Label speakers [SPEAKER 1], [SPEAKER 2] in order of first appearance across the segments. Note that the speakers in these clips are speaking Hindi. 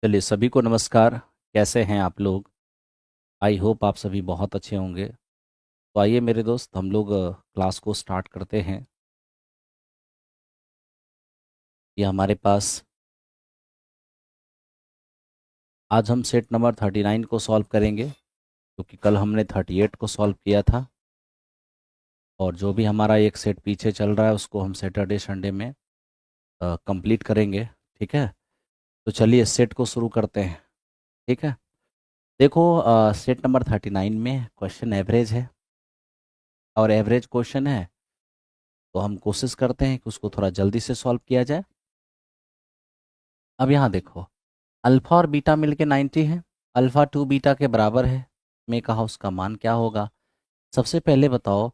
[SPEAKER 1] चलिए सभी को नमस्कार। कैसे हैं आप लोग? आई होप आप सभी बहुत अच्छे होंगे। तो आइए मेरे दोस्त, हम लोग क्लास को स्टार्ट करते हैं। ये हमारे पास आज हम सेट नंबर 39 को सॉल्व करेंगे, क्योंकि कल हमने 38 को सॉल्व किया था। और जो भी हमारा एक सेट पीछे चल रहा है उसको हम सैटरडे संडे में कंप्लीट करेंगे। ठीक है, तो चलिए सेट को शुरू करते हैं। ठीक है, देखो सेट नंबर 39 में क्वेश्चन एवरेज है, और एवरेज क्वेश्चन है तो हम कोशिश करते हैं कि उसको थोड़ा जल्दी से सॉल्व किया जाए। अब यहाँ देखो, अल्फ़ा और बीटा मिलके 90 है। अल्फ़ा 2 बीटा के बराबर है। मैं कहा उसका मान क्या होगा। सबसे पहले बताओ,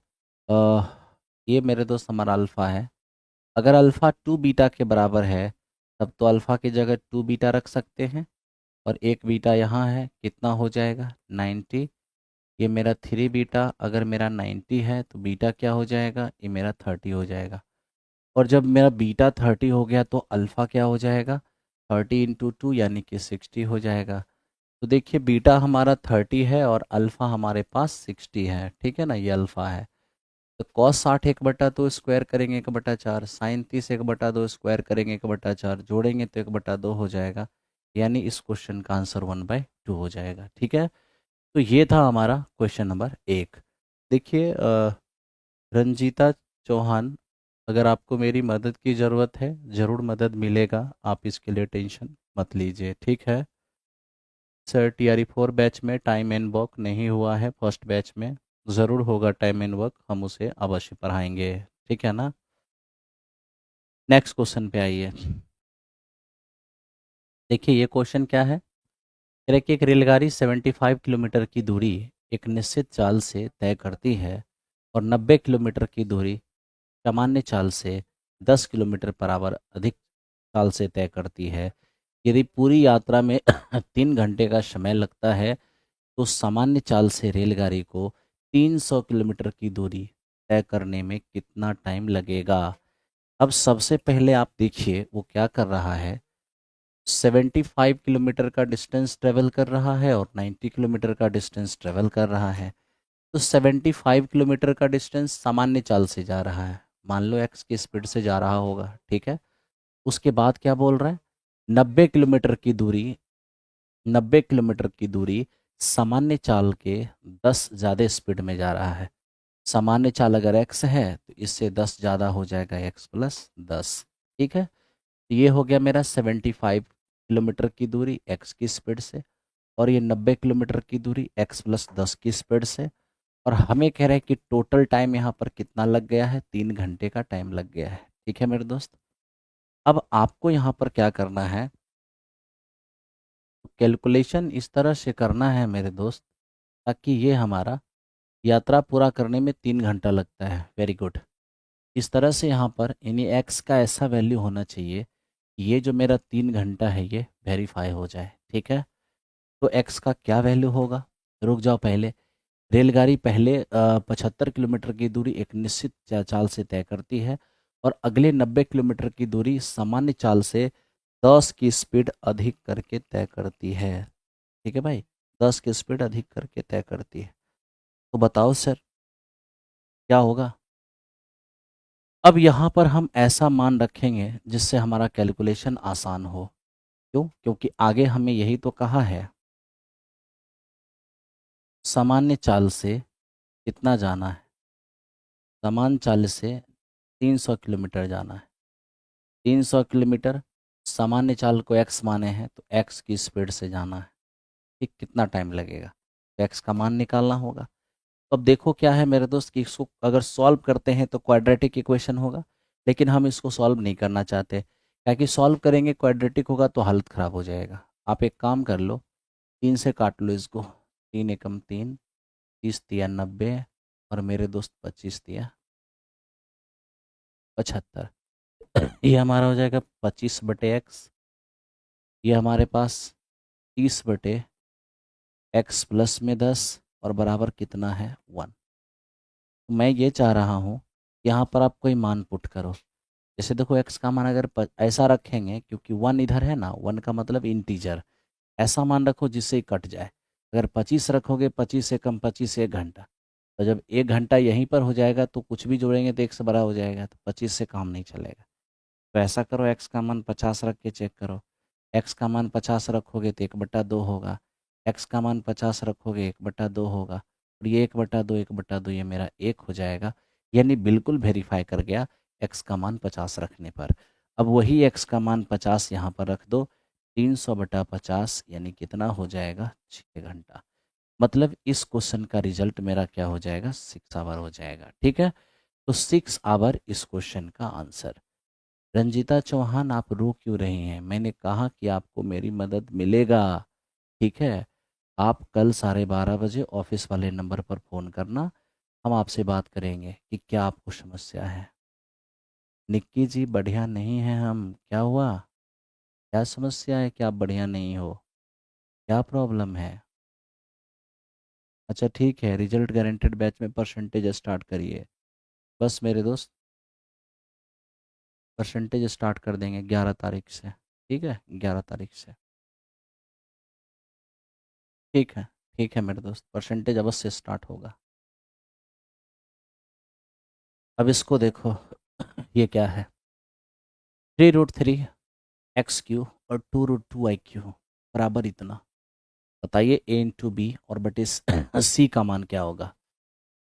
[SPEAKER 1] ये मेरे दोस्त हमारा अल्फ़ा है। अगर अल्फ़ा 2 बीटा के बराबर है तब तो अल्फ़ा की जगह 2 बीटा रख सकते हैं, और एक बीटा यहाँ है, कितना हो जाएगा 90। ये मेरा 3 बीटा, अगर मेरा 90 है तो बीटा क्या हो जाएगा, ये मेरा 30 हो जाएगा। और जब मेरा बीटा 30 हो गया तो अल्फ़ा क्या हो जाएगा, 30 × 2 यानी कि 60 हो जाएगा। तो देखिए बीटा हमारा 30 है और अल्फ़ा हमारे पास 60 है। ठीक है ना, ये अल्फ़ा है। तो कॉस 60 1/2 स्क्वायर करेंगे 1/4, साइन 30 1/2 स्क्वायर करेंगे 1/4, जोड़ेंगे तो 1/2 हो जाएगा। यानी इस क्वेश्चन का आंसर 1/2 हो जाएगा। ठीक है, तो ये था हमारा क्वेश्चन नंबर 1। देखिए रंजीता चौहान, अगर आपको मेरी मदद की ज़रूरत है ज़रूर मदद मिलेगा, आप इसके लिए टेंशन मत लीजिए। ठीक है सर, TRE 4 बैच में टाइम एंड वर्क नहीं हुआ है, फर्स्ट बैच में ज़रूर होगा टाइम एंड वर्क, हम उसे अवश्य पढ़ाएंगे। ठीक है ना, नेक्स्ट क्वेश्चन पे आइए। देखिए ये क्वेश्चन क्या है। कह रहा है कि एक रेलगाड़ी 75 किलोमीटर की दूरी एक निश्चित चाल से तय करती है और 90 किलोमीटर की दूरी सामान्य चाल से 10 किलोमीटर पर आवर अधिक चाल से तय करती है। यदि पूरी यात्रा में 3 घंटे का समय लगता है तो सामान्य चाल से रेलगाड़ी को 300 किलोमीटर की दूरी तय करने में कितना टाइम लगेगा। अब सबसे पहले आप देखिए वो क्या कर रहा है। 75 किलोमीटर का डिस्टेंस ट्रेवल कर रहा है और 90 किलोमीटर का डिस्टेंस ट्रेवल कर रहा है। तो 75 किलोमीटर का डिस्टेंस सामान्य चाल से जा रहा है, मान लो एक्स की स्पीड से जा रहा होगा। ठीक है, उसके बाद क्या बोल रहा है, 90 किलोमीटर की दूरी 90 किलोमीटर की दूरी सामान्य चाल के 10 ज़्यादा स्पीड में जा रहा है। सामान्य चाल अगर x है तो इससे 10 ज़्यादा हो जाएगा x+10। ठीक है, तो ये हो गया मेरा 75 किलोमीटर की दूरी x की स्पीड से, और ये 90 किलोमीटर की दूरी x+10 की स्पीड से। और हमें कह रहे हैं कि टोटल टाइम यहाँ पर कितना लग गया है, 3 घंटे का टाइम लग गया है। ठीक है मेरे दोस्त, अब आपको यहाँ पर क्या करना है, कैलकुलेशन इस तरह से करना है मेरे दोस्त, ताकि ये हमारा यात्रा पूरा करने में 3 घंटा लगता है। Very good. इस तरह से यहाँ पर यानी एक्स का ऐसा वैल्यू होना चाहिए कि ये जो मेरा 3 घंटा है ये वेरीफाई हो जाए। ठीक है, तो एक्स का क्या वैल्यू होगा, रुक जाओ पहले। रेलगाड़ी पहले 75 किलोमीटर की दूरी एक निश्चित चाल से तय करती है और अगले 90 किलोमीटर की दूरी सामान्य चाल से 10 की स्पीड अधिक करके तय करती है। ठीक है भाई, 10 की स्पीड अधिक करके तय करती है। तो बताओ सर क्या होगा। अब यहाँ पर हम ऐसा मान रखेंगे जिससे हमारा कैलकुलेशन आसान हो। क्यों, क्योंकि आगे हमें यही तो कहा है, सामान्य चाल से कितना जाना है, सामान्य चाल से 300 किलोमीटर जाना है। 300 किलोमीटर सामान्य चाल को x माने हैं तो x की स्पीड से जाना है। ठीक, कितना टाइम लगेगा, तो x का मान निकालना होगा। तो अब देखो क्या है मेरे दोस्त कि इसको अगर सॉल्व करते हैं तो क्वाड्रेटिक इक्वेशन होगा, लेकिन हम इसको सॉल्व नहीं करना चाहते, क्योंकि सॉल्व करेंगे क्वाड्रेटिक होगा तो हालत ख़राब हो जाएगा। आप एक काम कर लो, 3 से काट लो इसको, 3 एकम 3, 30 तिया 90, और मेरे दोस्त 25 तिया 75। ये हमारा हो जाएगा 25/x। ये हमारे पास 30/x प्लस में 10, और बराबर कितना है 1। मैं ये चाह रहा हूँ, यहाँ पर आप कोई मान पुट करो। जैसे देखो x का मान अगर ऐसा रखेंगे, क्योंकि 1 इधर है ना, 1 का मतलब इंटीजर, ऐसा मान रखो जिससे कट जाए। अगर 25 रखोगे, 25 से कम 25 1 घंटा, तो जब 1 घंटा यहीं पर हो जाएगा तो कुछ भी जोड़ेंगे तो 1 से बड़ा हो जाएगा, तो 25 से काम नहीं चलेगा। तो ऐसा करो, x का मान 50 रख के चेक करो। x का मान 50 रखोगे तो 1/2 होगा। x का मान 50 रखोगे 1/2 होगा। और ये 1/2 1/2 ये मेरा 1 हो जाएगा। यानी बिल्कुल वेरीफाई कर गया x का मान 50 रखने पर। अब वही x का मान 50 यहाँ पर रख दो, 300/50 यानी कितना हो जाएगा, 6 घंटा। मतलब इस क्वेश्चन का रिजल्ट मेरा क्या हो जाएगा, 6 आवर हो जाएगा। ठीक है, तो 6 आवर इस क्वेश्चन का आंसर। रंजीता चौहान, आप रो क्यों रही हैं? मैंने कहा कि आपको मेरी मदद मिलेगा। ठीक है, आप कल 12:30 बजे ऑफिस वाले नंबर पर फ़ोन करना, हम आपसे बात करेंगे कि क्या आपको समस्या है। निक्की जी, बढ़िया नहीं है हम, क्या हुआ? क्या समस्या है कि आप बढ़िया नहीं हो? क्या प्रॉब्लम है? अच्छा ठीक है, रिजल्ट गारंटेड बैच में परसेंटेज स्टार्ट करिए। बस मेरे दोस्त, परसेंटेज स्टार्ट कर देंगे 11 तारीख से। ठीक है, 11 तारीख से। ठीक है, ठीक है मेरे दोस्त, परसेंटेज अवश्य स्टार्ट होगा। अब इसको देखो, ये क्या है, 3√3 x³ और 2√2 i³ बराबर इतना। बताइए a इंटू बी और बटे c का मान क्या होगा।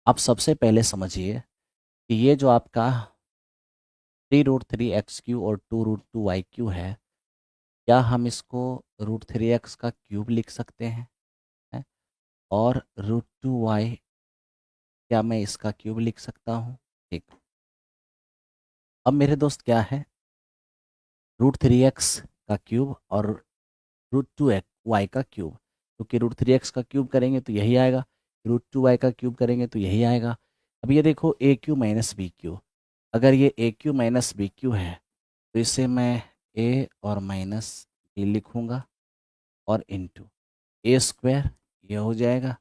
[SPEAKER 1] आप सबसे पहले समझिए कि ये जो आपका 3√3 x³ और 2√2 i³ है, क्या हम इसको √3 x का क्यूब लिख सकते हैं? हैं? और √2 y क्या मैं इसका क्यूब लिख सकता हूँ? ठीक। अब मेरे दोस्त क्या है, √3 x का क्यूब और √2 y का क्यूब, क्योंकि √3 x का क्यूब करेंगे तो यही आएगा, √2 y का क्यूब करेंगे तो यही आएगा। अब ये देखो a³ माइनस b³, अगर ये a³ माइनस b³ है तो इसे मैं a और माइनस b लिखूँगा और इंटू a² ये हो जाएगा,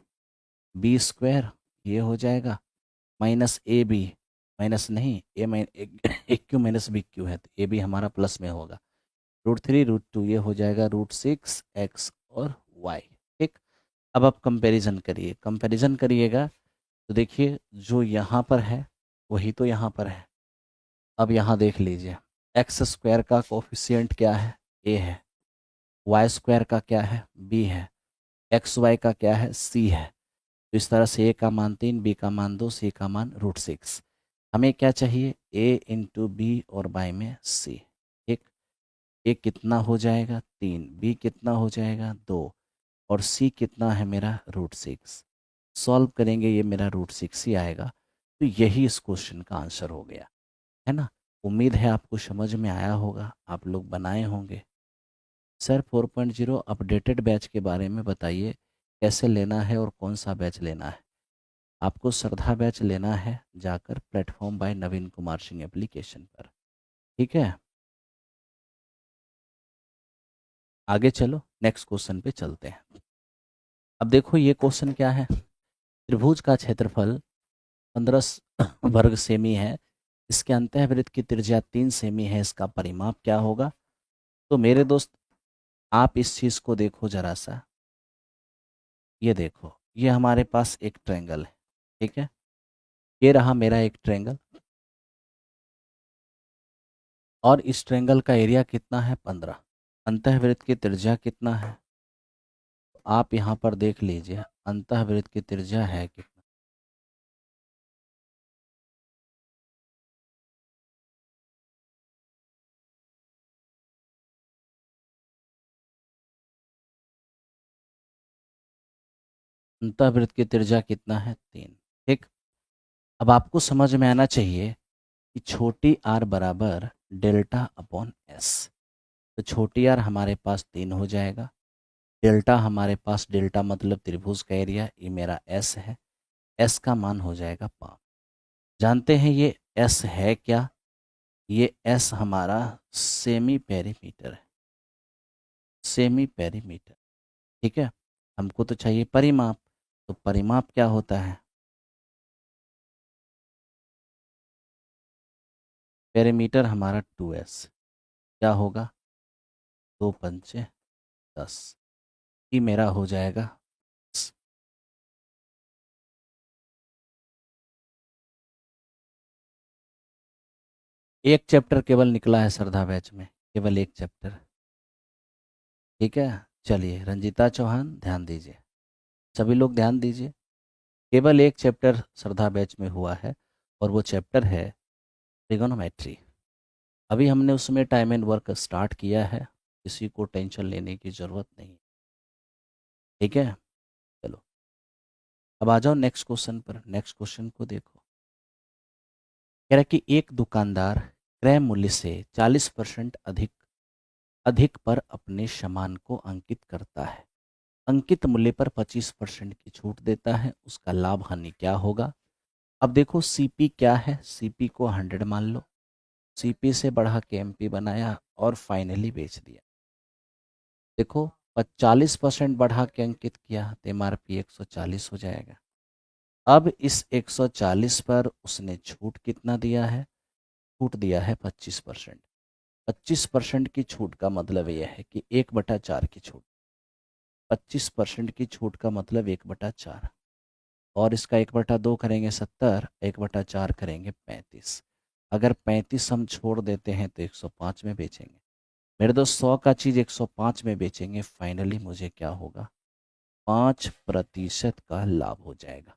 [SPEAKER 1] b² ये हो जाएगा, माइनस ए बी, माइनस नहीं a³ माइनस b³ है तो ए बी हमारा प्लस में होगा, √3 √2 ये हो जाएगा √6 x और y। ठीक। अब आप कंपैरिजन करिए, कंपैरिजन करिएगा तो देखिए जो यहाँ पर है वही तो यहाँ पर है। अब यहाँ देख लीजिए, x² का कोफिशिएंट क्या है, a है, y² का क्या है, b है, xy का क्या है, c है। तो इस तरह से a का मान 3, b का मान 2, c का मान √6। हमें क्या चाहिए, a इंटू बी और बाय में c। ठीक, a कितना हो जाएगा 3, b कितना हो जाएगा 2 और c कितना है मेरा √6। सॉल्व करेंगे ये मेरा √6 ही आएगा। तो यही इस क्वेश्चन का आंसर हो गया, है ना। उम्मीद है आपको समझ में आया होगा, आप लोग बनाए होंगे। सर 4.0 अपडेटेड बैच के बारे में बताइए, कैसे लेना है और कौन सा बैच लेना है। आपको श्रद्धा बैच लेना है जाकर प्लेटफॉर्म बाय नवीन कुमार सिंह एप्लीकेशन पर। ठीक है, आगे चलो नेक्स्ट क्वेश्चन पे चलते हैं। अब देखो ये क्वेश्चन क्या है, त्रिभुज का क्षेत्रफल 15 वर्ग सेमी है, इसके अंतःवृत्त की त्रिज्या 3 सेमी है, इसका परिमाप क्या होगा। तो मेरे दोस्त आप इस चीज़ को देखो जरा सा, ये देखो ये हमारे पास एक ट्रायंगल है। ठीक है, ये रहा मेरा एक ट्रायंगल और इस ट्रायंगल का एरिया कितना है 15, अंतःवृत्त की त्रिज्या कितना है, तो आप यहाँ पर देख लीजिए अंतःवृत्त की त्रिज्या है कितना, अंतःवृत्त की त्रिज्या कितना है 3। ठीक, अब आपको समझ में आना चाहिए कि छोटी आर बराबर डेल्टा अपॉन एस। तो छोटी आर हमारे पास 3 हो जाएगा, डेल्टा हमारे पास, डेल्टा मतलब त्रिभुज का एरिया, ये मेरा एस है, एस का मान हो जाएगा 5। जानते हैं ये एस है क्या, ये एस हमारा सेमी पेरीमीटर है, सेमी पेरीमीटर। ठीक है, हमको तो चाहिए परिमाप, तो परिमाप क्या होता है, पेरीमीटर हमारा 2s क्या होगा, 2 पंचे 10। ही मेरा हो जाएगा। एक चैप्टर केवल निकला है श्रद्धा बैच में, केवल एक चैप्टर। ठीक है, चलिए रंजीता चौहान ध्यान दीजिए, सभी लोग ध्यान दीजिए। केवल एक चैप्टर श्रद्धा बैच में हुआ है और वो चैप्टर है ट्रिगोनोमेट्री। अभी हमने उसमें टाइम एंड वर्क स्टार्ट किया है, किसी को टेंशन लेने की ज़रूरत नहीं। ठीक है, चलो अब आ जाओ नेक्स्ट क्वेश्चन पर। नेक्स्ट क्वेश्चन को देखो। कह रहा है कि एक दुकानदार क्रय मूल्य से 40% अधिक अधिक पर अपने सामान को अंकित करता है। अंकित मूल्य पर 25% की छूट देता है, उसका लाभ हानि क्या होगा? अब देखो सीपी क्या है, सीपी को 100 मान लो, सीपी से बढ़ा के एमपी बनाया और फाइनली बेच दिया। देखो 40% बढ़ा के अंकित किया तो एमआरपी 140 हो जाएगा। अब इस 140 पर उसने छूट कितना दिया है? छूट दिया है 25%। 25% की छूट का मतलब यह है कि 1/4 की छूट। 25% की छूट का मतलब 1/4, और इसका 1/2 करेंगे 70, 1/4 करेंगे 35। अगर 35 हम छोड़ देते हैं तो 105 में बेचेंगे। मेरे दोस्त 100 का चीज़ 105 में बेचेंगे, फाइनली मुझे क्या होगा? 5% का लाभ हो जाएगा।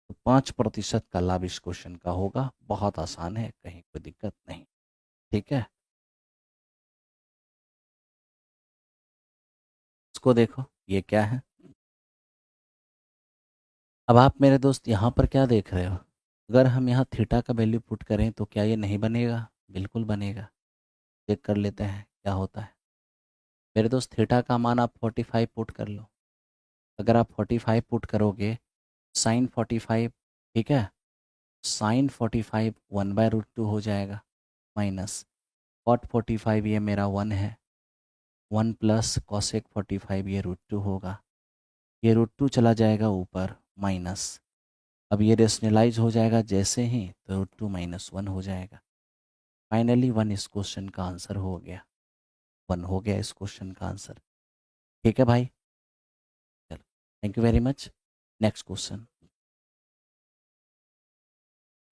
[SPEAKER 1] तो 5% का लाभ इस क्वेश्चन का होगा। बहुत आसान है, कहीं कोई दिक्कत नहीं। ठीक है, इसको देखो ये क्या है। अब आप मेरे दोस्त यहाँ पर क्या देख रहे हो? अगर हम यहाँ थीटा का वैल्यू पुट करें तो क्या ये नहीं बनेगा? बिल्कुल बनेगा। चेक कर लेते हैं क्या होता है। मेरे दोस्त थीटा का मान आप 45 पुट कर लो। अगर आप 45 पुट करोगे, साइन 45, ठीक है, साइन 45 1/√2 हो जाएगा, माइनस कॉट 45 ये मेरा 1 है, 1 प्लस कॉसेक 45 ये √2 होगा। ये √2 चला जाएगा ऊपर, माइनस, अब ये रेशनलाइज हो जाएगा जैसे ही, तो √2 - 1 हो जाएगा। फाइनली 1 इस क्वेश्चन का आंसर हो गया। 1 हो गया इस क्वेश्चन का आंसर। ठीक है भाई, चलो thank you very much. Next question.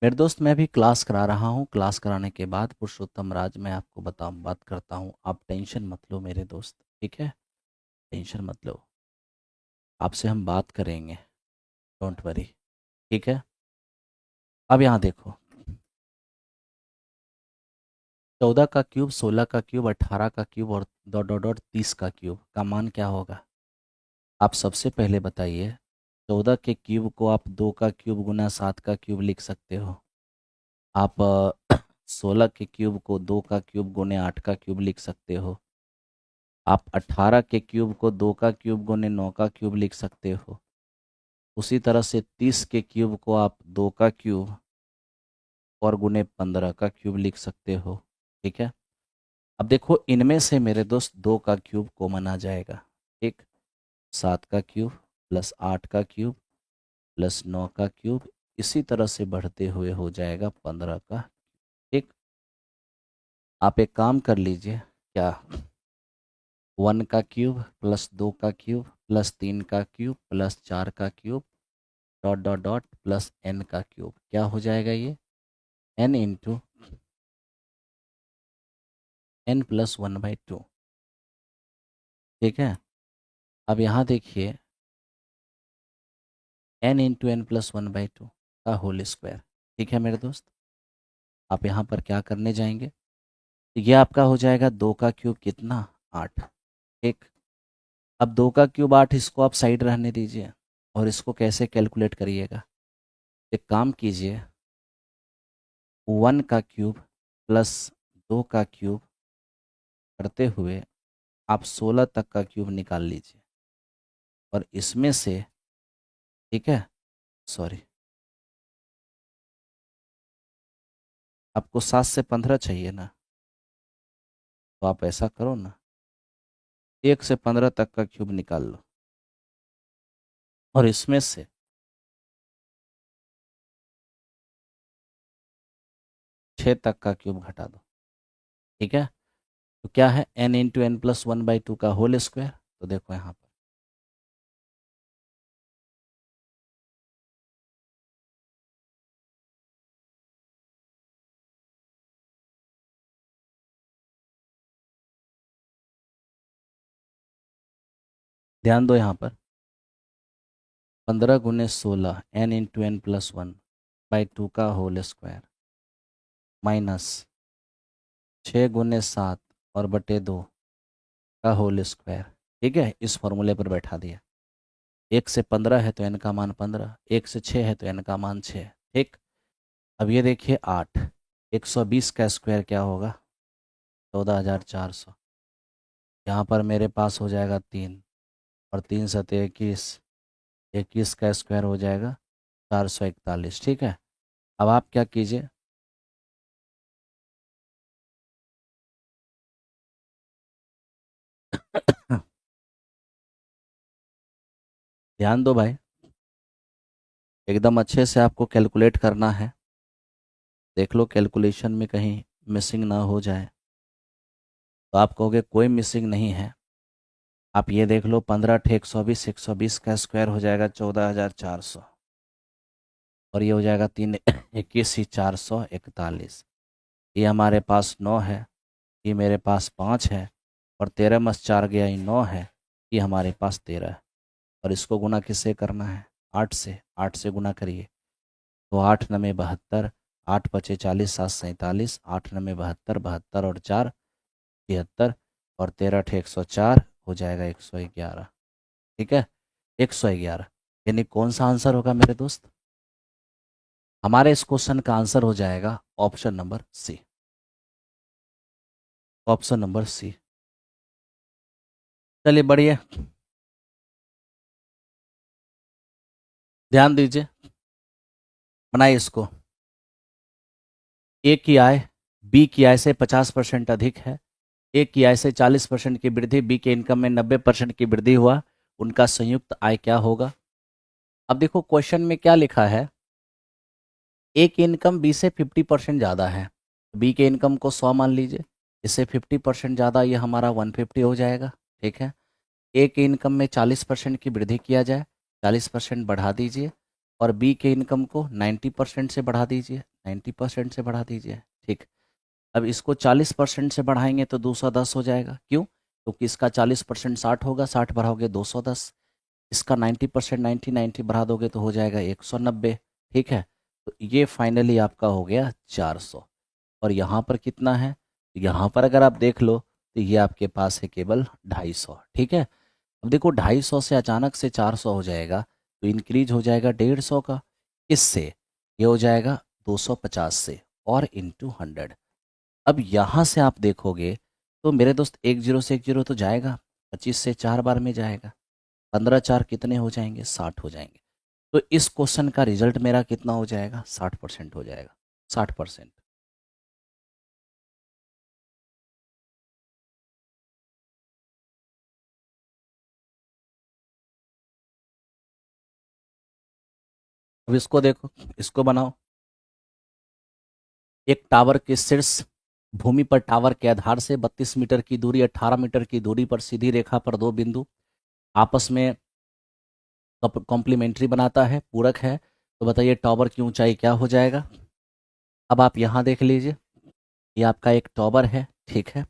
[SPEAKER 1] मेरे दोस्त मैं भी क्लास करा रहा हूँ, क्लास कराने के बाद पुरुषोत्तम राज मैं आपको बात करता हूँ। आप टेंशन मत लो मेरे दोस्त, ठीक है, टेंशन मत लो, आपसे हम बात करेंगे, डोंट वरी। ठीक है, अब यहाँ देखो, 14 का क्यूब, 16 का क्यूब, 18 का क्यूब और डॉट डॉट डॉट 30 का क्यूब का मान क्या होगा? आप सबसे पहले बताइए। 14 के क्यूब को आप 2 का क्यूब गुना 7 का क्यूब लिख सकते हो। आप 16 के क्यूब को 2 का क्यूब गुने 8 का क्यूब लिख सकते हो। आप 18 के क्यूब को 2 का क्यूब गुने 9 का क्यूब लिख सकते हो। उसी तरह से 30 के क्यूब को आप 2 का क्यूब और गुने 15 का क्यूब लिख सकते हो। ठीक है, अब देखो इनमें से मेरे दोस्त 2 का क्यूब कॉमन आ जाएगा। ठीक, 7 का क्यूब प्लस 8 का क्यूब प्लस 9 का क्यूब, इसी तरह से बढ़ते हुए हो जाएगा 15 का। ठीक, आप एक काम कर लीजिए, क्या 1 का क्यूब प्लस 2 का क्यूब प्लस 3 का क्यूब प्लस 4 का cube dot dot dot plus n का क्यूब, क्या हो जाएगा ये? n into n plus 1/2। ठीक है, अब यहाँ देखिए n इंटू n प्लस 1/2 का होल स्क्वायर। ठीक है मेरे दोस्त, आप यहाँ पर क्या करने जाएंगे? तो ये आपका हो जाएगा 2 का क्यूब कितना? 8। ठीक, अब 2 का क्यूब 8, इसको आप साइड रहने दीजिए और इसको कैसे कैलकुलेट करिएगा? एक काम कीजिए, 1 का क्यूब प्लस 2 का क्यूब करते हुए आप 16 तक का क्यूब निकाल लीजिए और इसमें से, ठीक है, सॉरी, आपको 7 से 15 चाहिए ना, तो आप ऐसा करो ना, 1 से 15 तक का क्यूब निकाल लो और इसमें से 6 तक का क्यूब घटा दो। ठीक है, तो क्या है? n इंटू n प्लस 1/2 का होल स्क्वायर। तो देखो यहाँ पर ध्यान दो यहाँ पर, 15 × 16 n × n+1/2 माइनस 6 × 7 और बटे 2 का होल स्क्वायर। ठीक है, इस फॉर्मूले पर बैठा दिया। 1 से 15 है तो n का मान 15, 1 से 6 है तो n का मान 6। ठीक, अब ये देखिए 8, 120 का स्क्वायर क्या होगा, 14,400। यहाँ पर मेरे पास हो जाएगा 3 और 3 × 7 = 21, 21 का स्क्वायर हो जाएगा 441। ठीक है, अब आप क्या कीजिए, ध्यान दो भाई, एकदम अच्छे से आपको कैलकुलेट करना है। देख लो कैलकुलेशन में कहीं मिसिंग ना हो जाए। तो आप कहोगे कोई मिसिंग नहीं है, आप ये देख लो 15 × 120 का स्क्वायर हो जाएगा 14,400 और ये हो जाएगा 3 × 21 = 441। ये हमारे पास 9 है, ये मेरे पास 5 है और 13 + 4 गया, ये 9 है, ये हमारे पास 13 है। और इसको गुना किससे करना है, 8 से, 8 से गुना करिए तो 8×9 = 72, 8×5 = 40, 7×47, 8×9 = 72, 72 और 4 73 और 13×104 हो जाएगा 111। ठीक है, 111, यानी कौन सा आंसर होगा मेरे दोस्त, हमारे इस क्वेश्चन का आंसर हो जाएगा option number C, option number C. चलिए बढ़िया, ध्यान दीजिए, बनाइए इसको। ए की आय बी की आय से 50% अधिक है, ए की आय से 40% की वृद्धि, बी के इनकम में 90% की वृद्धि हुआ, उनका संयुक्त आय क्या होगा। अब देखो क्वेश्चन में क्या लिखा है, ए की इनकम बी से 50% ज़्यादा है, बी के इनकम को 100 मान लीजिए, इससे 50% ज़्यादा, ये हमारा 150 हो जाएगा। ठीक है, ए के इनकम में 40% की वृद्धि किया जाए, 40% बढ़ा दीजिए, और बी के इनकम को 90% से बढ़ा दीजिए, 90% से बढ़ा दीजिए। ठीक, अब इसको 40% से बढ़ाएंगे तो 210 हो जाएगा, क्यों, क्योंकि इसका 40% 60 होगा, 60 बढ़ाओगे 210, इसका 90% 90 90 बढ़ा दोगे तो हो जाएगा 190। ठीक है, तो ये फाइनली आपका हो गया 400। और यहाँ पर कितना है, यहाँ पर अगर आप देख लो तो ये आपके पास है केवल 250। ठीक है, अब देखो 250 से अचानक से 400 हो जाएगा तो इंक्रीज हो जाएगा 150 का, इससे ये हो जाएगा 250 से और इंटू 100। अब यहाँ से आप देखोगे तो मेरे दोस्त 10 से 10 तो जाएगा, 25 से 4 बार में जाएगा, 15 4 कितने हो जाएंगे, 60 हो जाएंगे। तो इस क्वेश्चन का रिजल्ट मेरा कितना हो जाएगा, 60% हो जाएगा, 60%। अब इसको देखो, इसको बनाओ, एक टावर के शीर्ष भूमि पर टावर के आधार से 32 मीटर की दूरी, 18 मीटर की दूरी पर सीधी रेखा पर दो बिंदु आपस में कॉम्प्लीमेंट्री बनाता है, पूरक है। तो बताइए टावर की ऊंचाई क्या हो जाएगा। अब आप यहाँ देख लीजिए, ये आपका एक टावर है। ठीक है,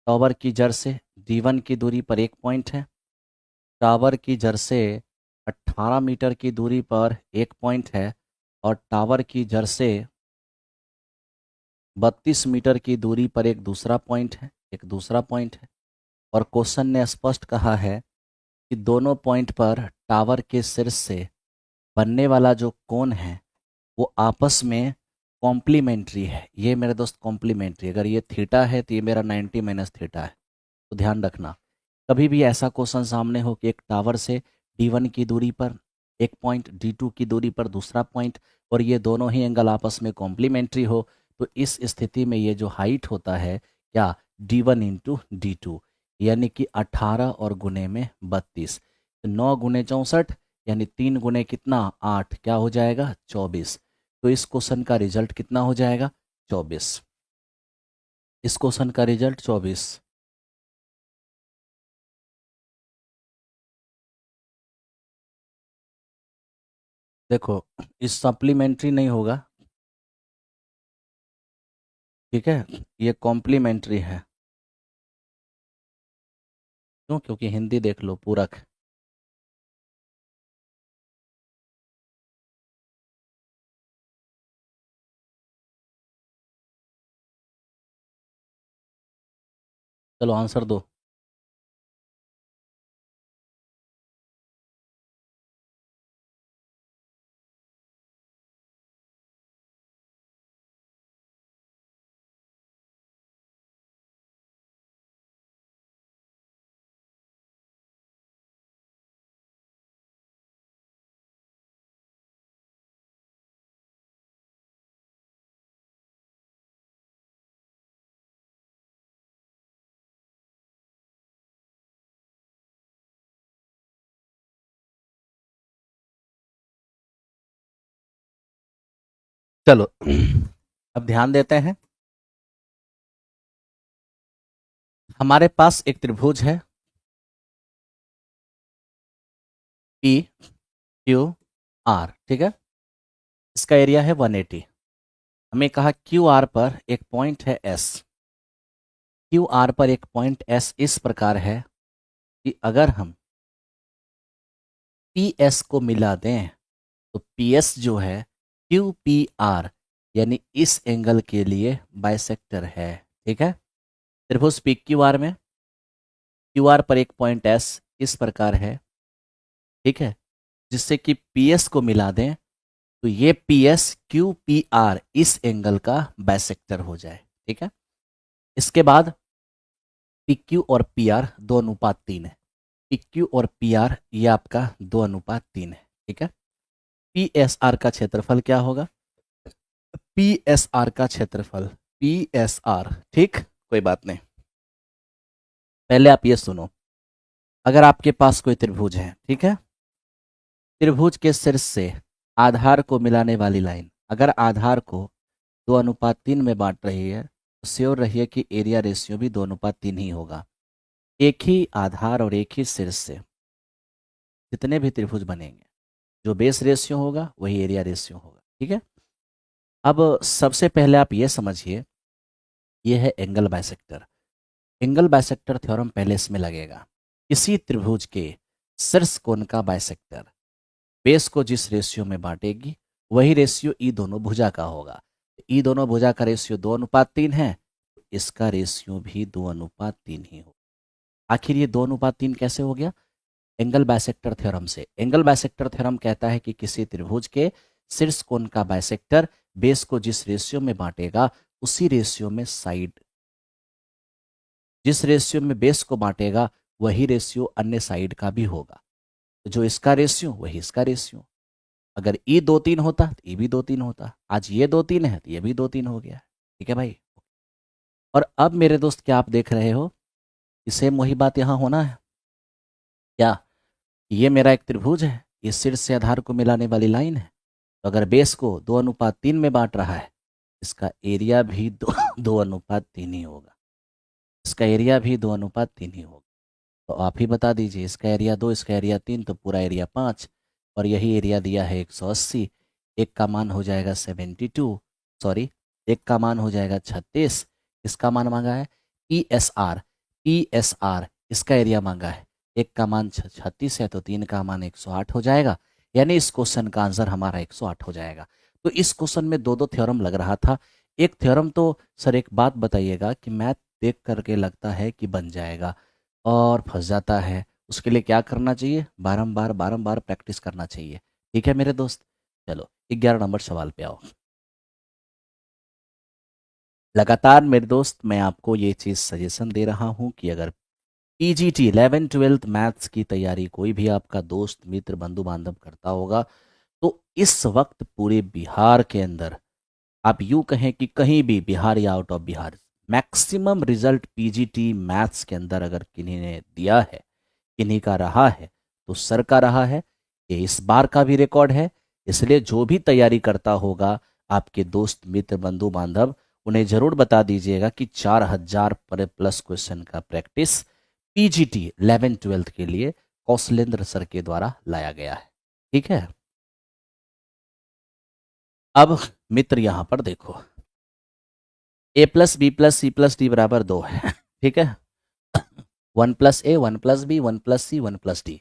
[SPEAKER 1] टावर की जड़ से D1 की दूरी पर एक पॉइंट है, टावर की जड़ से 18 मीटर की दूरी पर एक पॉइंट है, और टावर की जड़ से 32 मीटर की दूरी पर एक दूसरा पॉइंट है, एक दूसरा पॉइंट है। और क्वेश्चन ने स्पष्ट कहा है कि दोनों पॉइंट पर टावर के शीर्ष से बनने वाला जो कोण है वो आपस में कॉम्प्लीमेंट्री है। ये मेरे दोस्त कॉम्प्लीमेंट्री, अगर ये थीटा है तो ये मेरा 90 माइनस थीटा है। तो ध्यान रखना, कभी भी ऐसा क्वेश्चन सामने हो कि एक टावर से D1 की दूरी पर एक पॉइंट, D2 की दूरी पर दूसरा पॉइंट, और ये दोनों ही एंगल आपस में कॉम्प्लीमेंट्री हो, तो इस स्थिति में ये जो हाइट होता है क्या, D1 इंटू D2, यानी कि 18 और गुने में 32, तो 9 गुने 64, यानी 3 गुने कितना 8, क्या हो जाएगा 24। तो इस क्वेश्चन का रिजल्ट कितना हो जाएगा, 24। इस क्वेश्चन का रिजल्ट 24। देखो इस सप्लीमेंट्री नहीं होगा, ठीक है, ये कॉम्प्लीमेंट्री है। क्यों? क्योंकि हिंदी देख लो, पूरक। चलो आंसर दो। चलो अब ध्यान देते हैं। हमारे पास एक त्रिभुज है पी क्यू आर, ठीक है। इसका एरिया है 180। हमें कहा क्यू आर पर एक पॉइंट है एस। क्यू आर पर एक पॉइंट एस इस प्रकार है कि अगर हम पी एस को मिला दें तो पी एस जो है क्यू पी आर यानी इस एंगल के लिए बाइसेक्टर है, ठीक है। त्रिभुज पी क्यू आर में क्यू आर पर एक पॉइंट एस इस प्रकार है, ठीक है, जिससे कि पी एस को मिला दें तो ये P S Q P R इस एंगल का बाइसेक्टर हो जाए, ठीक है। इसके बाद पी क्यू और पी आर 2:3 है। पी क्यू और पी आर ये आपका 2:3 है, ठीक है। पी एस आर का क्षेत्रफल क्या होगा? पी एस आर का क्षेत्रफल, पी एस आर, ठीक, कोई बात नहीं। पहले आप ये सुनो, अगर आपके पास कोई त्रिभुज है, ठीक है, त्रिभुज के शीर्ष से आधार को मिलाने वाली लाइन अगर आधार को 2:3 में बांट रही है तो श्योर रहिए कि एरिया रेशियो भी 2:3 ही होगा। एक ही आधार और एक ही शीर्ष से जितने भी त्रिभुज बनेंगे, जो बेस रेशियो होगा वही एरिया रेशियो होगा, ठीक है। अब सबसे पहले आप ये समझिए, ये है angle bisector. Angle bisector theorem पहले इसमें लगेगा। किसी त्रिभुज के शीर्ष कोण का बाइसेक्टर बेस को जिस रेशियो में बांटेगी वही रेशियो ई दोनों भुजा का होगा। ई दोनों भुजा का रेशियो 2:3 है, तो इसका रेशियो भी 2:3 ही हो। आखिर ये 2:3 कैसे हो गया? एंगल बाइसेक्टर थ्योरम से। एंगल बाइसेक्टर थ्योरम कहता है कि किसी त्रिभुज के शीर्ष कोण का बाइसेक्टर बेस को जिस रेशियो में बांटेगा उसी रेशियो में साइड, जिस रेशियो में बेस को बांटेगा वही रेशियो अन्य साइड का भी होगा। तो जो इसका रेशियो वही इसका रेशियो। अगर ई 2:3 होता तो ये भी 2:3 होता। आज ये 2:3 है तो ये भी 2:3 हो गया, ठीक है भाई। और अब मेरे दोस्त क्या आप देख रहे हो कि सेम वही बात यहाँ होना है क्या? ये मेरा एक त्रिभुज है, ये शीर्ष से आधार को मिलाने वाली लाइन है। तो अगर बेस को 2:3 में बांट रहा है, इसका एरिया भी 2:3 ही होगा। इसका एरिया भी 2:3 ही होगा। तो आप ही बता दीजिए, इसका एरिया 2, इसका एरिया 3, तो पूरा एरिया 5, और यही एरिया दिया है 180। एक का मान हो जाएगा 72, सॉरी, एक का मान हो जाएगा 36। इसका मान मांगा है P S R, P S R इसका एरिया मांगा है। एक का मान 36 है तो 3 का मान 108 हो जाएगा, यानी इस क्वेश्चन का आंसर हमारा 108 हो जाएगा। तो इस क्वेश्चन में दो दो थ्योरम लग रहा था। एक थ्योरम तो सर एक बात बताइएगा कि मैथ देख करके लगता है कि बन जाएगा और फंस जाता है, उसके लिए क्या करना चाहिए? बारंबार बारंबार प्रैक्टिस करना चाहिए, ठीक है मेरे दोस्त। चलो 11 नंबर सवाल पे आओ। लगातार मेरे दोस्त मैं आपको ये चीज़ सजेशन दे रहा हूँ कि अगर पीजीटी 11th-12th मैथ्स की तैयारी कोई भी आपका दोस्त मित्र बंधु बांधव करता होगा तो इस वक्त पूरे बिहार के अंदर, आप यूँ कहें कि कहीं भी बिहार या out of Bihar, maximum result PGT maths के अंदर अगर किन्हीं ने दिया है, किन्हीं का रहा है, तो सर का रहा है। ये इस बार का भी रिकॉर्ड है। इसलिए जो भी तैयारी करता होगा आपके दोस्त मित्र बंधु बांधव, उन्हें जरूर बता दीजिएगा कि 4000 पर प्लस क्वेश्चन का प्रैक्टिस पीजीटी 11th-12th के लिए कौशलेंद्र सर के द्वारा लाया गया है, ठीक है। अब मित्र यहां पर देखो, a + b + c + d = 2 है, ठीक है। 1+a 1+b 1+c 1+d,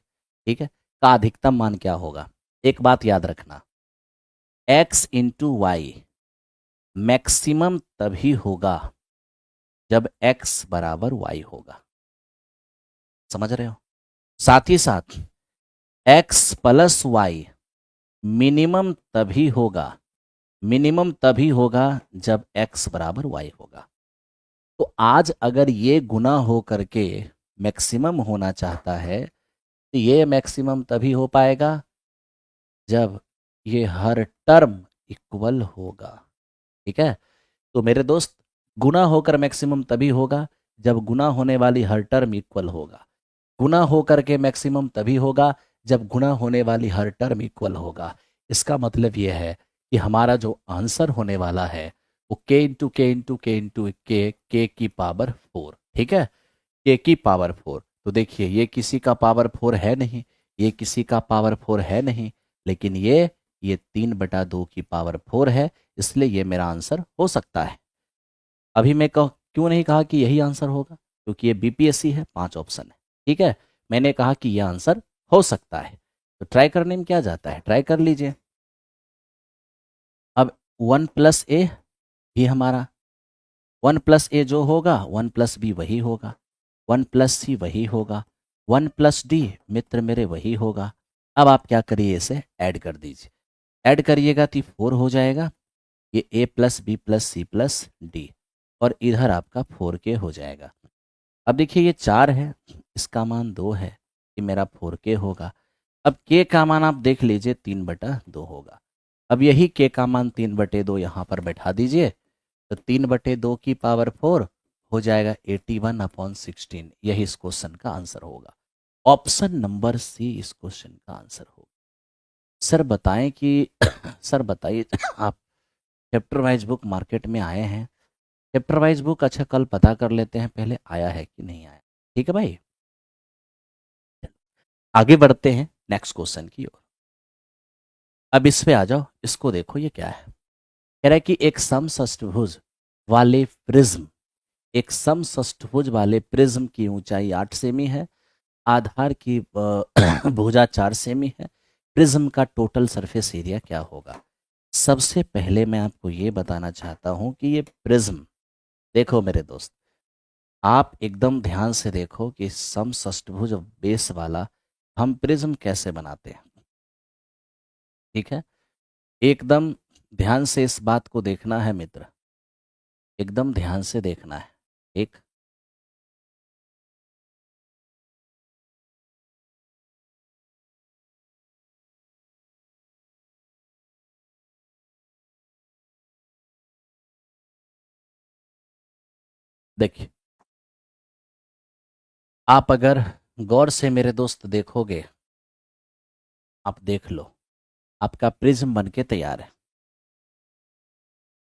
[SPEAKER 1] ठीक है, का अधिकतम मान क्या होगा। एक बात याद रखना, x इंटू वाई मैक्सिमम तभी होगा जब x बराबर y होगा, समझ रहे हो। साथ ही साथ x प्लस वाई मिनिमम तभी होगा जब x बराबर y होगा। तो आज अगर ये गुना हो करके मैक्सिमम होना चाहता है तो ये मैक्सिमम तभी हो पाएगा जब ये हर टर्म इक्वल होगा, ठीक है। तो मेरे दोस्त, गुना होकर मैक्सिमम तभी होगा जब गुना होने वाली हर टर्म इक्वल होगा। गुना होकर के मैक्सिमम तभी होगा जब गुना होने वाली हर टर्म इक्वल होगा। इसका मतलब यह है कि हमारा जो आंसर होने वाला है वो k इंटू के इंटू के इंटू के की पावर 4, ठीक है, k की पावर 4। तो देखिए ये किसी का पावर 4 है नहीं, ये किसी का पावर 4 है नहीं, लेकिन ये 3/2 की पावर 4 है, इसलिए ये मेरा आंसर हो सकता है। अभी मैं क्यों नहीं कहा कि यही आंसर होगा, क्योंकि ये बीपीएससी है, 5 ऑप्शन है, ठीक है। मैंने कहा कि यह आंसर हो सकता है, तो ट्राई करने में क्या जाता है, ट्राई कर लीजिए। अब 1+a भी हमारा 1+a जो होगा 1+b वही होगा, 1+c वही होगा, 1+d मित्र मेरे वही होगा। अब आप क्या करिए, इसे ऐड कर दीजिए, ऐड करिएगा तो 4 हो जाएगा, ये a plus b plus c plus d, और इधर आपका 4k हो जाएगा। अब देखिए ये 4 है, इसका मान 2 है, ये मेरा 4k होगा। अब k का मान आप देख लीजिए 3/2 होगा। अब यही k का मान 3/2 यहाँ पर बैठा दीजिए, तो 3/2 की पावर 4 हो जाएगा 81/16। यही इस क्वेश्चन का आंसर होगा। ऑप्शन नंबर सी इस क्वेश्चन का आंसर होगा। सर बताएं कि सर बताइए आप चैप्टर वाइज बुक मार्केट में आए हैं, चैप्टर वाइज बुक अच्छा कल पता कर लेते हैं पहले आया है कि नहीं आया, ठीक है भाई। आगे बढ़ते हैं नेक्स्ट क्वेश्चन की ओर। अब इस पे आ जाओ, इसको देखो ये क्या है। कह रहा है कि एक समषष्ठभुज वाले प्रिज्म, एक समषष्ठभुज वाले प्रिज्म की ऊंचाई 8 सेमी है, आधार की भुजा 4 सेमी है, प्रिज्म का टोटल सरफेस एरिया क्या होगा। सबसे पहले मैं आपको ये बताना चाहता हूं कि ये प्रिज्म, देखो मेरे दोस्त, आप एकदम ध्यान से देखो कि समषष्ठभुज बेस वाला हम प्रिज्म कैसे बनाते हैं, ठीक है। एकदम ध्यान से इस बात को देखना है मित्र, एकदम ध्यान से देखना है। एक देखिए, आप अगर गौर से मेरे दोस्त देखोगे, आप देख लो, आपका प्रिज्म बनके तैयार है।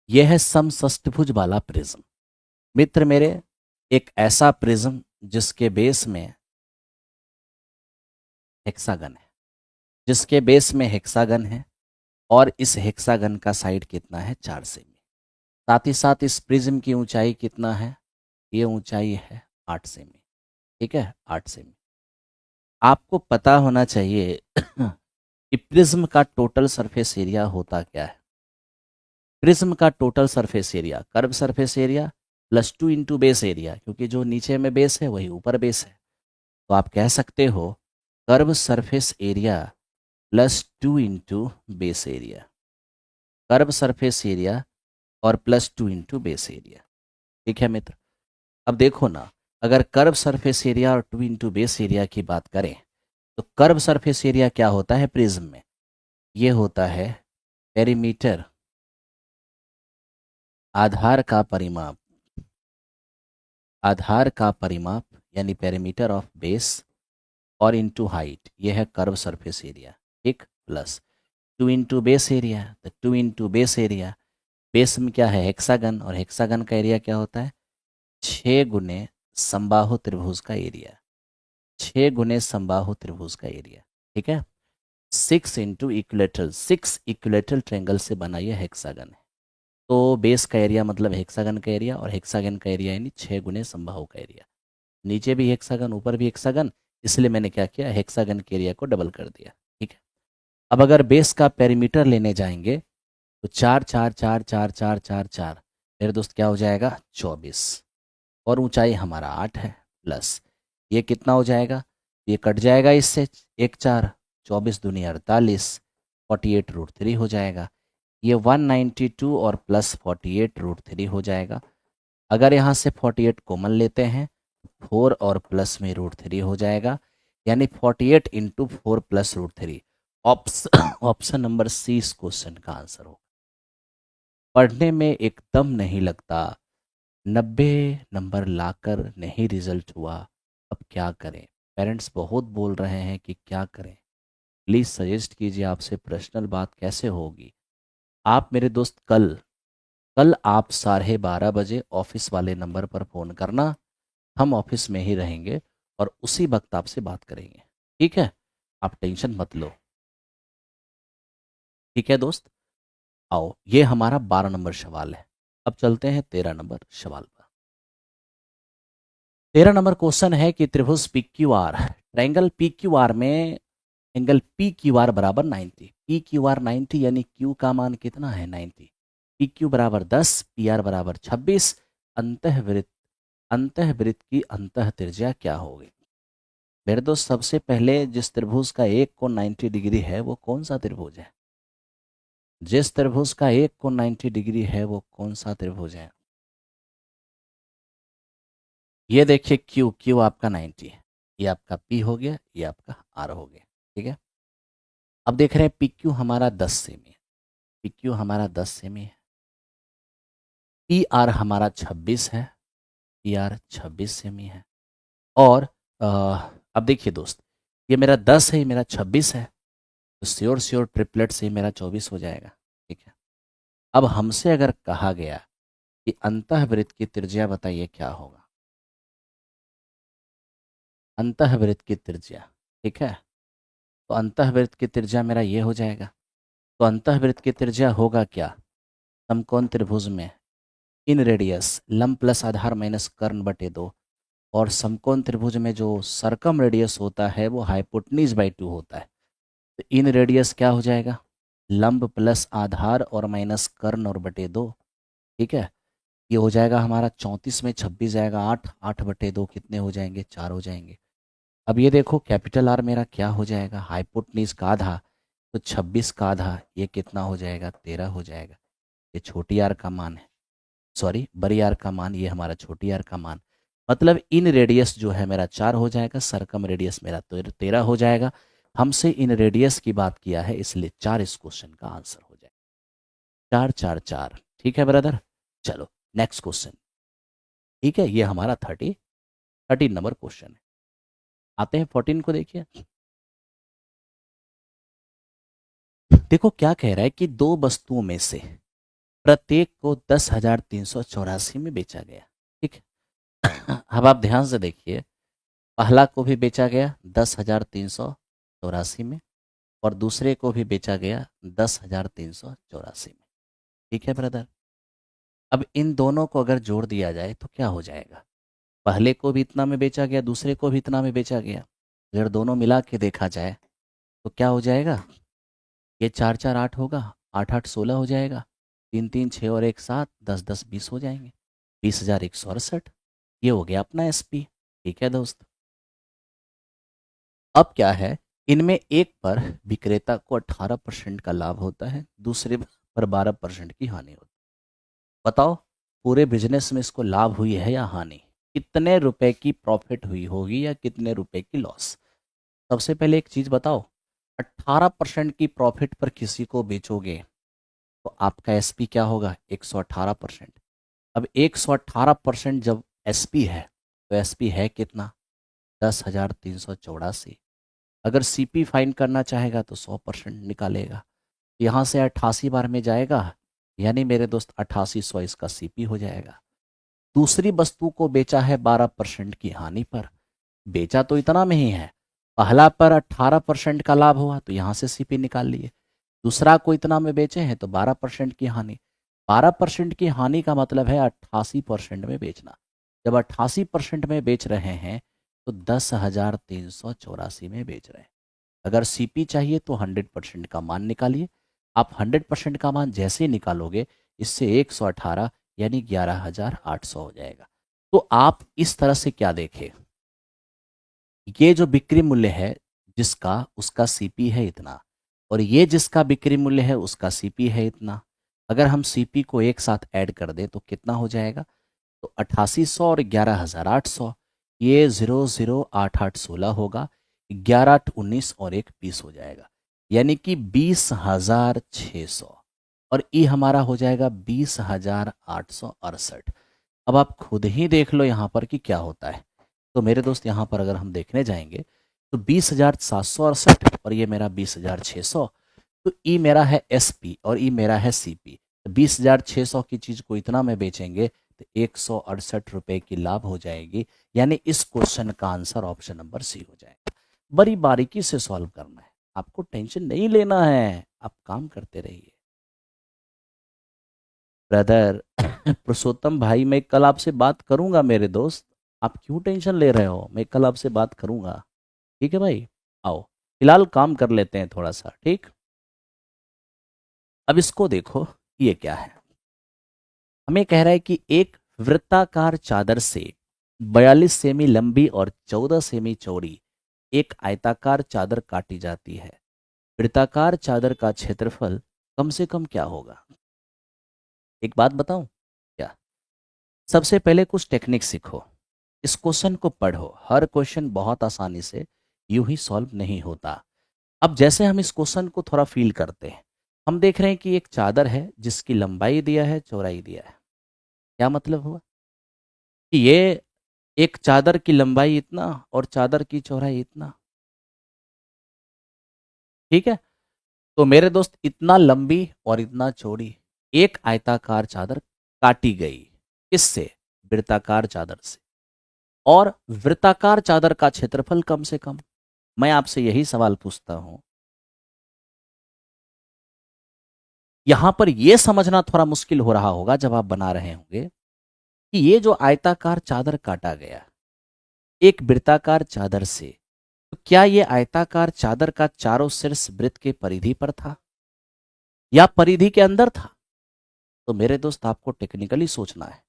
[SPEAKER 1] यह है समषष्ठभुज वाला प्रिज्म मित्र मेरे, एक ऐसा प्रिज्म जिसके बेस में हेक्सागन है, जिसके बेस में हेक्सागन है, और इस हेक्सागन का साइड कितना है, 4 सेमी। साथ ही साथ इस प्रिज्म की ऊंचाई कितना है, ये ऊंचाई है 8 सेमी, ठीक है, 8 सेमी। आपको पता होना चाहिए कि प्रिज्म का टोटल सरफेस एरिया होता क्या है। प्रिज्म का total surface area, curve surface area plus 2 into base area, क्योंकि जो नीचे में बेस है वही ऊपर बेस है, तो आप कह सकते हो curve surface area plus 2 into base area, curve surface area और प्लस 2 इंटू बेस एरिया, ठीक है मित्र। अब देखो ना, अगर कर्व सरफेस एरिया और 2 इंटू बेस एरिया की बात करें तो कर्व सरफेस एरिया क्या होता है प्रिज्म में, ये होता है पेरीमीटर, आधार का परिमाप, आधार का परिमाप यानी पेरीमीटर ऑफ बेस और इंटू हाइट, यह है कर्व सरफेस एरिया, ठीक, प्लस 2 इंटू बेस एरिया, तो 2 इंटू बेस एरिया, बेस में क्या है हेक्सागन, और हेक्सागन का एरिया क्या होता है 6 गुने समबाहु त्रिभुज का एरिया, 6 गुने समबाहु त्रिभुज का एरिया, ठीक है। 6 इंटू इक्विलेटरल, 6 इक्विलेटरल ट्रेंगल से बना यह हेक्सागन है। तो बेस का एरिया मतलब हेक्सागन का एरिया, और हेक्सागन का एरिया यानी 6 गुने समबाहु का एरिया। नीचे भी हेक्सागन ऊपर भी हेक्सागन, इसलिए मैंने क्या किया, हेक्सागन के एरिया को डबल कर दिया। ठीक है, अब अगर बेस का पेरीमीटर लेने जाएंगे तो 4 4 4 4 4 4 4, मेरे दोस्त क्या हो जाएगा 24, और ऊंचाई हमारा 8 है, प्लस ये कितना हो जाएगा, ये कट जाएगा इससे, 1 4 24 दूनी 48, 48√3 हो जाएगा। ये 192 और प्लस 48√3 हो जाएगा। अगर यहाँ से 48 कॉमन लेते हैं, 4 और प्लस में √3 हो जाएगा, यानी 48 into 4 plus √3। Option number C इस क्वेश्चन का आंसर हो। पढ़ने में एकदम नहीं लगता, 90 नंबर लाकर नहीं रिजल्ट हुआ, अब क्या करें। पेरेंट्स बहुत बोल रहे हैं कि क्या करें, प्लीज़ सजेस्ट कीजिए, आपसे पर्सनल बात कैसे होगी। आप मेरे दोस्त कल आप 12:30 बजे ऑफिस वाले नंबर पर फ़ोन करना, हम ऑफिस में ही रहेंगे और उसी वक्त आपसे बात करेंगे। ठीक है, आप टेंशन मत लो। ठीक है दोस्त, आओ, ये हमारा 12 नंबर सवाल है। अब चलते हैं 13 नंबर सवाल पर। 13 नंबर क्वेश्चन है कि त्रिभुज P Q R, triangle P Q R में एंगल पी क्यू आर बराबर 90, पी क्यू आर 90 यानी क्यू का मान कितना है 90, पी क्यू बराबर 10, पी आर बराबर 26, अंतःवृत्त की अंतः त्रिज्या क्या होगी। मेरे दोस्त सबसे पहले जिस त्रिभुज का एक कोण 90 डिग्री है वो कौन सा त्रिभुज है, जिस त्रिभुज का एक कोण 90 डिग्री है वो कौन सा त्रिभुज है। ये देखिए क्यू आपका 90 है, ये आपका पी हो गया, ये आपका आर हो गया। ठीक है, अब देख रहे हैं पी क्यू हमारा 10 सेमी है, पी क्यू हमारा 10 सेमी है, पी आर हमारा 26 है, पी आर 26 सेमी है, और अब देखिए दोस्त, ये मेरा 10 है, ये मेरा 26 है, तो श्योर ट्रिपलेट से मेरा 24 हो जाएगा। ठीक है, अब हमसे अगर कहा गया कि अंतःवृत्त की त्रिज्या बताइए क्या होगा, अंतःवृत्त की त्रिज्या। ठीक है, तो अंतःवृत्त की त्रिज्या मेरा ये हो जाएगा, तो अंतःवृत्त की त्रिज्या होगा क्या, समकोण त्रिभुज में इन रेडियस लंब प्लस आधार माइनस कर्ण बटे 2, और समकोण त्रिभुज में जो सरकम रेडियस होता है वो हाइपोटनीज बाई 2 होता है, तो इन रेडियस क्या हो जाएगा, लंब प्लस आधार और माइनस कर्ण और बटे 2। ठीक है, ये हो जाएगा हमारा 34 में 26 जाएगा 8, 8 बटे 2 कितने हो जाएंगे, 4 हो जाएंगे। अब ये देखो कैपिटल आर मेरा क्या हो जाएगा, हाइपोटनीज का आधा, तो 26 का आधा ये कितना हो जाएगा, 13 हो जाएगा। ये छोटी आर का मान है, सॉरी बड़ी आर का मान, ये हमारा छोटी आर का मान, मतलब इन रेडियस जो है मेरा 4 हो जाएगा, सरकम रेडियस मेरा 13 हो जाएगा। हमसे इन रेडियस की बात किया है इसलिए 4 इस क्वेश्चन का आंसर हो जाएगा, 4 4 4। ठीक है ब्रदर, चलो नेक्स्ट क्वेश्चन। ठीक है, ये हमारा 13 नंबर क्वेश्चन है। आते हैं 14 को, देखिए देखो क्या कह रहा है कि दो वस्तुओं में से प्रत्येक को 10,384 में बेचा गया। ठीक है, अब आप ध्यान से देखिए, पहला को भी बेचा गया 10,384 में, और दूसरे को भी बेचा गया 10,384 में। ठीक है ब्रदर, अब इन दोनों को अगर जोड़ दिया जाए तो क्या हो जाएगा, पहले को भी इतना में बेचा गया, दूसरे को भी इतना में बेचा गया, अगर दोनों मिला के देखा जाए तो क्या हो जाएगा, ये 4 4 8 होगा, 8 8 16 हो जाएगा, 3 3 6 और 1 7, 10 10 20 हो जाएंगे, 20,168। ये हो गया अपना एसपी। ठीक है दोस्त, अब क्या है, इनमें एक पर विक्रेता को 18% का लाभ होता है, दूसरे पर 12% की हानि होती है। बताओ पूरे बिजनेस में इसको लाभ हुई है या हानि, कितने रुपए की प्रॉफिट हुई होगी या कितने रुपए की लॉस। सबसे पहले एक चीज बताओ, 18% की प्रॉफिट पर किसी को बेचोगे तो आपका एसपी क्या होगा, 118%। अब 118% जब एसपी है तो एसपी है कितना, 10,384। अगर सीपी फाइंड करना चाहेगा तो 100% निकालेगा, यहाँ से 88 बार में जाएगा, यानी मेरे दोस्त 8800 इसका सीपी हो जाएगा। दूसरी वस्तु को बेचा है 12% की हानि पर, बेचा तो इतना में ही है, पहला पर 18% का लाभ हुआ तो यहाँ से सीपी निकाल लिए, दूसरा को इतना में बेचे हैं तो 12% की हानि, 12% की हानि का मतलब है 88% में बेचना, जब 88% में बेच रहे हैं तो 10,384 में बेच रहे हैं। अगर सीपी चाहिए तो 100% का मान निकालिए। आप 100% का मान जैसे ही निकालोगे इससे 118 यानी 11,800 हो जाएगा। तो आप इस तरह से क्या देखें, ये जो बिक्री मूल्य है जिसका, उसका सीपी है इतना, और ये जिसका बिक्री मूल्य है उसका सीपी है इतना। अगर हम सीपी को एक साथ ऐड कर दें तो कितना हो जाएगा, तो 8800 और 11,800, ये 008816 होगा, 11,819 और 1 20 हो जाएगा, यानी कि 20,600, और ई हमारा हो जाएगा 20,868। अब आप खुद ही देख लो यहाँ पर कि क्या होता है। तो मेरे दोस्त यहाँ पर अगर हम देखने जाएंगे तो 20,768 और ये मेरा 20,600, तो ई मेरा है एसपी और ई मेरा है सीपी। तो 20,600 की चीज़ को इतना में बेचेंगे तो 168 रुपये की लाभ हो जाएगी, यानी इस क्वेश्चन का आंसर ऑप्शन नंबर सी हो जाएगा। बड़ी बारीकी से सॉल्व करना है, आपको टेंशन नहीं लेना है, आप काम करते रहिए। ब्रदर पुरुषोत्तम भाई, मैं कल आपसे बात करूंगा मेरे दोस्त, आप क्यों टेंशन ले रहे हो, मैं कल आपसे बात करूंगा, ठीक है भाई। आओ फिलहाल काम कर लेते हैं थोड़ा सा, ठीक। अब इसको देखो, ये क्या है, हमें कह रहा है कि एक वृत्ताकार चादर से 42 सेमी लंबी और 14 सेमी चौड़ी एक आयताकार चादर काटी जाती है। वृत्ताकार चादर का क्षेत्रफल कम से कम क्या होगा। एक बात बताऊं क्या, सबसे पहले कुछ टेक्निक सीखो, इस क्वेश्चन को पढ़ो। हर क्वेश्चन बहुत आसानी से यूं ही सॉल्व नहीं होता। अब जैसे हम इस क्वेश्चन को थोड़ा फील करते हैं, हम देख रहे हैं कि एक चादर है जिसकी लंबाई दिया है, चौड़ाई दिया है। क्या मतलब हुआ कि ये एक चादर की लंबाई इतना और चादर की चौड़ाई इतना, ठीक है। तो मेरे दोस्त इतना लंबी और इतना चौड़ी एक आयताकार चादर काटी गई, किससे, वृत्ताकार चादर से, और वृत्ताकार चादर का क्षेत्रफल कम से कम। मैं आपसे यही सवाल पूछता हूं, यहां पर यह समझना थोड़ा मुश्किल हो रहा होगा जब आप बना रहे होंगे कि ये जो आयताकार चादर काटा गया एक वृत्ताकार चादर से, तो क्या ये आयताकार चादर का चारों शीर्ष वृत्त के परिधि पर था या परिधि के अंदर था। तो मेरे दोस्त आपको टेक्निकली सोचना है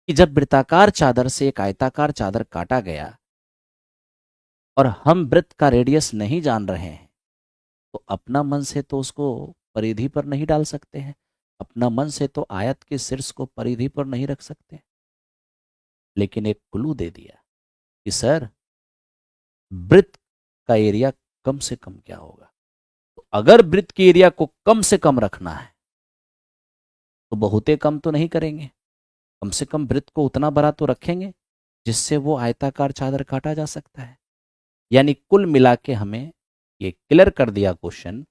[SPEAKER 1] कि जब वृत्ताकार चादर से एक आयताकार चादर काटा गया और हम वृत्त का रेडियस नहीं जान रहे हैं, तो अपना मन से तो उसको परिधि पर नहीं डाल सकते हैं, अपना मन से तो आयत के शीर्ष को परिधि पर नहीं रख सकते। लेकिन एक क्लू दे दिया कि सर वृत्त का एरिया कम से कम क्या होगा। तो अगर वृत्त के एरिया को कम से कम रखना है तो बहुते कम तो नहीं करेंगे, कम से कम वृत्त को उतना बड़ा तो रखेंगे जिससे वो आयताकार चादर काटा जा सकता है। यानी कुल मिला के हमें ये क्लियर कर दिया क्वेश्चन,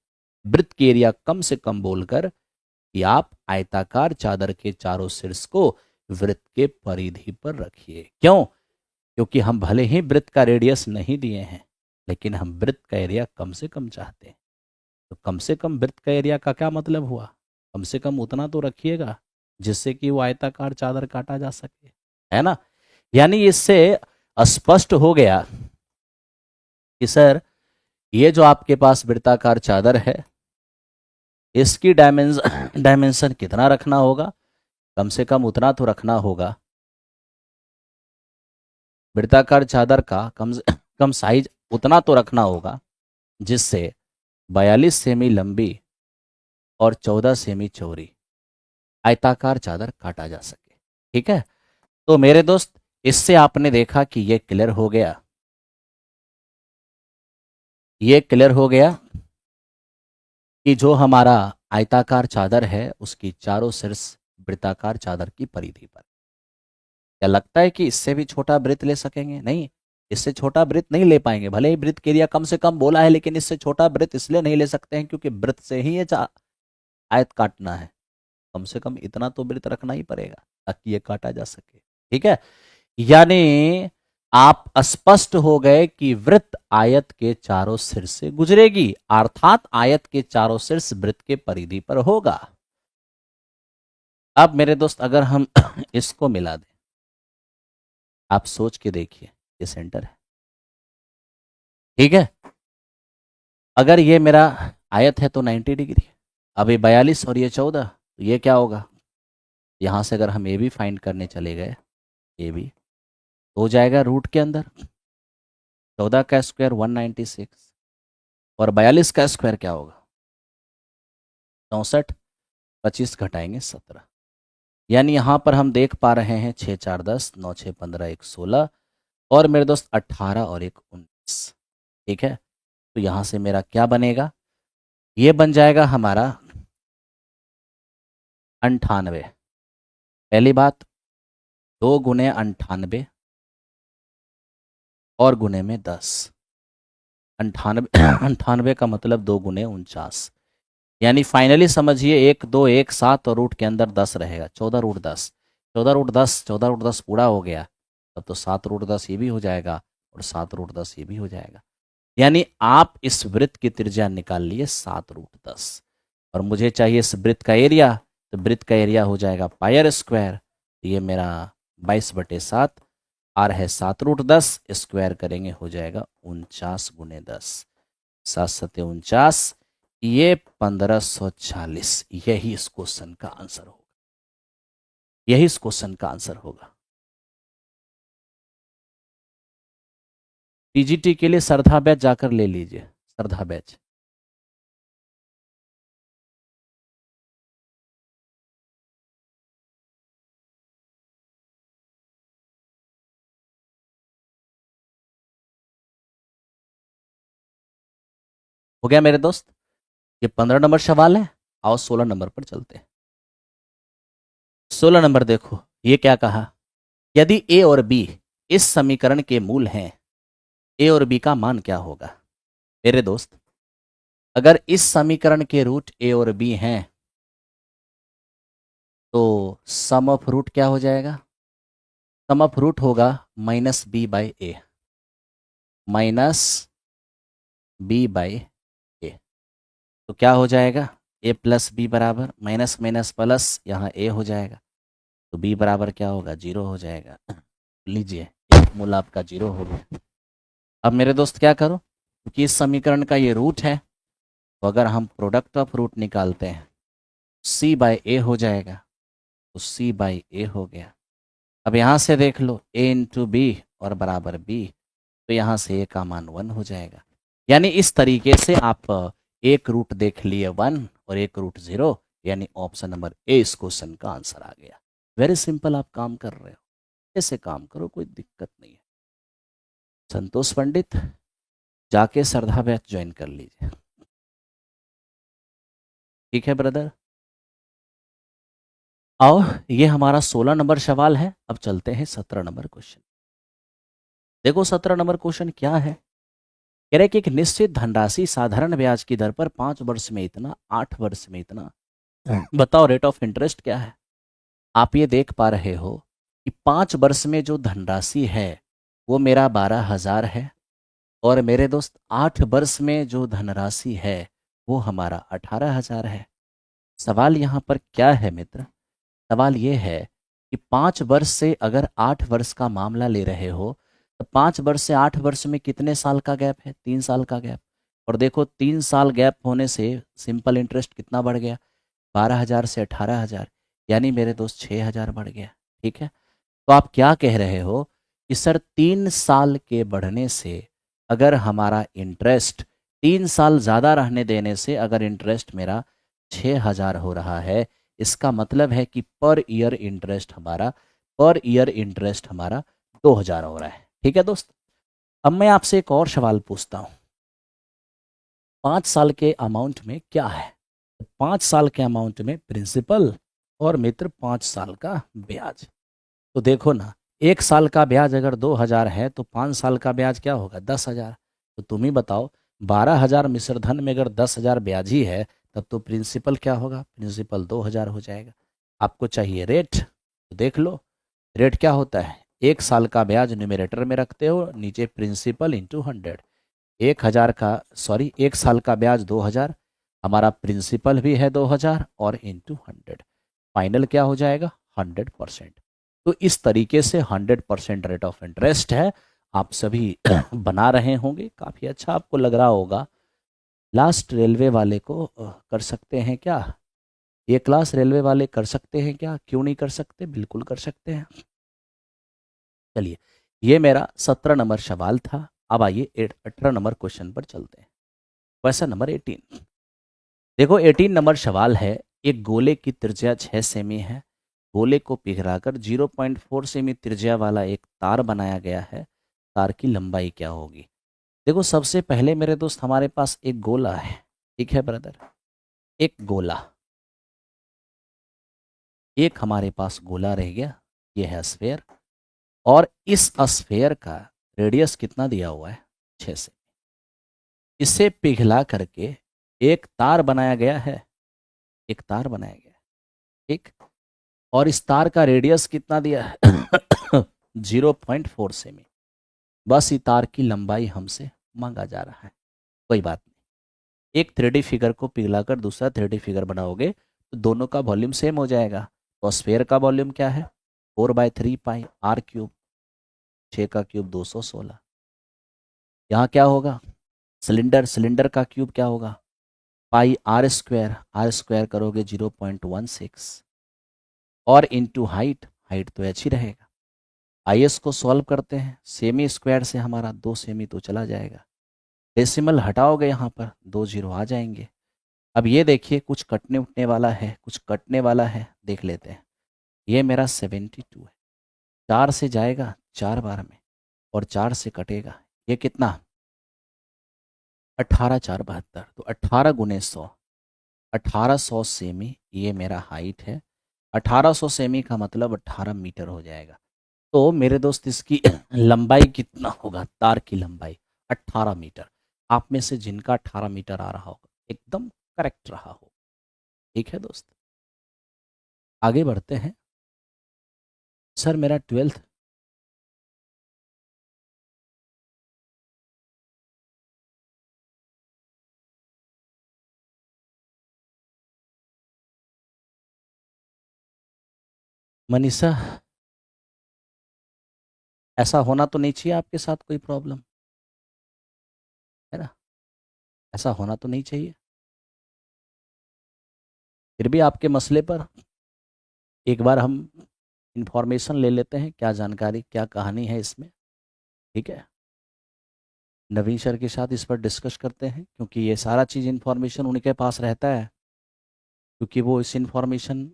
[SPEAKER 1] वृत्त के एरिया कम से कम बोलकर, कि आप आयताकार चादर के चारों शीर्ष को वृत्त के परिधि पर रखिए। क्यों, क्योंकि हम भले ही वृत्त का रेडियस नहीं दिए हैं लेकिन हम वृत्त का एरिया कम से कम चाहते हैं। तो कम से कम वृत्त का एरिया का क्या मतलब हुआ, कम से कम उतना तो रखिएगा जिससे कि वो आयताकार चादर काटा जा सके, है ना। यानी इससे स्पष्ट हो गया कि सर ये जो आपके पास वृत्ताकार चादर है इसकी डायमेंशन कितना रखना होगा, कम से कम उतना तो रखना होगा, वृत्ताकार चादर का कम से कम साइज उतना तो रखना होगा जिससे 42 सेमी लंबी और 14 सेमी चौड़ी आयताकार चादर काटा जा सके, ठीक है। तो मेरे दोस्त इससे आपने देखा कि ये क्लियर हो गया, ये क्लियर हो गया कि जो हमारा आयताकार चादर है उसकी चारों शीर्ष वृत्ताकार चादर की परिधि पर। क्या लगता है कि इससे भी छोटा वृत्त ले सकेंगे, नहीं, इससे छोटा वृत्त नहीं ले पाएंगे। भले ही वृत्त के एरिया कम से कम बोला है लेकिन इससे छोटा वृत्त इसलिए नहीं ले सकते हैं क्योंकि वृत्त से ही ये आयत काटना है, कम से कम इतना तो वृत्त रखना ही पड़ेगा ताकि ये काटा जा सके, ठीक है। यानी आप स्पष्ट हो गए कि वृत्त आयत के चारों शीर्ष से गुजरेगी, अर्थात आयत के चारों शीर्ष वृत्त के परिधि पर होगा। अब मेरे दोस्त अगर हम इसको मिला दें, आप सोच के देखिए, ये सेंटर है, ठीक है। अगर ये मेरा आयत है तो 90 डिग्री, अब ये 42 और ये 14, तो ये क्या होगा, यहाँ से अगर हम ए भी फाइंड करने चले गए, ए भी तो हो जाएगा रूट के अंदर 14 का स्क्वायर 196, और 42 का स्क्वायर क्या होगा 64, 25 घटाएंगे 17, यानी यहाँ पर हम देख पा रहे हैं 6 4 10, 9 6 15 1 16, और मेरे दोस्त 18 और 1 19, ठीक है। तो यहाँ से मेरा क्या बनेगा, ये बन जाएगा हमारा 98। पहली बात, 2 गुने 98 और गुने में 10, 98 98 का मतलब 2 गुने 49, यानी फाइनली समझिए 1 2 1 7 और रूट के अंदर 10 रहेगा, 14 रूट 10, 14 रूट 10, 14 रूट 10 पूरा हो गया, तब तो 7 रूट 10 ये भी हो जाएगा और 7 रूट 10 ये भी हो जाएगा। यानी आप इस वृत्त की त्रिज्या निकाल लिए 7 रूट 10, और मुझे चाहिए इस वृत्त का एरिया, तो वृत्त का एरिया हो जाएगा पायर स्क्वायर, ये मेरा 22/7, आर है 7 रूट 10, स्क्वायर करेंगे हो जाएगा 49 गुने 10, 7 सत्ते 49, ये 1540। यही इस क्वेश्चन का आंसर होगा, यही इस क्वेश्चन का आंसर होगा। टीजीटी के लिए श्रद्धा बैच जाकर ले लीजिए, श्रद्धा बैच। हो गया मेरे दोस्त, ये 15 नंबर सवाल है। आओ 16 नंबर पर चलते हैं। 16 नंबर देखो, ये क्या कहा, यदि ए और बी इस समीकरण के मूल हैं, ए और बी का मान क्या होगा। मेरे दोस्त, अगर इस समीकरण के रूट ए और बी हैं, तो सम ऑफ रूट क्या हो जाएगा, सम ऑफ रूट होगा -b/a, -b/a, तो क्या हो जाएगा, a + b बराबर माइनस माइनस प्लस, यहाँ a हो जाएगा, तो b बराबर क्या होगा 0 हो जाएगा। लीजिए, एक मूल आपका 0 हो गया। अब मेरे दोस्त क्या करो, क्योंकि इस समीकरण का ये रूट है, तो अगर हम प्रोडक्ट ऑफ रूट निकालते हैं c/a हो जाएगा, तो c/a हो गया। अब यहाँ से देख लो a × b और बराबर b, तो यहाँ से a का मान 1 हो जाएगा। यानी इस तरीके से आप एक रूट देख लिए 1 और एक रूट 0, यानी ऑप्शन नंबर ए इस क्वेश्चन का आंसर आ गया। वेरी सिंपल, आप काम कर रहे हो, ऐसे काम करो, कोई दिक्कत नहीं है। संतोष पंडित, जाके श्रद्धा बैच ज्वाइन कर लीजिए, ठीक है ब्रदर। आओ, ये हमारा 16 नंबर सवाल है। अब चलते हैं 17 नंबर क्वेश्चन। देखो 17 नंबर क्वेश्चन क्या है, कह रहे कि एक निश्चित धनराशि साधारण ब्याज की दर पर 5 वर्ष में इतना, 8 वर्ष में इतना, बताओ रेट ऑफ इंटरेस्ट क्या है। आप ये देख पा रहे हो कि 5 वर्ष में जो धनराशि है वो मेरा 12,000 है, और मेरे दोस्त 8 वर्ष में जो धनराशि है वो हमारा 18,000 है। सवाल यहाँ पर क्या है मित्र, सवाल ये है कि 5 वर्ष से अगर 8 वर्ष का मामला ले रहे हो, तो 5 वर्ष से 8 वर्ष में कितने साल का गैप है, 3 साल का गैप। और देखो 3 साल गैप होने से सिंपल इंटरेस्ट कितना बढ़ गया, 12,000 से 18,000, यानी मेरे दोस्त 6,000 बढ़ गया, ठीक है। तो आप क्या कह रहे हो कि सर 3 साल के बढ़ने से अगर हमारा इंटरेस्ट 3 साल ज़्यादा रहने देने से अगर इंटरेस्ट मेरा 6,000 हो रहा है, इसका मतलब है कि पर ईयर इंटरेस्ट हमारा 2,000 हो रहा है, ठीक है दोस्त। अब मैं आपसे एक और सवाल पूछता हूँ, 5 साल के अमाउंट में क्या है, 5 साल के अमाउंट में प्रिंसिपल और मित्र 5 साल का ब्याज। तो देखो ना, 1 साल का ब्याज अगर 2,000 है तो 5 साल का ब्याज क्या होगा 10,000। तो तुम ही बताओ, 12,000 मिश्र धन में अगर 10,000 ब्याज ही है, तब तो प्रिंसिपल क्या होगा, प्रिंसिपल 2,000 हो जाएगा। आपको चाहिए रेट, तो देख लो रेट क्या होता है, 1 साल का ब्याज न्यूमरेटर में रखते हो, नीचे प्रिंसिपल × 100। 1 साल का ब्याज 2,000, हमारा प्रिंसिपल भी है 2,000 और × 100, फाइनल क्या हो जाएगा 100%। तो इस तरीके से 100% रेट ऑफ इंटरेस्ट है, आप सभी बना रहे होंगे, काफ़ी अच्छा आपको लग रहा होगा। लास्ट रेलवे वाले को कर सकते हैं क्या? ये क्लास रेलवे वाले कर सकते हैं क्या? क्यों नहीं कर सकते, बिल्कुल कर सकते हैं। चलिए, ये मेरा 17 नंबर सवाल था। अब आइए 18 नंबर क्वेश्चन पर चलते हैं। Question number 18। देखो 18 नंबर सवाल है, एक गोले की त्रिज्या 6 सेमी है, गोले को पिघलाकर 0.4 सेमी त्रिज्या वाला एक तार बनाया गया है, तार की लंबाई क्या होगी? देखो सबसे पहले मेरे दोस्त हमारे पास एक गोला है, ठीक है ब्रदर, एक गोला, एक हमारे पास गोला रह गया, ये है स्फेयर, और इस स्फेयर का रेडियस कितना दिया हुआ है? 6 से। इसे पिघला करके एक तार बनाया गया है, एक तार बनाया गया है, ठीक, और इस तार का रेडियस कितना दिया है? 0.4 सेमी। बस इस तार की लंबाई हमसे मांगा जा रहा है, कोई बात नहीं। एक 3D फिगर को पिघलाकर दूसरा 3D फिगर बनाओगे तो दोनों का वॉल्यूम सेम हो जाएगा। तो स्फेयर का वॉल्यूम क्या है? 4/3 पाई आर क्यूब, 6 का क्यूब 216। यहाँ क्या होगा? सिलेंडर, सिलेंडर का क्यूब क्या होगा? पाई आर स्क्वायर करोगे 0.16, और इंटू हाइट, हाइट तो एच ही रहेगा। आई एस को सॉल्व करते हैं, सेमी स्क्वायर से हमारा 2 सेमी तो चला जाएगा, डेसिमल हटाओगे यहाँ पर 2 जीरो आ जाएंगे। अब ये देखिए कुछ कटने उठने वाला है, कुछ कटने वाला है, देख लेते हैं। ये मेरा 72 है, 4 से जाएगा 4 बार में, और 4 से कटेगा, ये कितना? 18 4 72, तो 18 गुने 100, 1800 सेमी ये मेरा हाइट है। 1800 सेमी का मतलब 18 मीटर हो जाएगा। तो मेरे दोस्त इसकी लंबाई कितना होगा? तार की लंबाई 18 मीटर। आप में से जिनका 18 मीटर आ रहा होगा एकदम करेक्ट रहा हो। ठीक है दोस्त, आगे बढ़ते हैं। सर मेरा 12th। मनीषा, ऐसा होना तो नहीं चाहिए आपके साथ कोई प्रॉब्लम, है ना? ऐसा होना तो नहीं चाहिए। फिर भी आपके मसले पर एक बार हम इंफॉर्मेशन ले लेते हैं, क्या जानकारी, क्या कहानी है इसमें। ठीक है, नवीन सर के साथ इस पर डिस्कस करते हैं, क्योंकि ये सारा चीज़ इन्फॉर्मेशन उनके पास रहता है, क्योंकि वो इस इन्फॉर्मेशन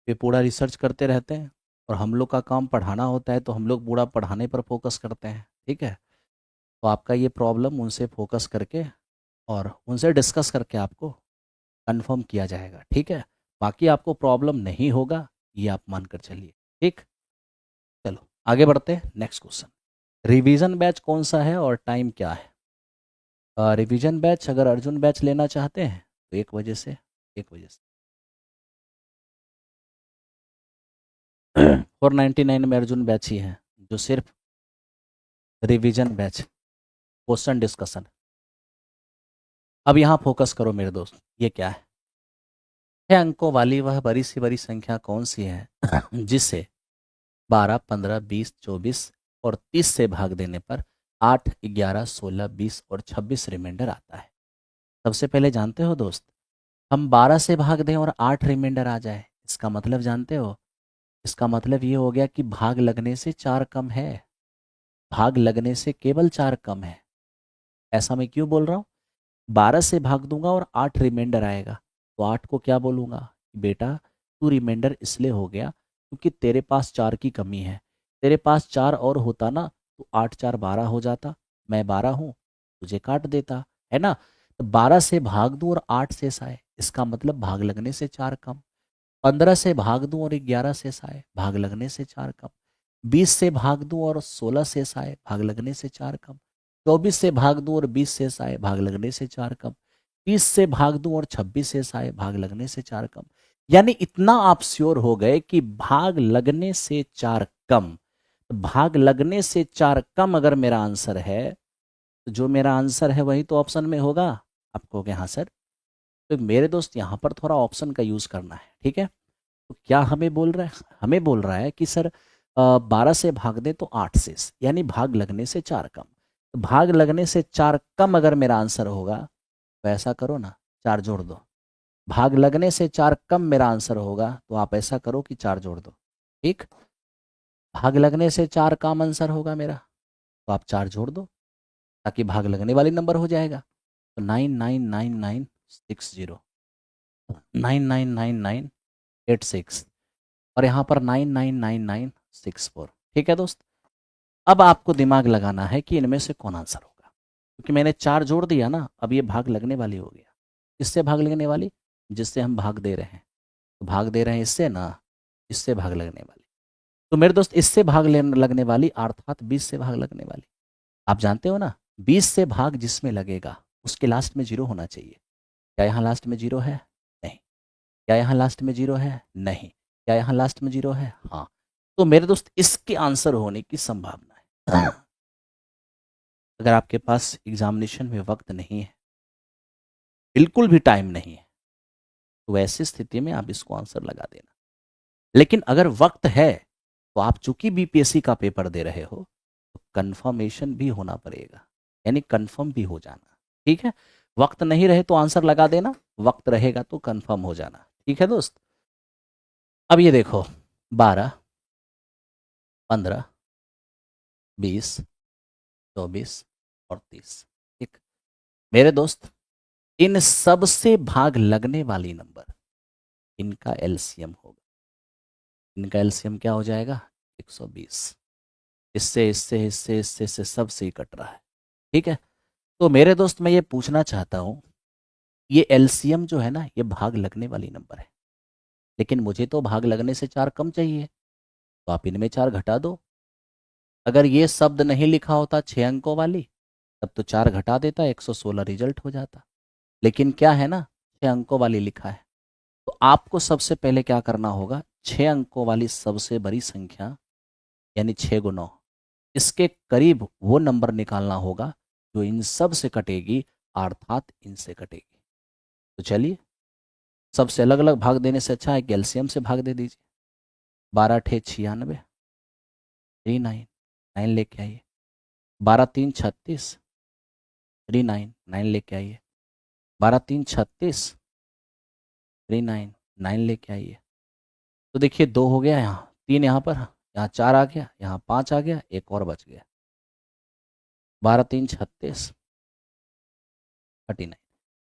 [SPEAKER 1] पे पूरा रिसर्च करते रहते हैं, और हम लोग का काम पढ़ाना होता है, तो हम लोग पूरा पढ़ाने पर फोकस करते हैं। ठीक है, तो आपका ये प्रॉब्लम उनसे फोकस करके और उनसे डिस्कस करके आपको कंफर्म किया जाएगा। ठीक है, बाकी आपको प्रॉब्लम नहीं होगा, ये आप मानकर चलिए। ठीक, चलो आगे बढ़ते हैं। नेक्स्ट क्वेश्चन, रिवीजन बैच कौन सा है और टाइम क्या है? रिवीजन बैच अगर अर्जुन बैच लेना चाहते हैं तो 1 बजे से 1 बजे से 499 में अर्जुन बैच ही है, जो सिर्फ रिवीजन बैच, क्वेश्चन डिस्कशन। अब यहाँ फोकस करो मेरे दोस्त, ये क्या है? 6 अंकों वाली वह बड़ी सी बड़ी संख्या कौन सी है जिसे 12, 15, 20, 24 और 30 से भाग देने पर 8, 11, 16, 20 और 26 रिमाइंडर आता है? सबसे पहले जानते हो दोस्त, हम 12 से भाग दें और 8 रिमाइंडर आ जाए, इसका मतलब जानते हो? इसका मतलब ये हो गया कि भाग लगने से 4 कम है, भाग लगने से केवल 4 कम है। ऐसा मैं क्यों बोल रहा हूँ? 12 से भाग दूंगा और 8 रिमाइंडर आएगा, तो 8 को क्या बोलूँगा? बेटा तू रिमाइंडर इसलिए हो गया क्योंकि तेरे पास 4 की कमी है। तेरे पास 4 और होता ना तो 8 4 12 हो जाता, मैं 12 हूँ, तुझे काट देता, है ना? तो 12 से भाग दूँ और 8 शेष आए, इसका मतलब भाग लगने से 4 कम। 15 से भाग दूँ और 11 शेष आए, भाग लगने से 4 कम। 20 से भाग दूँ और 16 शेष आए, भाग लगने से 4 कम। 24 से भाग दूँ और 20 शेष आए, भाग लगने से 4 कम। 30 से भाग दूँ और 26 शेष आए, भाग लगने से 4 कम। यानी इतना आप श्योर हो गए कि भाग लगने से 4 कम। तो भाग लगने से 4 कम अगर मेरा आंसर है, तो जो मेरा आंसर है वही तो ऑप्शन में होगा। आप कहोगे हाँ सर, तो मेरे दोस्त यहाँ पर थोड़ा ऑप्शन का यूज करना है। ठीक है, तो क्या हमें बोल रहा है? हमें बोल रहा है कि सर 12 से भाग दें तो 8 से, यानी भाग लगने से 4 कम। तो भाग लगने से 4 कम अगर मेरा आंसर होगा तो ऐसा करो ना, 4 जोड़ दो। भाग लगने से 4 कम मेरा आंसर होगा तो आप ऐसा करो कि 4 जोड़ दो। ठीक, भाग लगने से 4 कम आंसर होगा मेरा तो आप 4 जोड़ दो, ताकि भाग लगने वाली नंबर हो जाएगा। तो 999960, 999986, और यहाँ पर 999964। ठीक है दोस्त, अब आपको दिमाग लगाना है कि इनमें से कौन आंसर होगा, क्योंकि मैंने 4 जोड़ दिया ना, अब ये भाग लगने वाली हो गया। किससे भाग लगने वाली? जिससे हम भाग दे रहे हैं। तो भाग दे रहे हैं इससे ना, इससे भाग लगने वाली। तो मेरे दोस्त इससे भाग लगने वाली अर्थात 20 से भाग लगने वाली। आप जानते हो ना, 20 से भाग जिसमें लगेगा उसके लास्ट में 0 होना चाहिए। क्या यहाँ लास्ट में 0 है? नहीं। क्या यहाँ लास्ट में 0 है? नहीं। क्या यहाँ लास्ट में 0 है? हाँ। तो मेरे दोस्त इसके आंसर होने की संभावना है। अगर आपके पास एग्जामिनेशन में वक्त नहीं है, बिल्कुल भी टाइम नहीं है, तो ऐसी स्थिति में आप इसको आंसर लगा देना। लेकिन अगर वक्त है तो आप चूंकि बीपीएससी का पेपर दे रहे हो तो कंफर्मेशन भी होना पड़ेगा, यानी कंफर्म भी हो जाना। ठीक है, वक्त नहीं रहे तो आंसर लगा देना, वक्त रहेगा तो कंफर्म हो जाना। ठीक है दोस्त, अब ये देखो, 12, 15, 20, 24 और 30। ठीक, मेरे दोस्त इन सब से भाग लगने वाली नंबर, इनका एलसीएम होगा। इनका एलसीएम क्या हो जाएगा? 120। इससे सब से ही कट रहा है। ठीक है, तो मेरे दोस्त मैं ये पूछना चाहता हूँ, ये एलसीएम जो है ना, ये भाग लगने वाली नंबर है, लेकिन मुझे तो भाग लगने से 4 कम चाहिए, तो आप इनमें 4 घटा दो। अगर ये शब्द नहीं लिखा होता 6 अंकों वाली, तब तो 4 घटा देता, 116 रिजल्ट हो जाता। लेकिन क्या है ना, 6 अंकों वाली लिखा है। तो आपको सबसे पहले क्या करना होगा, 6 अंकों वाली सबसे बड़ी संख्या यानी 6 × 9, इसके करीब वो नंबर निकालना होगा जो इन सब से कटेगी, अर्थात इनसे कटेगी। तो चलिए, सबसे अलग अलग भाग देने से अच्छा है कि एलसीएम से भाग दे दीजिए। 12 × 6 = 96, 39, 9 लेके आइए। 12 × 3 = 36, 39, 9 लेके आइए। 12 × 3 = 36, 39, 9 लेके आइए। तो देखिए 2 हो गया, यहाँ 3, यहाँ 4 आ गया, यहाँ 5 आ गया, एक और बच गया। 12 × 3 = 36, 39,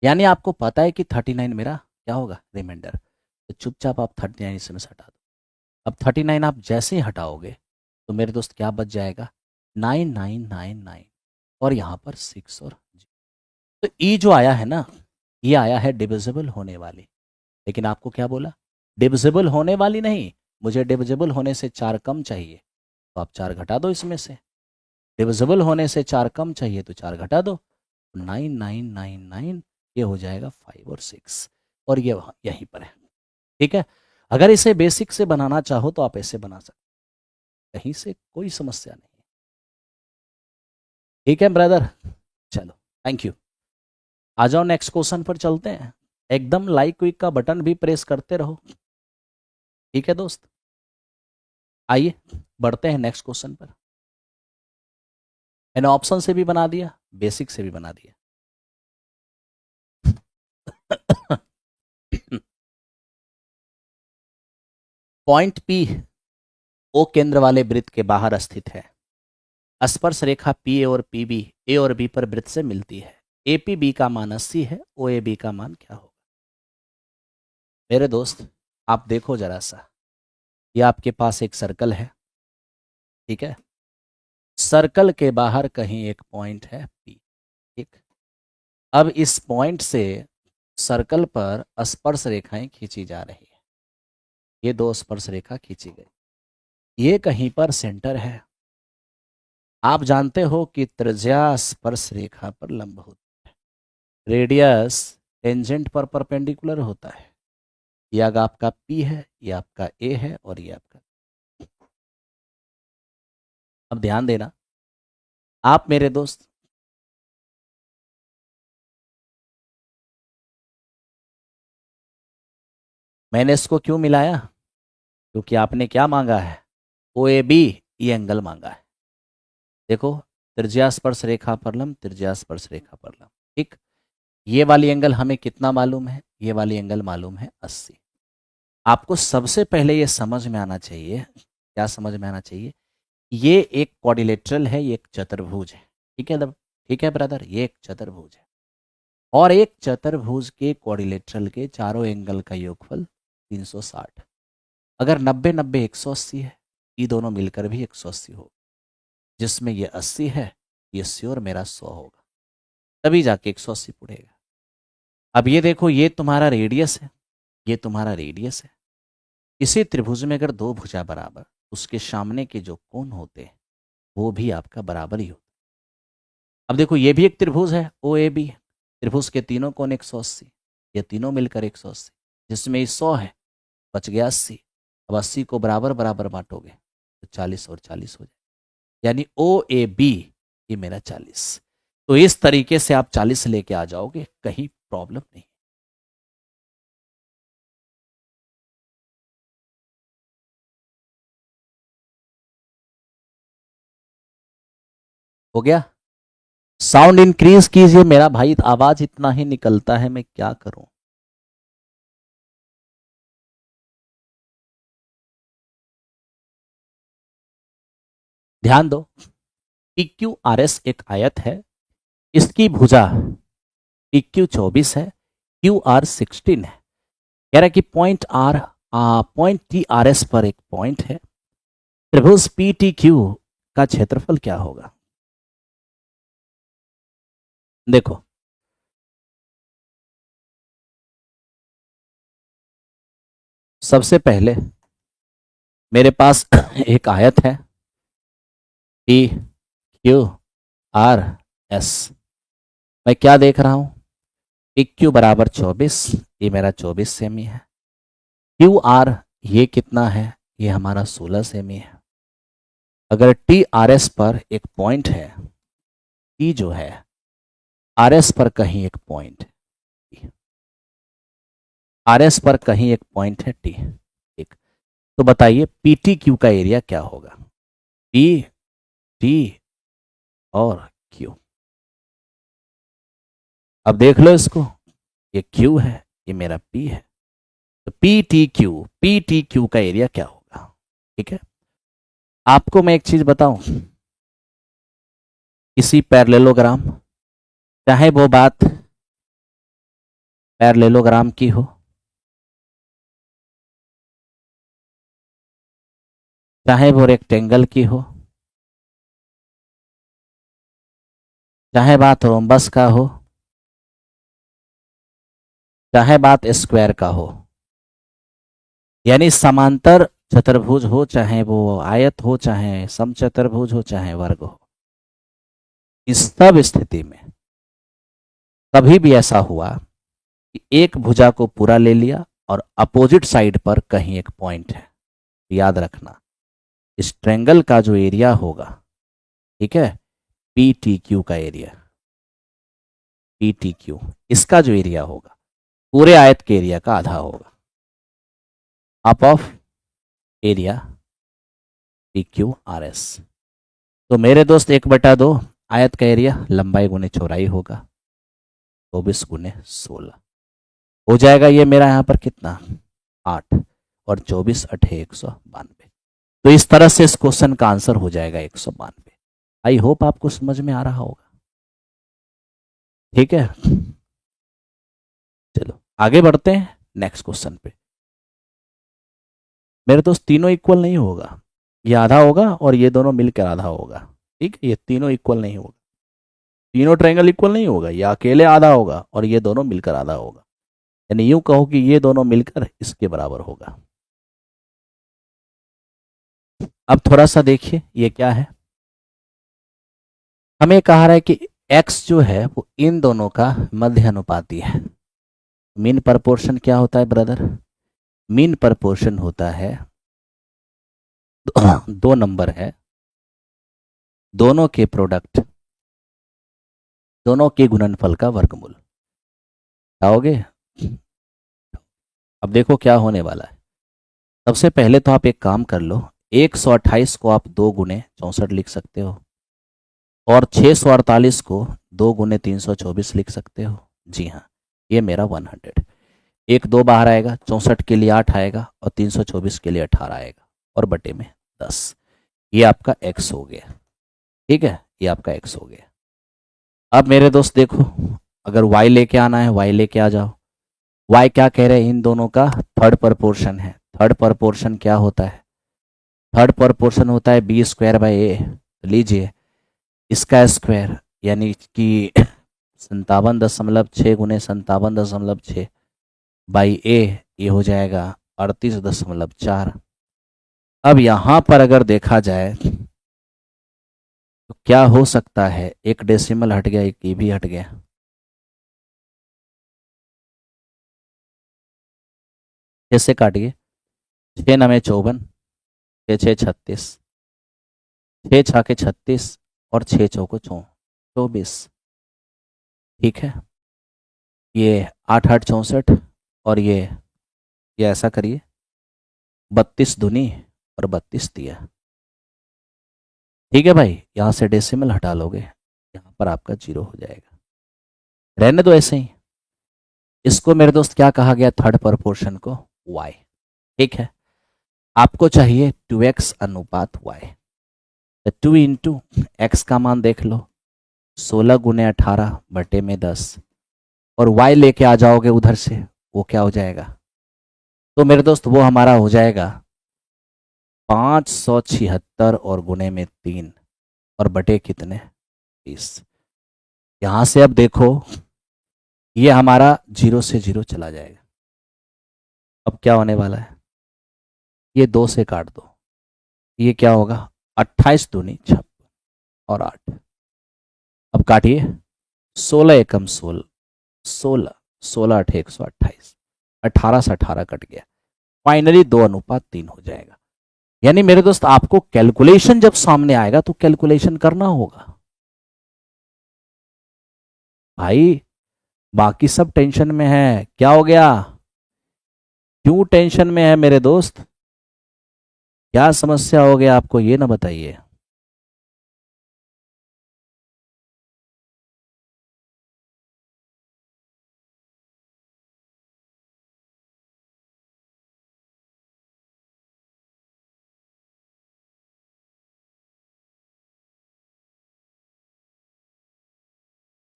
[SPEAKER 1] यानी आपको पता है कि 39 मेरा क्या होगा, रिमाइंडर। तो चुपचाप आप 39 इसमें से हटा दो। अब 39 आप जैसे ही हटाओगे तो मेरे दोस्त क्या बच जाएगा, 9999, और यहाँ पर 6 और 0। तो ई जो आया है ना, ये आया है डिविजिबल होने वाली। लेकिन आपको क्या बोला, डिविजिबल होने वाली नहीं, मुझे डिविजिबल होने से 4 कम चाहिए, तो आप 4 घटा दो इसमें से। डिविजिबल होने से 4 कम चाहिए तो 4 घटा दो, 9999, ये हो जाएगा 5 और 6, और ये वहाँ यहीं पर है। ठीक है, अगर इसे बेसिक से बनाना चाहो तो आप ऐसे बना सकते, कहीं से कोई समस्या नहीं। ठीक है ब्रदर, चलो थैंक यू। आ जाओ नेक्स्ट क्वेश्चन पर चलते हैं। एकदम लाइक क्विक का बटन भी प्रेस करते रहो। ठीक है दोस्त, आइए बढ़ते हैं नेक्स्ट क्वेश्चन पर। मैंने ऑप्शन से भी बना दिया, बेसिक से भी बना दिया। पॉइंट पी ओ केंद्र वाले वृत्त के बाहर स्थित है। स्पर्श रेखा पी ए और पी बी ए और बी पर वृत्त से मिलती है। ए पी बी का मान 80 है, ओ ए बी का मान क्या होगा? मेरे दोस्त आप देखो जरा सा, ये आपके पास एक सर्कल है। ठीक है, सर्कल के बाहर कहीं एक पॉइंट है पी। ठीक, अब इस पॉइंट से सर्कल पर स्पर्श रेखाएं खींची जा रही है। ये 2 स्पर्श रेखा खींची गई, ये कहीं पर सेंटर है। आप जानते हो कि त्रिज्या स्पर्श रेखा पर लंब होती है, रेडियस टेंजेंट पर परपेंडिकुलर होता है। ये आपका पी है, ये आपका ए है, और ये आपका। अब ध्यान देना आप मेरे दोस्त, मैंने इसको क्यों मिलाया, क्योंकि आपने क्या मांगा है, ओ ए बी ये एंगल मांगा है। देखो, त्रिज्या स्पर्श रेखा पर लंब, त्रिज्या स्पर्श रेखा पर लंब, ठीक। ये वाली एंगल हमें कितना मालूम है? ये वाली एंगल मालूम है 80। आपको सबसे पहले ये समझ में आना चाहिए, क्या समझ में आना चाहिए? ये एक क्वाड्रिलेटरल है, ये एक चतुर्भुज है, ठीक है ठीक है ब्रदर, ये एक चतुर्भुज है और एक चतुर्भुज के क्वाड्रिलेटरल के चारों एंगल का योगफल 360। अगर 90 90 180 है, ये दोनों मिलकर भी 180 होगा, जिसमें ये 80 है, ये श्योर मेरा 100 होगा, तभी जाके 180 पड़ेगा। अब ये देखो, ये तुम्हारा रेडियस है, ये तुम्हारा रेडियस है। इसी त्रिभुज में अगर दो भुजा बराबर, उसके सामने के जो कोण होते हैं वो भी आपका बराबर ही होता है। अब देखो, ये भी एक त्रिभुज है ओ ए बी, त्रिभुज के तीनों कोण 180, ये तीनों मिलकर 180, जिसमें ये 100 है, बच गया 80। अब 80 को बराबर बराबर बांटोगे तो 40 और 40 हो जाए, यानी ओ ए बी ये मेरा 40। तो इस तरीके से आप 40 लेके आ जाओगे, कहीं प्रॉब्लम नहीं। हो गया? साउंड इंक्रीज कीजिए मेरा भाई, आवाज इतना ही निकलता है, मैं क्या करूं। ध्यान दो, पी क्यू आर एस एक आयत है, इसकी भुजा पी क्यू 24 है, क्यू आर 16 है। कह रहा है कि पॉइंट टी आर एस पर एक पॉइंट है, त्रिभुज पी टी क्यू का क्षेत्रफल क्या होगा? देखो, सबसे पहले मेरे पास एक आयत है पी क्यू आर एस। मैं क्या देख रहा हूं? पी क्यू बराबर 24, ये मेरा 24 सेमी है। क्यू आर ये कितना है? ये हमारा 16 सेमी है। अगर टी आर एस पर एक पॉइंट है, टी जो है आर एस पर कहीं एक पॉइंट है, आर एस पर कहीं एक पॉइंट है टी, ठीक। तो बताइए पी टी क्यू का एरिया क्या होगा? पी टी और क्यू। अब देख लो इसको, ये क्यू है, ये मेरा पी है, तो पी टी क्यू का एरिया क्या होगा? ठीक है। आपको मैं एक चीज बताऊं, किसी पैरेललोग्राम, चाहे वो बात पैरेललोग्राम की हो, चाहे वो रेक्टेंगल की हो, चाहे बात रोम्बस का हो, चाहे बात स्क्वायर का हो, यानी समांतर चतुर्भुज हो, चाहे वो आयत हो, चाहे समचतुर्भुज हो, चाहे वर्ग हो, इस सब स्थिति में कभी भी ऐसा हुआ कि एक भुजा को पूरा ले लिया और अपोजिट साइड पर कहीं एक पॉइंट है, याद रखना इस ट्रायंगल का जो एरिया होगा, ठीक है, पी टी क्यू का एरिया, पी टी क्यू इसका जो एरिया होगा पूरे आयत के एरिया का आधा होगा, half of area P Q R S. तो मेरे दोस्त 1/2 आयत का एरिया लंबाई गुने चौड़ाई होगा, 24 गुने 16 हो जाएगा। ये मेरा यहाँ पर कितना 8 और 24 8 192। तो इस तरह से इस क्वेश्चन का आंसर हो जाएगा 192। आई होप आपको समझ में आ रहा होगा। ठीक है, चलो आगे बढ़ते हैं नेक्स्ट क्वेश्चन पे। मेरे दोस्त तीनों इक्वल नहीं होगा, ये आधा होगा और ये दोनों मिलकर आधा होगा, ठीक है। ये तीनों इक्वल नहीं होगा, तीनों ट्रायंगल इक्वल नहीं होगा, ये अकेले आधा होगा और ये दोनों मिलकर आधा होगा, यानी यूं कहो कि ये दोनों मिलकर इसके बराबर होगा। अब थोड़ा सा देखिए ये क्या है, हमें कहा रहा है कि x जो है वो इन दोनों का मध्य अनुपाती है। मीन प्रपोर्शन क्या होता है ब्रदर? मीन प्रपोर्शन होता है दो नंबर है, दोनों के प्रोडक्ट, दोनों के गुणनफल का वर्गमूल। आओगे? अब देखो क्या होने वाला है। सबसे पहले तो आप एक काम कर लो, 128 को आप 2 गुने 64 लिख सकते हो, और 648 को 2 गुने 324 लिख सकते हो। जी हाँ, ये मेरा 100। एक 2 बाहर आएगा, 64 के लिए 8 आएगा और 324 के लिए 18 आएगा, और बटे में 10। ये आपका x हो गया। ठीक है, ये आपका x हो गया। अब मेरे दोस्त देखो, अगर y लेके आना है y लेके आ जाओ। y क्या कह रहे हैं, इन दोनों का थर्ड प्रपोर्शन है। थर्ड प्रपोर्शन क्या होता है? थर्ड प्रपोर्शन होता है बी स्क्वायर बाई ए। तो लीजिए इसका स्क्वायर, यानी कि 57.6 गुने 57.6 बाई ए, ये हो जाएगा 38.4। अब यहाँ पर अगर देखा जाए तो क्या हो सकता है, एक डेसिमल हट गया, एक ये भी हट गया। कैसे काटिए? 6 9 54, 6 6 36, 6 6 36 और 6 4 24। ठीक है, ये 8 8 64, और ये ऐसा करिए, 32 दूनी और 32 दिया। ठीक है भाई, यहाँ से डेसिमल हटा लोगे, यहाँ पर आपका 0 हो जाएगा। रहने दो ऐसे ही। इसको मेरे दोस्त क्या कहा गया? थर्ड प्रपोर्शन को y। ठीक है, आपको चाहिए 2x अनुपात y। तो 2 इंटू एक्स का मान देख लो, 16 गुने 18 बटे में 10, और y लेके आ जाओगे उधर से, वो क्या हो जाएगा? तो मेरे दोस्त वो हमारा हो जाएगा 576 और गुने में 3 और बटे कितने? 30। यहाँ से अब देखो, ये हमारा 0 से 0 चला जाएगा। अब क्या होने वाला है? ये 2 से काट दो, ये क्या होगा? 28 दूनी 56 और 8। अब काटिए, 16 एकम 16, 16 16 8 128, 18 से 18 कट गया। फाइनली 2 अनुपात 3 हो जाएगा। यानी मेरे दोस्त आपको कैलकुलेशन जब सामने आएगा तो कैलकुलेशन करना होगा भाई। बाकी सब टेंशन में है, क्या हो गया? क्यों टेंशन में है मेरे दोस्त? क्या समस्या हो गया आपको, ये ना बताइए।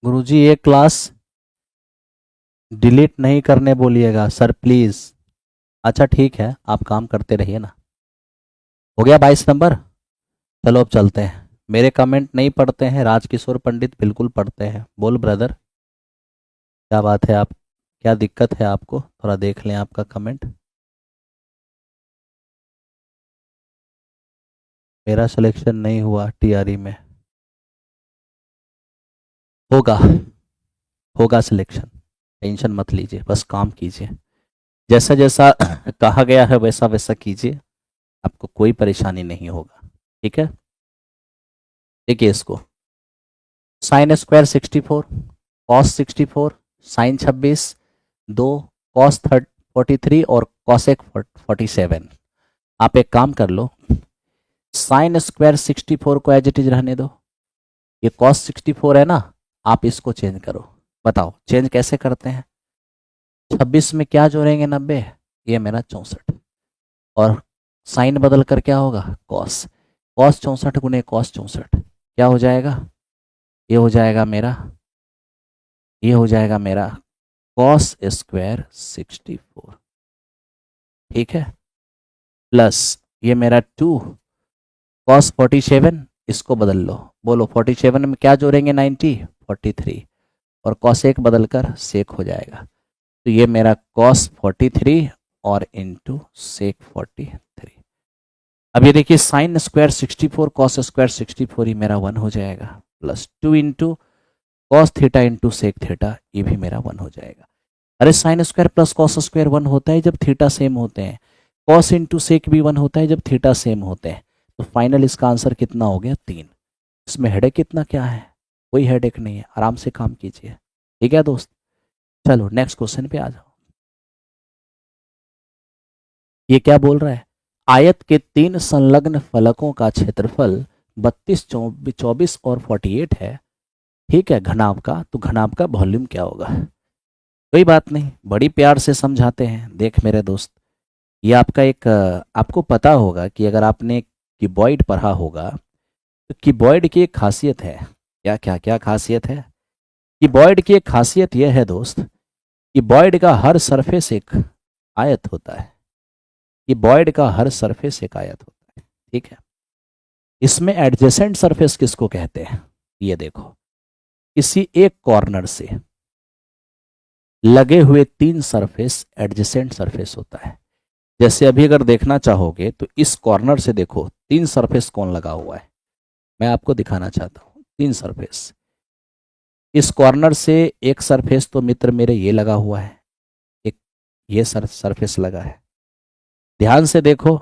[SPEAKER 1] गुरुजी ये क्लास डिलीट नहीं करने बोलिएगा सर प्लीज। अच्छा ठीक है, आप काम करते रहिए ना। हो गया 22 नंबर। चलो अब चलते हैं। मेरे कमेंट नहीं पढ़ते हैं, राजकिशोर पंडित बिल्कुल पढ़ते हैं। बोल ब्रदर, क्या बात है? आप क्या दिक्कत है आपको? थोड़ा देख लें आपका कमेंट। मेरा सिलेक्शन नहीं हुआ टीआरई में। होगा, होगा सिलेक्शन, टेंशन मत लीजिए, बस काम कीजिए। जैसा जैसा कहा गया है वैसा वैसा कीजिए, आपको कोई परेशानी नहीं होगा। ठीक है, देखिए इसको, sine square 64, cos 64, sine 26, 2 cos 43 और कॉसेक 47। आप एक काम कर लो, साइन स्क्वायर 64 को एज इट इज रहने दो। ये कॉस 64 है ना, आप इसको चेंज करो। बताओ चेंज कैसे करते हैं? 26 में क्या जोड़ेंगे? 90, ये मेरा 64, और साइन बदल कर क्या होगा? कॉस। कॉस 64 गुने कॉस 64 क्या हो जाएगा? ये हो जाएगा मेरा, ये हो जाएगा मेरा कॉस स्क्वायर 64। ठीक है, प्लस ये मेरा 2 कॉस 47, इसको बदल लो। बोलो 47 में क्या जोड़ेंगे? 90, 43, और कॉस एक बदल कर सेक हो जाएगा। तो ये मेरा कॉस 43 और इंटू सेक 43। अब ये देखिए, साइन स्क्वायर 64 कॉस स्क्वायर 64 ही मेरा 1 हो जाएगा, plus 2 into cos theta into sec theta, ये भी मेरा 1 हो जाएगा। अरे sine square plus cos square 1 होता है जब थीटा सेम होते हैं, कॉस इंटू सेक भी 1 होता है जब थीटा सेम होते हैं। तो फाइनल इसका आंसर कितना हो गया? 3। इसमें हेडेक कितना क्या है? कोई हेडेक नहीं है, आराम से काम कीजिए। ठीक है दोस्त, चलो नेक्स्ट क्वेश्चन पे आ जाओ। ये क्या बोल रहा है? आयत के 3 संलग्न फलकों का क्षेत्रफल 32, 24 और 48 है, ठीक है, घनाभ का, तो घनाभ का वॉल्यूम क्या होगा? कोई बात नहीं, बड़ी प्यार से समझाते हैं। देख मेरे दोस्त, ये आपका एक आपको पता होगा कि अगर आपने क्यूबॉइड पढ़ा होगा तो क्यूबॉइड की एक खासियत है। क्या क्या क्या खासियत है? क्यूबॉइड की एक खासियत यह है दोस्त, क्यूबॉइड का हर सरफेस एक आयत होता है। क्यूबॉइड का हर सरफेस एक आयत होता है, ठीक है। इसमें एडजेसेंट सरफेस किसको कहते हैं? ये देखो, किसी एक कॉर्नर से लगे हुए 3 सरफेस एडजेसेंट सरफेस होता है। जैसे अभी अगर देखना चाहोगे तो इस कॉर्नर से देखो 3 सरफेस कौन लगा हुआ है, मैं आपको दिखाना चाहता हूँ। 3 सरफेस, इस कॉर्नर से एक सरफेस तो मित्र मेरे ये लगा हुआ है, एक ये सरफेस लगा है। ध्यान से देखो,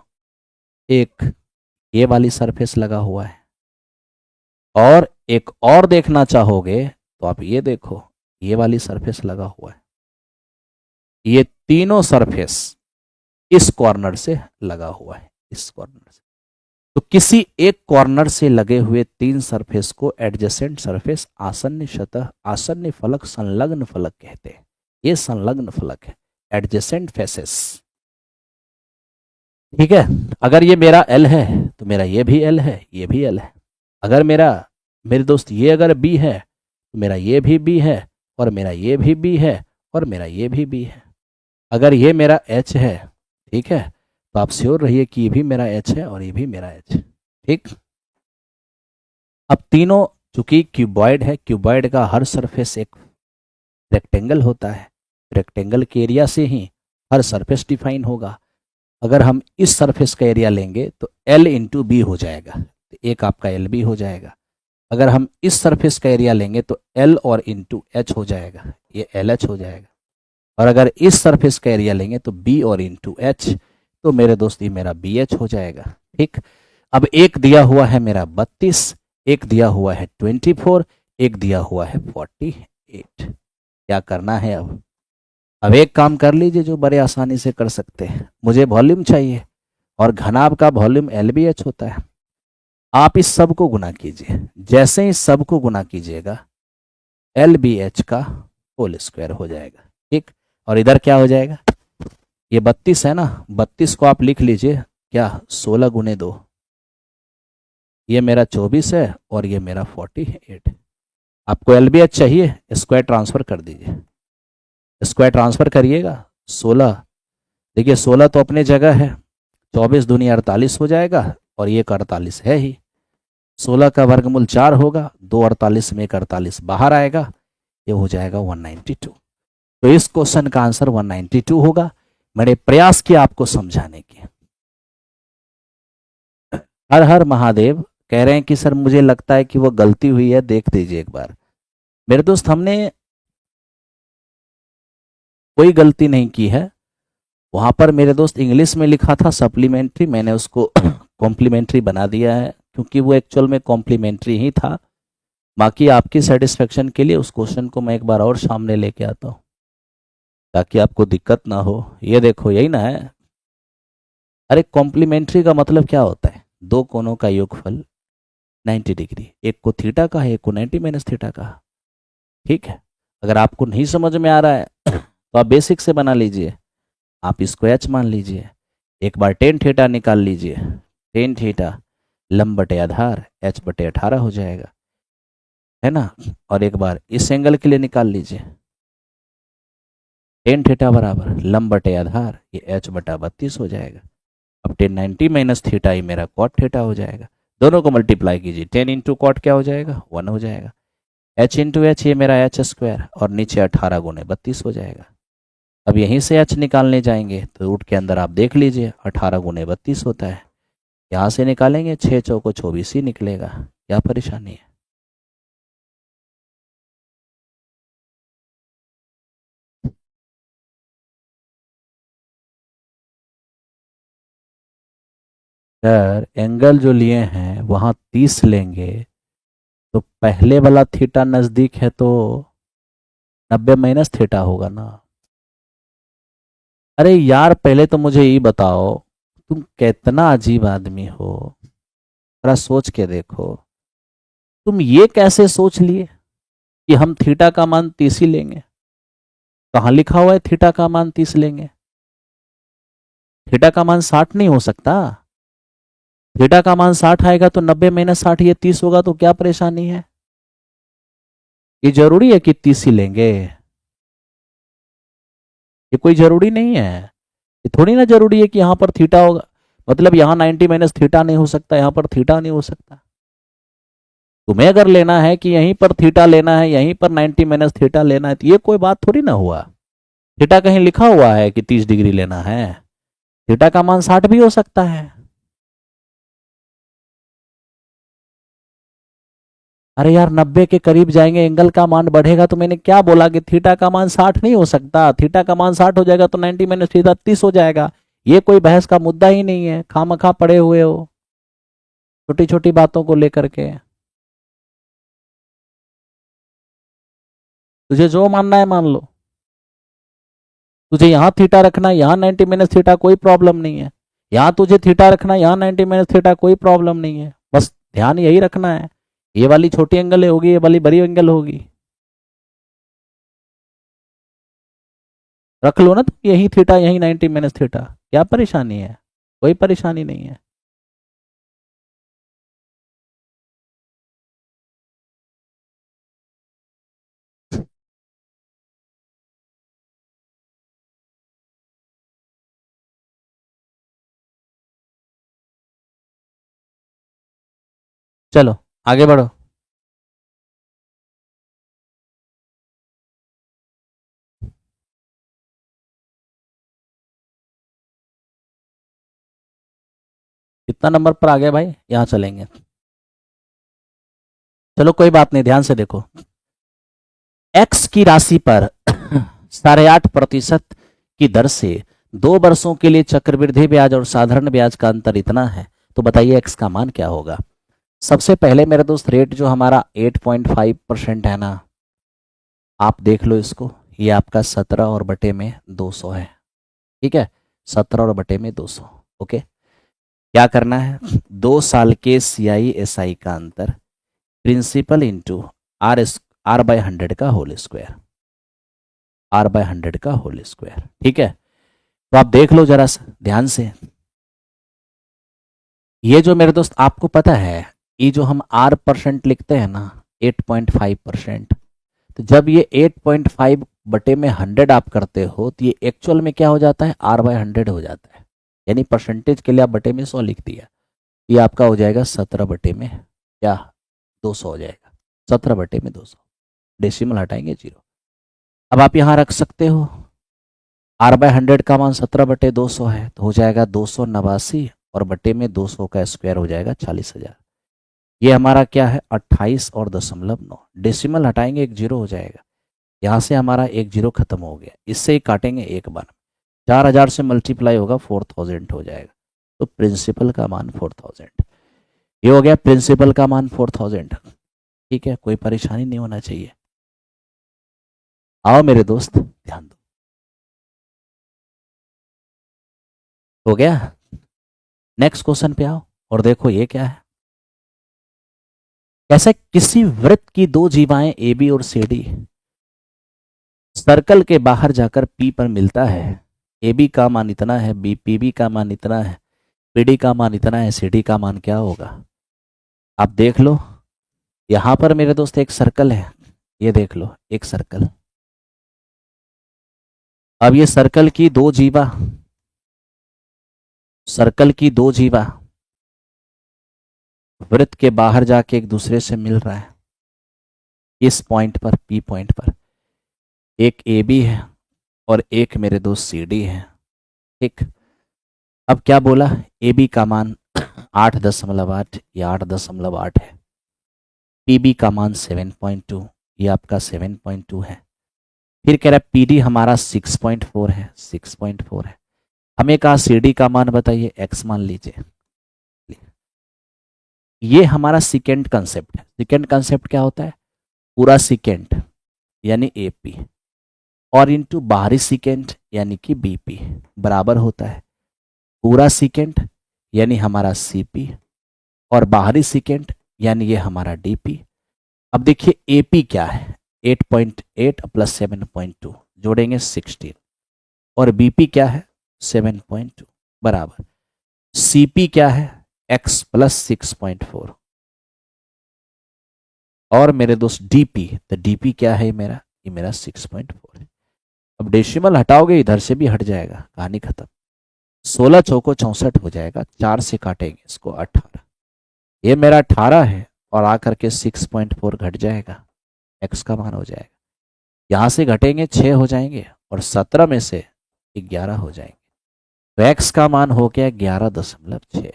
[SPEAKER 1] एक ये वाली सरफेस लगा हुआ है, और एक और देखना चाहोगे तो आप ये देखो, ये वाली सरफेस लगा हुआ है। ये तीनों सरफेस इस कॉर्नर से लगा हुआ है, इस कॉर्नर से। तो किसी एक कॉर्नर से लगे हुए 3 सरफेस को एडजेसेंट सरफेस, आसन्न सतह, आसन्न फलक, संलग्न फलक कहते हैं। ये संलग्न फलक है, एडजेसेंट फेसेस, ठीक है। अगर ये मेरा एल है तो मेरा ये भी एल है, ये भी एल है। अगर मेरा, मेरे दोस्त, ये अगर बी है तो मेरा ये भी बी है, और मेरा ये भी बी है, और मेरा ये भी बी है। अगर ये मेरा एच है, ठीक है, तो आप श्योर रहिए कि ये भी मेरा एच है और ये भी मेरा एच, ठीक। अब तीनों, चूंकि क्यूबॉइड है, क्यूबॉइड का हर सरफेस एक रेक्टेंगल होता है, रेक्टेंगल के एरिया से ही हर सरफेस डिफाइन होगा। अगर हम इस सरफेस का एरिया लेंगे तो L इंटू बी हो जाएगा, तो एक आपका एल बी हो जाएगा। अगर हम इस सरफेस का एरिया लेंगे तो L और इंटू एच हो जाएगा, ये एल एच हो जाएगा। और अगर इस सरफेस का एरिया लेंगे तो B और इंटू एच, तो मेरे दोस्त ये मेरा बी एच हो जाएगा, ठीक। अब एक दिया हुआ है मेरा 32, एक दिया हुआ है 24, एक दिया हुआ है 48। क्या करना है अब एक काम कर लीजिए जो बड़े आसानी से कर सकते हैं। मुझे वॉल्यूम चाहिए, और घनाभ का वॉल्यूम एल बी एच होता है। आप इस सब को गुना कीजिए, जैसे ही सब को गुना कीजिएगा एल बी एच का होल स्क्वायर हो जाएगा, ठीक। और इधर क्या हो जाएगा, ये 32 है ना, 32 को आप लिख लीजिए क्या, 16 गुने 2, ये मेरा 24 है और ये मेरा 48। आपको एल बी एच चाहिए, स्क्वायर ट्रांसफर कर दीजिए, स्क्वायर ट्रांसफर करिएगा। 16, देखिए 16 तो अपने जगह है, 24 दूनी 48 हो जाएगा, और ये 48 है ही। 16 का वर्गमूल 4 होगा, 2 48 में 48 बाहर आएगा, ये हो जाएगा 192। तो इस क्वेश्चन का आंसर 192 होगा। मैंने प्रयास किया आपको समझाने की। हर हर महादेव कह रहे हैं कि सर मुझे लगता है कि वो गलती हुई है, देख दीजिए एक बार। मेरे दोस्त, हमने कोई गलती नहीं की है। वहां पर मेरे दोस्त इंग्लिश में लिखा था सप्लीमेंट्री, मैंने उसको कॉम्प्लीमेंट्री बना दिया है, क्योंकि वो एक्चुअल में कॉम्प्लीमेंट्री ही था। बाकी आपकी सेटिस्फेक्शन के लिए उस क्वेश्चन को मैं एक बार और सामने लेके आता हूँ, ताकि आपको दिक्कत ना हो। ये देखो, यही ना है। अरे कॉम्प्लीमेंट्री का मतलब क्या होता है, दो कोनों का योगफल 90 डिग्री, एक को थीटा का है, एक को 90 माइनस थीटा का, ठीक है। अगर आपको नहीं समझ में आ रहा है तो आप बेसिक से बना लीजिए। आप इसको एच मान लीजिए, एक बार टेन थीटा निकाल लीजिए, टेन थीटा लंब बटे आधार एच बटे 18 हो जाएगा, है ना। और एक बार इस एंगल के लिए निकाल लीजिए, टेन थीटा बराबर लंब बटे आधार, ये एच बटा 32 हो जाएगा। अब टेन 90 माइनस थीटा ही मेरा कॉट थीटा हो जाएगा। दोनों को मल्टीप्लाई कीजिए, 10 इंटू कॉट क्या हो जाएगा, 1 हो जाएगा। एच इंटू एच, ये मेरा एच स्क्वायर, और नीचे 18 गुने 32 हो जाएगा। अब यहीं से एच निकालने जाएंगे तो रूट के अंदर आप देख लीजिए 18 गुने 32 होता है। यहाँ से निकालेंगे 6 चौको 24 ही निकलेगा। क्या परेशानी है? सर एंगल जो लिए हैं वहाँ 30 लेंगे, तो पहले वाला थीटा नज़दीक है तो 90 माइनस थीटा होगा ना। अरे यार पहले तो मुझे ये बताओ, तुम कितना अजीब आदमी हो, जरा सोच के देखो। तुम ये कैसे सोच लिए कि हम थीटा का मान 30 ही लेंगे? कहाँ लिखा हुआ है थीटा का मान 30 लेंगे? थीटा का मान 60 नहीं हो सकता। थीटा का मान 60 आएगा तो 90 माइनस 60 ये 30 होगा, तो क्या परेशानी है? ये जरूरी है कि 30 ही लेंगे? ये कोई जरूरी नहीं है। ये थोड़ी ना जरूरी है कि यहां पर थीटा होगा, मतलब यहां 90 माइनस थीटा नहीं हो सकता, यहां पर थीटा नहीं हो सकता। तुम्हें अगर लेना है कि यहीं पर थीटा लेना है, यहीं पर 90 माइनस थीटा लेना है, तो ये कोई बात थोड़ी ना हुआ। थीटा कहीं लिखा हुआ है कि 30 डिग्री लेना है? थीटा का मान 60 भी हो सकता है। अरे यार, 90 के करीब जाएंगे, एंगल का मान बढ़ेगा, तो मैंने क्या बोला कि थीटा का मान 60 नहीं हो सकता। थीटा का मान 60 हो जाएगा तो 90 माइनस थीटा 30 हो जाएगा। ये कोई बहस का मुद्दा ही नहीं है, खामखा पड़े हुए हो छोटी छोटी बातों को लेकर के। तुझे जो मानना है मान लो। तुझे यहाँ थीटा रखना है, यहाँ 90 माइनस थीटा, कोई प्रॉब्लम नहीं है। यहाँ तुझे थीटा रखना है, यहाँ 90 माइनस थीटा, कोई प्रॉब्लम नहीं है। बस ध्यान यही रखना है, ये वाली छोटी एंगल होगी, ये वाली बड़ी एंगल होगी। रख लो ना तुम यही थीटा, यही 90 माइनस थीटा, क्या परेशानी है? कोई परेशानी नहीं है। चलो आगे बढ़ो। कितना नंबर पर आ गया भाई? यहाँ चलेंगे। चलो कोई बात नहीं, ध्यान से देखो। एक्स की राशि पर 8.5% की दर से 2 वर्षों के लिए चक्रवृद्धि ब्याज और साधारण ब्याज का अंतर इतना है, तो बताइए एक्स का मान क्या होगा? सबसे पहले मेरे दोस्त, रेट जो हमारा 8.5% है ना, आप देख लो इसको, ये आपका 17 और बटे में 200 है। ठीक है, 17 और बटे में 200। ओके, क्या करना है? 2 साल के CI/SI का अंतर, प्रिंसिपल इंटू आर, R/100 का होल स्क्वायर, R/100 का होल स्क्वायर। ठीक है, तो आप देख लो जरा सा ध्यान से। ये जो मेरे दोस्त आपको पता है, ये जो हम R% लिखते हैं ना, 8.5%, तो जब ये 8.5 बटे में 100 आप करते हो, तो ये एक्चुअल में क्या हो जाता है? R/100 हो जाता है। यानी परसेंटेज के लिए आप बटे में 100 लिख दिया, ये आपका हो जाएगा 17 बटे में क्या, 200 हो जाएगा। 17 बटे में 200, डेसिमल हटाएंगे 0। अब आप यहाँ रख सकते हो, R/100 का मान 17 बटे 200 है, तो हो जाएगा 289, और बटे में 200 का स्क्वायर हो जाएगा 40,000। ये हमारा क्या है? 28 और 0.9, डेसिमल हटाएंगे, एक जीरो हो जाएगा। यहाँ से हमारा एक जीरो खत्म हो गया, इससे ही काटेंगे एक बार, 4000 से मल्टीप्लाई होगा 4000 हो जाएगा। तो प्रिंसिपल का मान 4000, ये हो गया प्रिंसिपल का मान 4000। ठीक है, कोई परेशानी नहीं होना चाहिए। आओ मेरे दोस्त ध्यान दो, हो गया। नेक्स्ट क्वेश्चन पे आओ और देखो ये क्या है। कैसे किसी वृत्त की दो जीवाएं AB और CD सर्कल के बाहर जाकर P पर मिलता है। AB का मान इतना है, PB का मान इतना है, PD का मान इतना है, CD का मान क्या होगा? आप देख लो, यहां पर मेरे दोस्त एक सर्कल है, ये देख लो एक सर्कल। अब ये सर्कल की दो जीवा, सर्कल की दो जीवा वृत्त के बाहर जाके एक दूसरे से मिल रहा है इस पॉइंट पर, P पॉइंट पर। एक AB है और एक मेरे दोस्त CD है। ठीक, अब क्या बोला? AB का मान 8.8 या 8.8 है, PB का मान 7.2, ये आपका 7.2 है। फिर कह रहा है PD हमारा 6.4 है, 6.4 है। हमें कहा CD का मान बताइए, X मान लीजिए। ये हमारा सेकेंड कंसेप्ट है। सेकेंड कंसेप्ट क्या होता है? पूरा सेकेंड यानी AP और इंटू बाहरी सेकेंड यानी कि BP बराबर होता है पूरा सीकेंट यानी हमारा सीपी, और बाहरी सीकेंट यानी ये हमारा डीपी। अब देखिए एपी क्या है, 8.8 प्लस 7.2 जोड़ेंगे 16, और बीपी क्या है 7.2 बराबर सीपी क्या है x प्लस 6.4, और मेरे दोस्त डीपी, तो डीपी क्या है मेरा, ये मेरा 6.4 है। अब डेसिमल हटाओगे इधर से भी हट जाएगा, कहानी खत्म। 16 चौको 64 हो जाएगा, 4 से काटेंगे इसको 18, ये मेरा 18 है, और आकर के 6.4 घट जाएगा, x का मान हो जाएगा। यहाँ से घटेंगे 6 हो जाएंगे, और 17 में से 11 हो जाएंगे, तो x का मान हो गया 11.6।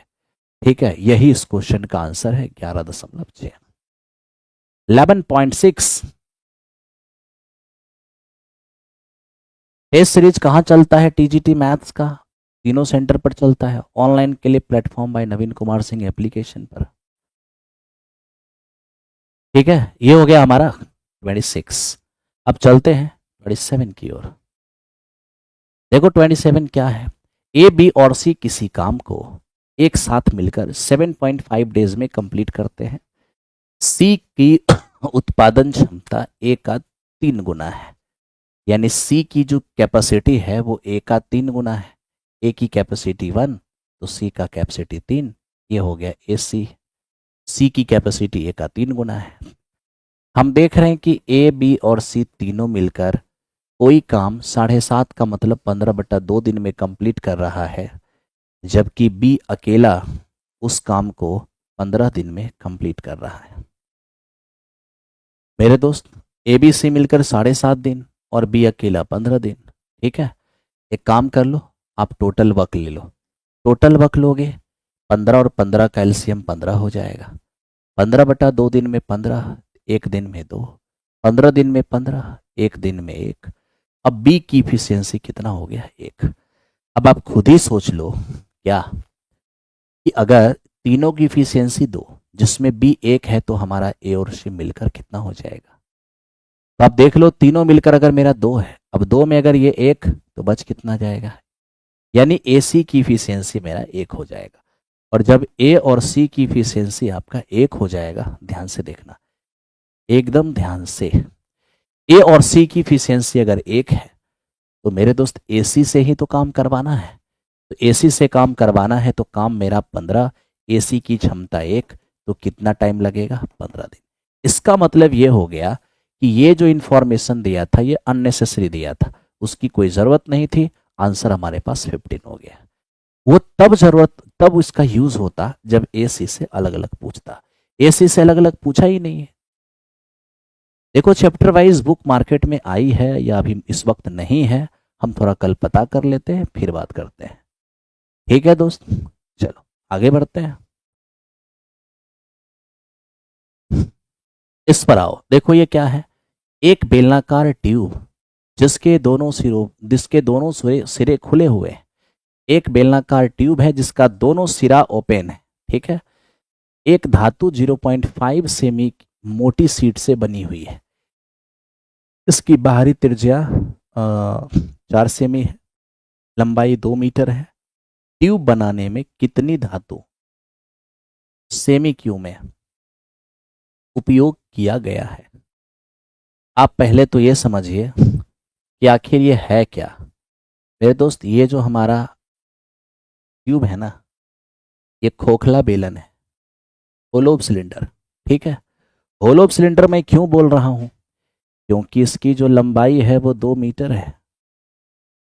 [SPEAKER 1] ठीक है, यही इस क्वेश्चन का आंसर है 11.6। 11.6 टेस्ट सीरीज कहाँ चलता है टीजीटी मैथ्स का, तीनों सेंटर पर चलता है, ऑनलाइन के लिए प्लेटफॉर्म बाय नवीन कुमार सिंह एप्लीकेशन पर। ठीक है, ये हो गया हमारा 26। अब चलते हैं 27 की ओर। देखो 27 क्या है, ए बी और सी किसी काम को एक साथ मिलकर 7.5 डेज में कंप्लीट करते हैं। सी की उत्पादन क्षमता ए का 3 गुना है, यानी सी की जो कैपेसिटी है वो ए का 3 गुना है। ए की कैपेसिटी 1 तो सी का कैपेसिटी 3, ये हो गया ए सी की कैपेसिटी ए का 3 गुना है। हम देख रहे हैं कि ए बी और सी तीनों मिलकर कोई काम 7.5 का मतलब 15/2 दिन में कंप्लीट कर रहा है, जबकि बी अकेला उस काम को 15 दिन में कंप्लीट कर रहा है। मेरे दोस्त ए बी सी मिलकर 7.5 दिन और बी अकेला 15 दिन। ठीक है, एक काम कर लो, आप टोटल वर्क ले लो। टोटल वर्क लोगे 15 और 15 का एलसीएम 15 हो जाएगा। 15/2 दिन में 15, एक दिन में 2, 15 दिन में 15, एक दिन में 1। अब बी की इफिशियंसी कितना हो गया 1। अब आप खुद ही सोच लो क्या कि अगर तीनों की इफिशियंसी 2 जिसमें बी 1 है तो हमारा ए और सी मिलकर कितना हो जाएगा। तो आप देख लो तीनों मिलकर अगर मेरा 2 है, अब 2 में अगर ये 1 तो बच कितना जाएगा, यानी ए सी की इफिशियंसी मेरा 1 हो जाएगा। और जब ए और सी की इफिशियंसी आपका 1 हो जाएगा, ध्यान से देखना, एकदम ध्यान से, ए और सी की इफिशियंसी अगर 1 है तो मेरे दोस्त ए सी से ही तो काम करवाना है। तो ए सी से काम करवाना है तो काम मेरा 15, ए सी की क्षमता 1, तो कितना टाइम लगेगा 15 दिन। इसका मतलब ये हो गया कि ये जो इंफॉर्मेशन दिया था ये अननेसेसरी दिया था, उसकी कोई ज़रूरत नहीं थी। आंसर हमारे पास 15 हो गया। वो तब उसका यूज होता जब ए सी से अलग अलग पूछता, ए सी से अलग अलग पूछा ही नहीं है। देखो चैप्टर वाइज बुक मार्केट में आई है या अभी इस वक्त नहीं है, हम थोड़ा कल पता कर लेते हैं फिर बात करते हैं। ठीक है दोस्त, चलो आगे बढ़ते हैं। इस पर आओ, देखो ये क्या है, एक बेलनाकार ट्यूब जिसके दोनों सिरे खुले हुए हैं। एक बेलनाकार ट्यूब है जिसका दोनों सिरा ओपन है। ठीक है, एक धातु 0.5 सेमी मोटी शीट से बनी हुई है। इसकी बाहरी त्रिज्या 4 सेमी है, लंबाई 2 मीटर है। ट्यूब बनाने में कितनी धातु सेमी क्यूब में उपयोग किया गया है। आप पहले तो ये समझिए कि आखिर ये है क्या। मेरे दोस्त ये जो हमारा ट्यूब है ना, ये खोखला बेलन है, होलोब सिलेंडर। ठीक है, होलोब सिलेंडर मैं क्यों बोल रहा हूं, क्योंकि इसकी जो लंबाई है वो 2 मीटर है,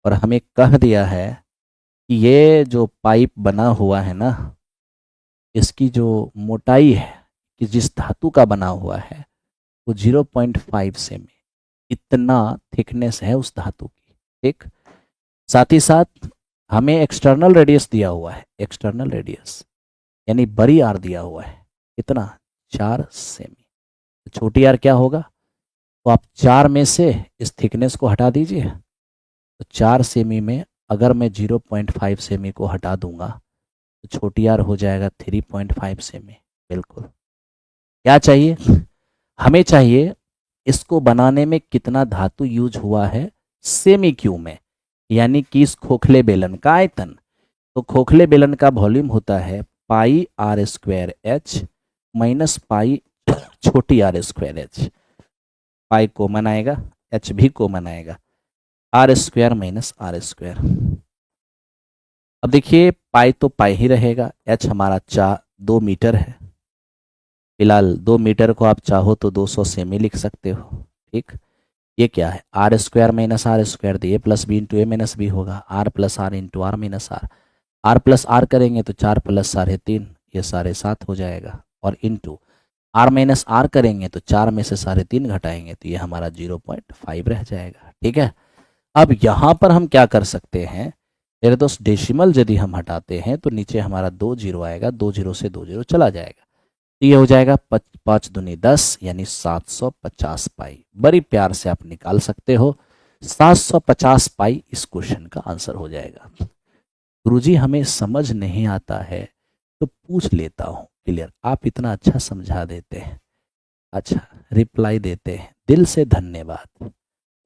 [SPEAKER 1] और हमें कह दिया है कि ये जो पाइप बना हुआ है ना, इसकी जो मोटाई है कि जिस धातु का बना हुआ है वो 0.5 सेमी, इतना थिकनेस है उस धातु की। ठीक, साथ ही साथ हमें एक्सटर्नल रेडियस दिया हुआ है, एक्सटर्नल रेडियस यानी बड़ी आर दिया हुआ है, कितना 4 सेमी। तो छोटी आर क्या होगा, तो आप 4 में से इस थिकनेस को हटा दीजिए, तो 4 सेमी में अगर मैं 0.5 सेमी को हटा दूंगा तो छोटी आर हो जाएगा 3.5 सेमी। बिल्कुल, क्या चाहिए हमें, चाहिए इसको बनाने में कितना धातु यूज हुआ है सेमी क्यूब में, यानी कि इस खोखले बेलन का आयतन। तो खोखले बेलन का वॉल्यूम होता है pi r square h minus pi छोटी r square h. Pi common आएगा, एच भी कॉमन आएगा, r square minus r square. अब देखिए पाई तो पाई ही रहेगा, एच हमारा 2 मीटर है, फिलहाल 2 मीटर को आप चाहो तो 200 सेमी लिख सकते हो। ठीक, ये क्या है r square minus r square, तो a plus b into a minus b होगा, r plus r into r minus r, r plus r करेंगे तो 4 प्लस 3.5 ये 7.5 हो जाएगा, और इंटू आर माइनस आर करेंगे तो 4 में से 3.5 घटाएंगे तो ये हमारा 0.5 रह जाएगा। ठीक है, अब यहाँ पर हम क्या कर सकते हैं मेरे दोस्त, डेसिमल यदि हम हटाते हैं तो नीचे हमारा 2 जीरो आएगा, 2 जीरो से 2 जीरो चला जाएगा, तो ये हो जाएगा 5 दूनी 10 यानी 750 पाई। बड़ी प्यार से आप निकाल सकते हो, 750 पाई इस क्वेश्चन का आंसर हो जाएगा। गुरुजी हमें समझ नहीं आता है तो पूछ लेता हूँ क्लियर, आप इतना अच्छा समझा देते हैं, अच्छा रिप्लाई देते हैं, दिल से धन्यवाद,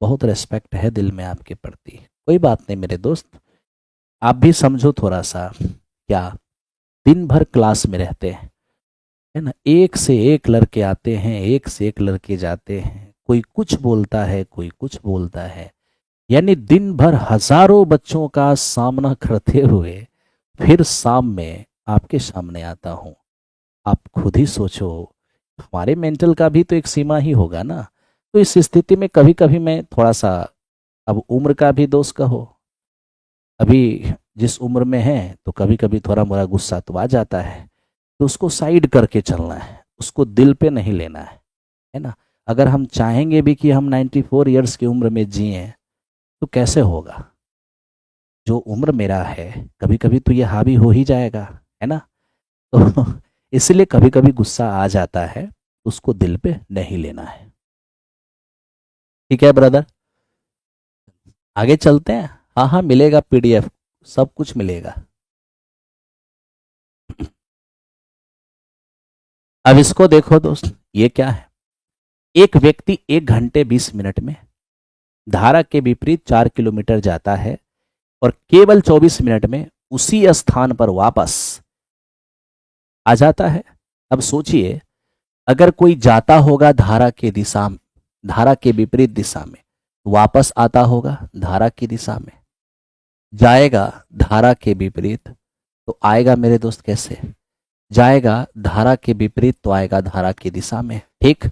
[SPEAKER 1] बहुत रिस्पेक्ट है दिल में आपके प्रति। कोई बात नहीं मेरे दोस्त, आप भी समझो थोड़ा सा, क्या दिन भर क्लास में रहते हैं है ना, एक से एक लड़के आते हैं, एक से एक लड़के जाते हैं, कोई कुछ बोलता है कोई कुछ बोलता है, यानी दिन भर हजारों बच्चों का सामना करते हुए फिर शाम में आपके सामने आता हूँ। आप खुद ही सोचो, हमारे मेंटल का भी तो एक सीमा ही होगा ना। तो इस स्थिति में कभी कभी मैं थोड़ा सा, अब उम्र का भी दोष कहो, अभी जिस उम्र में है तो कभी कभी थोड़ा मोरा गुस्सा तो आ जाता है, तो उसको साइड करके चलना है, उसको दिल पे नहीं लेना है ना। अगर हम चाहेंगे भी कि हम 94 इयर्स की उम्र में जिए तो कैसे होगा, जो उम्र मेरा है कभी कभी तो ये हावी हो ही जाएगा, है ना। तो इसलिए कभी कभी गुस्सा आ जाता है, उसको दिल पे नहीं लेना है। ठीक है ब्रदर, आगे चलते हैं। हाँ हाँ मिलेगा पीडीएफ, सब कुछ मिलेगा। अब इसको देखो दोस्त, ये क्या है, एक व्यक्ति 1 घंटे 20 मिनट में धारा के विपरीत 4 किलोमीटर जाता है और केवल 24 मिनट में उसी स्थान पर वापस आ जाता है। अब सोचिए, अगर कोई जाता होगा धारा के दिशा में, धारा के विपरीत दिशा में, वापस आता होगा धारा की दिशा में, जाएगा धारा के विपरीत तो आएगा मेरे दोस्त कैसे, जाएगा धारा के विपरीत तो आएगा धारा की दिशा में। ठीक,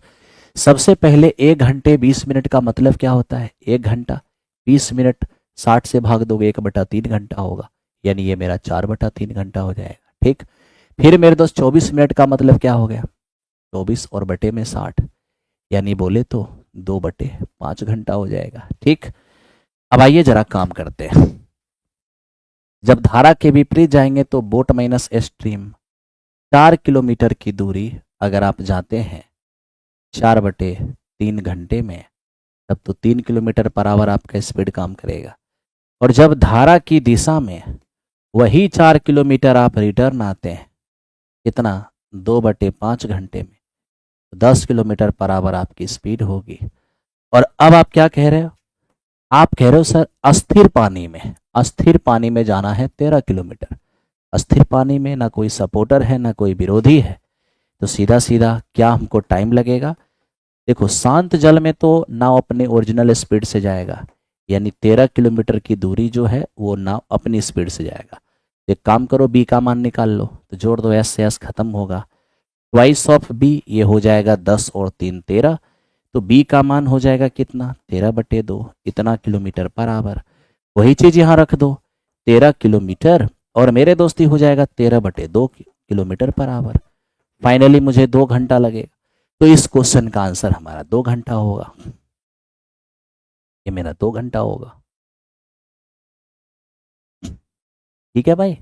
[SPEAKER 1] सबसे पहले 1 घंटे 20 मिनट का मतलब क्या होता है, 1 घंटा 20 मिनट 60 से भाग दोगे 1/3 घंटा होगा, यानी ये मेरा 4/3 घंटा हो जाएगा। ठीक, फिर मेरे दोस्त 24 मिनट का मतलब क्या हो गया, 24 और बटे में 60, यानी बोले तो 2/5 घंटा हो जाएगा। ठीक, अब आइए जरा काम करते हैं। जब धारा के विपरीत जाएंगे तो बोट माइनस स्ट्रीम, 4 किलोमीटर की दूरी अगर आप जाते हैं 4/3 घंटे में, तब तो 3 किलोमीटर पर आवर आपका स्पीड काम करेगा। और जब धारा की दिशा में वही 4 किलोमीटर आप रिटर्न आते हैं, कितना 2/5 घंटे में, 10 किलोमीटर पर आवर आपकी स्पीड होगी। और अब आप क्या कह रहे हो, आप कह रहे हो सर अस्थिर पानी में, अस्थिर पानी में जाना है 13 किलोमीटर, अस्थिर पानी में ना कोई सपोर्टर है ना कोई विरोधी है, तो सीधा सीधा क्या हमको टाइम लगेगा। देखो शांत जल में तो नाव अपने ओरिजिनल स्पीड से जाएगा, यानी 13 किलोमीटर की दूरी जो है वो नाव अपनी स्पीड से जाएगा। एक काम करो, बी का मान निकाल लो, तो जोड़ दो, एस से एस खत्म होगा, ट्वाइस ऑफ बी ये हो जाएगा 10 और 3 13, तो बी का मान हो जाएगा कितना 13/2, इतना किलोमीटर पर आवर। वही चीज यहाँ रख दो 13 किलोमीटर, और मेरे दोस्ती हो जाएगा 13/2 किलोमीटर पर आवर। फाइनली मुझे 2 घंटा लगेगा, तो इस क्वेश्चन का आंसर हमारा 2 घंटा होगा, ये मेरा 2 घंटा होगा। ठीक है भाई,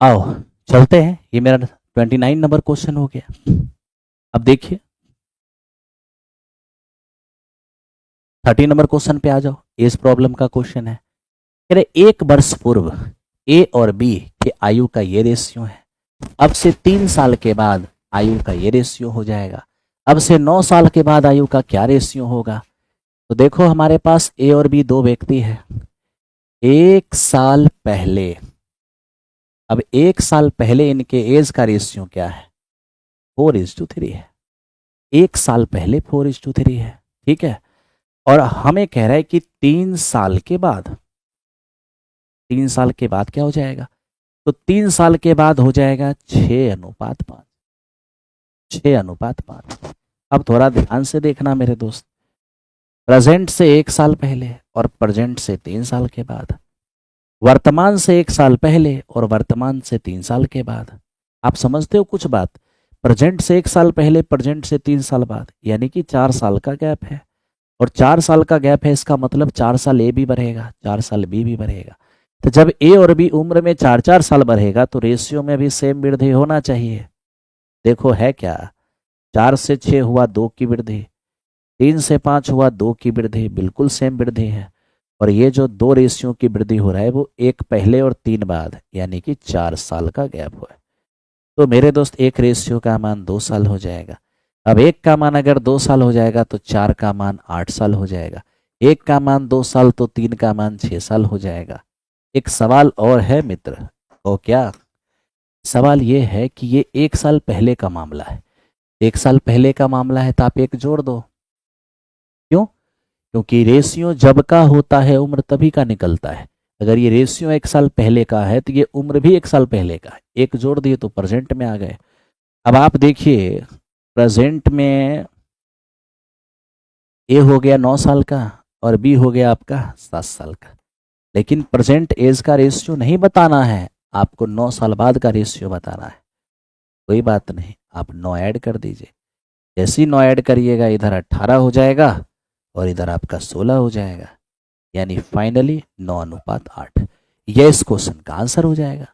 [SPEAKER 1] आओ चलते हैं, ये मेरा 29 नंबर क्वेश्चन हो गया। अब देखिए 30 नंबर क्वेश्चन पे आ जाओ, इस प्रॉब्लम का क्वेश्चन है, कह रहे 1 वर्ष पूर्व ए और बी के आयु का ये रेशियो है, अब से 3 साल के बाद आयु का ये रेशियो हो जाएगा, अब से 9 साल के बाद आयु का क्या रेशियो होगा। तो देखो हमारे पास ए और बी दो व्यक्ति हैं। एक साल पहले, अब एक साल पहले इनके एज का रेशियो क्या है? 4:3 है। एक साल पहले 4:3 है, ठीक है। और हमें कह रहा है कि 3 साल के बाद, 3 साल के बाद क्या हो जाएगा? तो 3 साल के बाद हो जाएगा 6:5। 6:5। अब थोड़ा ध्यान से देखना मेरे दोस्त, प्रेजेंट से एक साल पहले और प्रेजेंट से 3 साल के बाद, वर्तमान से एक साल पहले और वर्तमान से 3 साल के बाद। आप समझते हो कुछ बात? प्रेजेंट से एक साल पहले, प्रेजेंट से 3 साल बाद, यानी कि 4 साल का गैप है। और 4 साल का गैप है, इसका मतलब 4 साल ए भी बढ़ेगा, 4 साल बी भी बढ़ेगा। तो जब ए और बी उम्र में 4-4 साल बढ़ेगा तो रेशियो में भी सेम वृद्धि होना चाहिए। देखो है क्या, 4 से 6 हुआ 2 की वृद्धि, 3 से 5 हुआ 2 की वृद्धि, बिल्कुल सेम वृद्धि है। और ये जो दो रेशियो की वृद्धि हो रहा है वो एक पहले और 3 बाद, यानी कि 4 साल का गैप हुआ है। तो मेरे दोस्त एक रेशियो का मान 2 साल हो जाएगा। अब एक का मान अगर 2 साल हो जाएगा तो 4 का मान 8 साल हो जाएगा। एक का मान 2 साल तो 3 का मान 6 साल हो जाएगा। एक सवाल और है मित्र, और क्या सवाल ये है कि ये एक साल पहले का मामला है। एक साल पहले का मामला है तो आप एक जोड़ दो। क्यों? क्योंकि रेशियो जब का होता है उम्र तभी का निकलता है। अगर ये रेशियो एक साल पहले का है तो ये उम्र भी एक साल पहले का है, एक जोड़ दिए तो प्रेजेंट में आ गए। अब आप देखिए, प्रेजेंट में ए हो गया 9 साल का और बी हो गया आपका 7 साल का, लेकिन प्रेजेंट एज का रेशियो नहीं बताना है, आपको 9 साल बाद का रेशियो बताना है। कोई बात नहीं, आप 9 ऐड कर दीजिए। जैसे ही 9 ऐड करिएगा इधर 18 हो जाएगा और इधर आपका 16 हो जाएगा, यानी फाइनली 9:8। यह इस क्वेश्चन का आंसर हो जाएगा।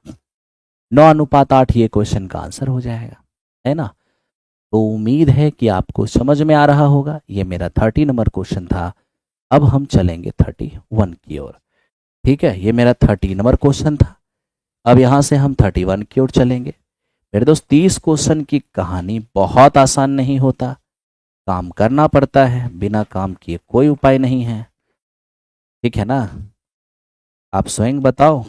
[SPEAKER 1] 9:8 ये क्वेश्चन का आंसर हो जाएगा, है ना। तो उम्मीद है कि आपको समझ में आ रहा होगा। ये मेरा 30 नंबर क्वेश्चन था। अब हम चलेंगे 31 की ओर। ठीक है, ये मेरा 30 नंबर क्वेश्चन था। अब यहाँ से हम 31 की ओर चलेंगे। मेरे दोस्त 30 क्वेश्चन की कहानी बहुत आसान नहीं होता, काम करना पड़ता है, बिना काम किए कोई उपाय नहीं है। ठीक है ना, आप स्वयं बताओ।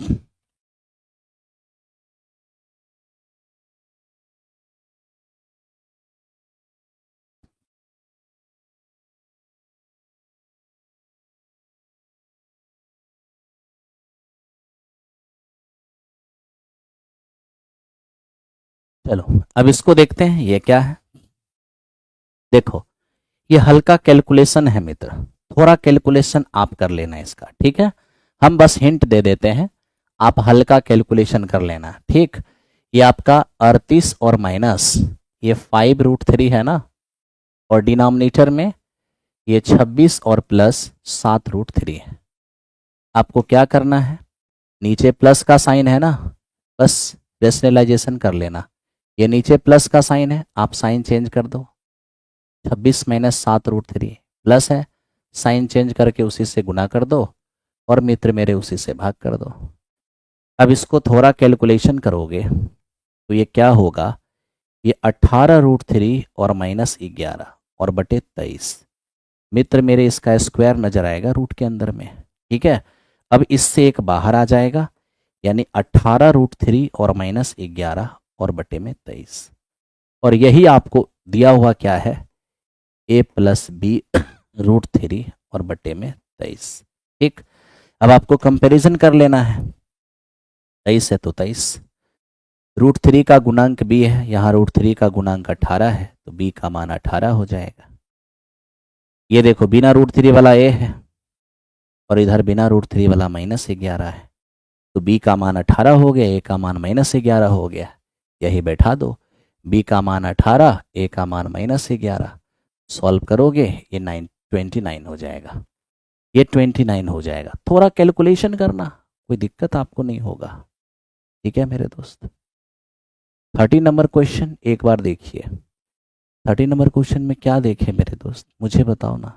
[SPEAKER 1] चलो अब इसको देखते हैं, ये क्या है। देखो ये हल्का कैलकुलेशन है मित्र, थोड़ा कैलकुलेशन आप कर लेना इसका, ठीक है। हम बस हिंट दे देते हैं, आप हल्का कैलकुलेशन कर लेना, ठीक। ये आपका 38 और माइनस ये 5√3 है ना, और डिनोमिनेटर में ये 26 और प्लस 7√3 है। आपको क्या करना है, नीचे प्लस का साइन है ना, बस रेशनलाइजेशन कर लेना। ये नीचे प्लस का साइन है, आप साइन चेंज कर दो। 26 - 7√3 प्लस है, साइन चेंज करके उसी से गुना कर दो और मित्र मेरे उसी से भाग कर दो। अब इसको थोड़ा कैलकुलेशन करोगे तो ये क्या होगा, ये 18√3 और -11 और बटे 23। मित्र मेरे इसका स्क्वायर नजर आएगा रूट के अंदर में, ठीक है। अब इससे एक बाहर आ जाएगा, यानी 18√3 और -11 और बटे में 23। और यही आपको दिया हुआ क्या है, a+b√3 और बटे में 23, ठीक। अब आपको कंपैरिजन कर लेना है, 23 है तो 23, √3 का गुणांक b है, यहाँ √3 का गुणांक 18 है तो b का मान 18 हो जाएगा। ये देखो बिना √3 वाला a है और इधर बिना √3 वाला -11 है, तो b का मान 18 हो गया, a का मान -11 हो गया। यही बैठा दो, b का मान 18, a का मान -11, सॉल्व करोगे ये 29 हो जाएगा। ये 29 हो जाएगा। थोड़ा कैलकुलेशन करना, कोई दिक्कत आपको नहीं होगा, ठीक है मेरे दोस्त। 30 नंबर क्वेश्चन एक बार देखिए। 30 नंबर क्वेश्चन में क्या देखें मेरे दोस्त, मुझे बताओ ना।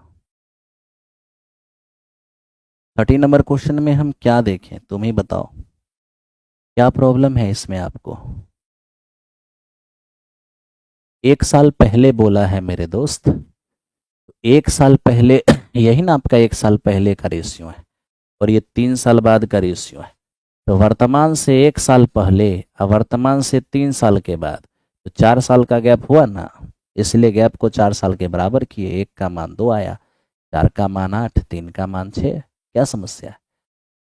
[SPEAKER 1] 30 नंबर क्वेश्चन में हम क्या देखें, तुम ही बताओ, क्या प्रॉब्लम है इसमें आपको। एक साल पहले बोला है मेरे दोस्त, एक साल पहले यही ना आपका 1 साल पहले का रेशियो है और ये 3 साल बाद का रेशियो है। तो वर्तमान से 1 साल पहले और वर्तमान से 3 साल के बाद तो 4 साल का गैप हुआ ना, इसलिए गैप को 4 साल के बराबर किए। 1 का मान 2 आया, 4 का मान 8, 3 का मान 6। क्या समस्या है?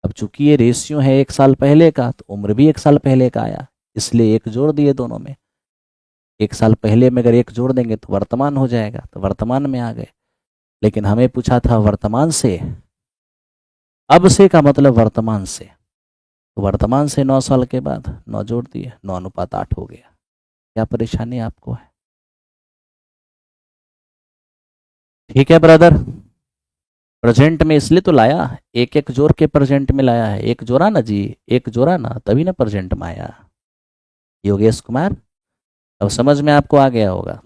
[SPEAKER 1] अब चूंकि ये रेशियो है 1 साल पहले का, तो उम्र भी 1 साल पहले का आया, इसलिए एक जोड़ दिए दोनों में। 1 साल पहले में अगर एक जोड़ देंगे तो वर्तमान हो जाएगा, तो वर्तमान में आ गए। लेकिन हमें पूछा था वर्तमान से, अब से का मतलब वर्तमान से, तो वर्तमान से 9 साल के बाद 9 जोड़ दिए, 9:8 हो गया। क्या परेशानी आपको है? ठीक है ब्रदर, प्रेजेंट में इसलिए तो लाया, एक एक जोड़ के प्रेजेंट में लाया है। एक जोड़ा ना जी, एक जोड़ा ना, तभी ना प्रेजेंट में आया। योगेश कुमार, अब समझ में आपको आ गया होगा।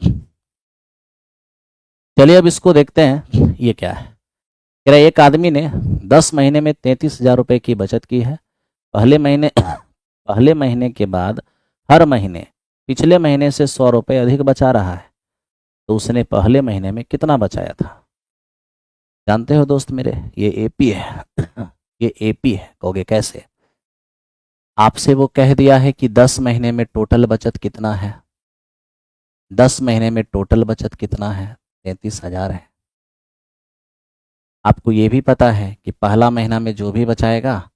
[SPEAKER 1] चलिए अब इसको देखते हैं, ये क्या है। कह रहा है एक आदमी ने 10 महीने में 33,000 रुपये की बचत की है। पहले महीने के बाद हर महीने पिछले महीने से 100 रुपये अधिक बचा रहा है, तो उसने पहले महीने में कितना बचाया था? जानते हो दोस्त मेरे, ये एपी है। ये एपी है। कहोगे कैसे? आपसे वो कह दिया है कि 10 महीने में टोटल बचत कितना है। 10 महीने में टोटल बचत कितना है? 33,000 है। आपको ये भी पता है कि पहला महीना में जो भी बचाएगा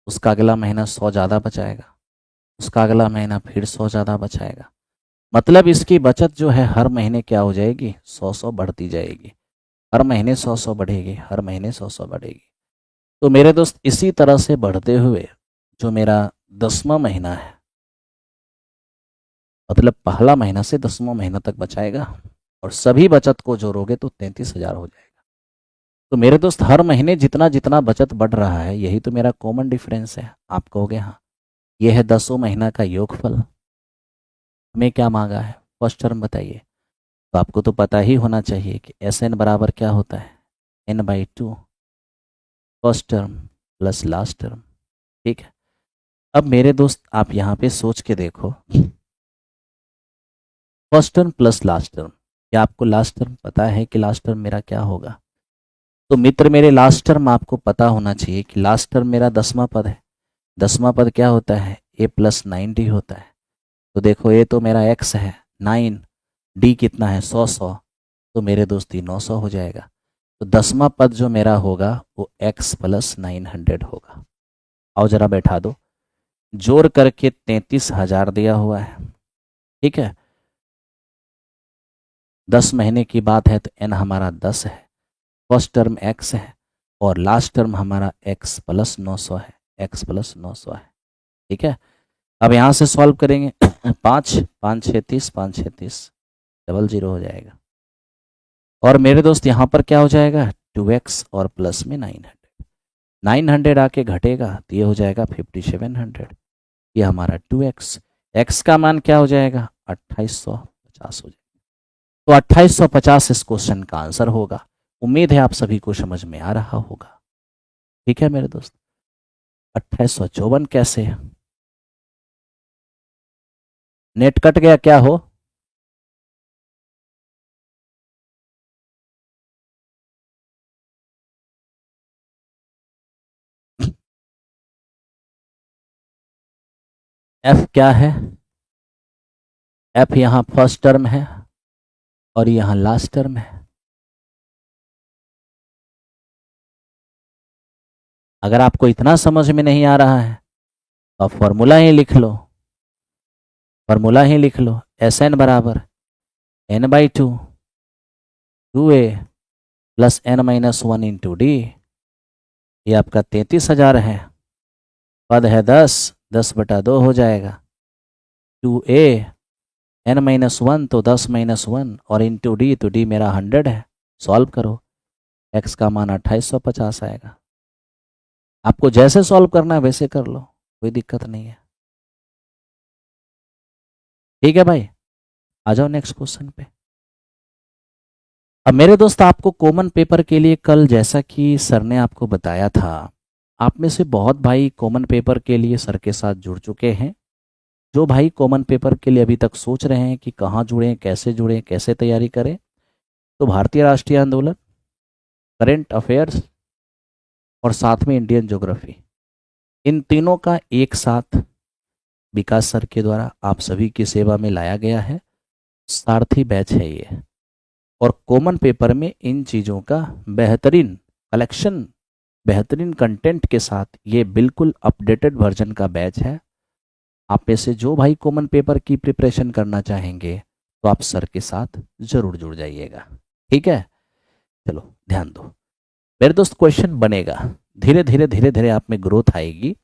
[SPEAKER 1] उसका अगला महीना 100 ज़्यादा बचाएगा, उसका अगला महीना फिर 100 ज़्यादा बचाएगा। मतलब इसकी बचत जो है हर महीने क्या हो जाएगी? 100 बढ़ती जाएगी। हर महीने 100 बढ़ेगी, हर महीने 100 बढ़ेगी। तो मेरे दोस्त इसी तरह से बढ़ते हुए जो मेरा 10वां महीना है, मतलब पहला महीना से 10वां महीना तक बचाएगा, और सभी बचत को जोड़ोगे तो 33,000 हो जाएगा। तो मेरे दोस्त हर महीने जितना जितना बचत बढ़ रहा है, यही तो मेरा कॉमन डिफरेंस है। आप कहोगे हाँ, ये है 10वां महीना का योगफल। हमें क्या मांगा है? फर्स्ट टर्म बताइए। तो आपको तो पता ही होना चाहिए कि एस एन बराबर क्या होता है? n/2 first term plus last term. ठीक है। अब मेरे दोस्त आप यहाँ पे सोच के देखो, first term plus last term, क्या आपको लास्ट टर्म पता है कि लास्ट टर्म मेरा क्या होगा? तो मित्र मेरे, लास्ट टर्म आपको पता होना चाहिए कि लास्ट टर्म मेरा 10वां पद है। 10वां पद क्या होता है? a+9d होता है। तो देखो, ए तो मेरा x है 9, डी कितना है? 100। तो मेरे दोस्त 900 हो जाएगा। तो 10वां पद जो मेरा होगा वो x+900 होगा। आओ जरा बैठा दो, जोड़ करके 33,000 दिया हुआ है। ठीक है, 10 महीने की बात है तो n हमारा 10 है, फर्स्ट टर्म x है, और लास्ट टर्म हमारा x+900 है। x+900 है। ठीक है, अब यहाँ से सॉल्व करेंगे। 5 5 6 30, 5 6 30, 00 हो जाएगा। और मेरे दोस्त यहाँ पर क्या हो जाएगा? 2x और प्लस में 900, 900 आके घटेगा तो ये हो जाएगा 5700। ये हमारा 2x, x का मान क्या हो जाएगा? 2850 हो जाएगा। तो 2850 इस क्वेश्चन का आंसर होगा। उम्मीद है आप सभी को समझ में आ रहा होगा। ठीक है मेरे दोस्त, 2854 कैसे? नेट कट गया क्या हो? एफ क्या है? एफ यहाँ फर्स्ट टर्म है और यहाँ लास्ट टर्म है। अगर आपको इतना समझ में नहीं आ रहा है तो आप फॉर्मूला ही लिख लो। फॉर्मूला ही लिख लो, एस एन बराबर n/2 2a plus n-1 into D. ये आपका 33,000 है, पद है 10, 10/2 हो जाएगा। 2a n-1 तो 10-1 और इंटू डी, तो डी मेरा 100 है। सॉल्व करो, x का मान 2850 आएगा। आपको जैसे सॉल्व करना है वैसे कर लो, कोई दिक्कत नहीं है। ठीक है भाई, आ जाओ नेक्स्ट क्वेश्चन पे। अब मेरे दोस्त आपको कॉमन पेपर के लिए कल जैसा कि सर ने आपको बताया था, आप में से बहुत भाई कॉमन पेपर के लिए सर के साथ जुड़ चुके हैं। जो भाई कॉमन पेपर के लिए अभी तक सोच रहे हैं कि कहाँ जुड़ें, कैसे तैयारी करें, तो भारतीय राष्ट्रीय आंदोलन करेंट अफेयर्स और साथ में इंडियन ज्योग्राफी, इन तीनों का एक साथ विकास सर के द्वारा आप सभी की सेवा में लाया गया है। सारथी बैच है ये, और कॉमन पेपर में इन चीज़ों का बेहतरीन कलेक्शन, बेहतरीन कंटेंट के साथ ये बिल्कुल अपडेटेड वर्जन का बैच है। आप में से जो भाई कॉमन पेपर की प्रिपरेशन करना चाहेंगे तो आप सर के साथ ज़रूर जुड़ जाइएगा, ठीक है। चलो ध्यान दो मेरे दोस्त, क्वेश्चन बनेगा, धीरे धीरे धीरे धीरे आप में ग्रोथ आएगी।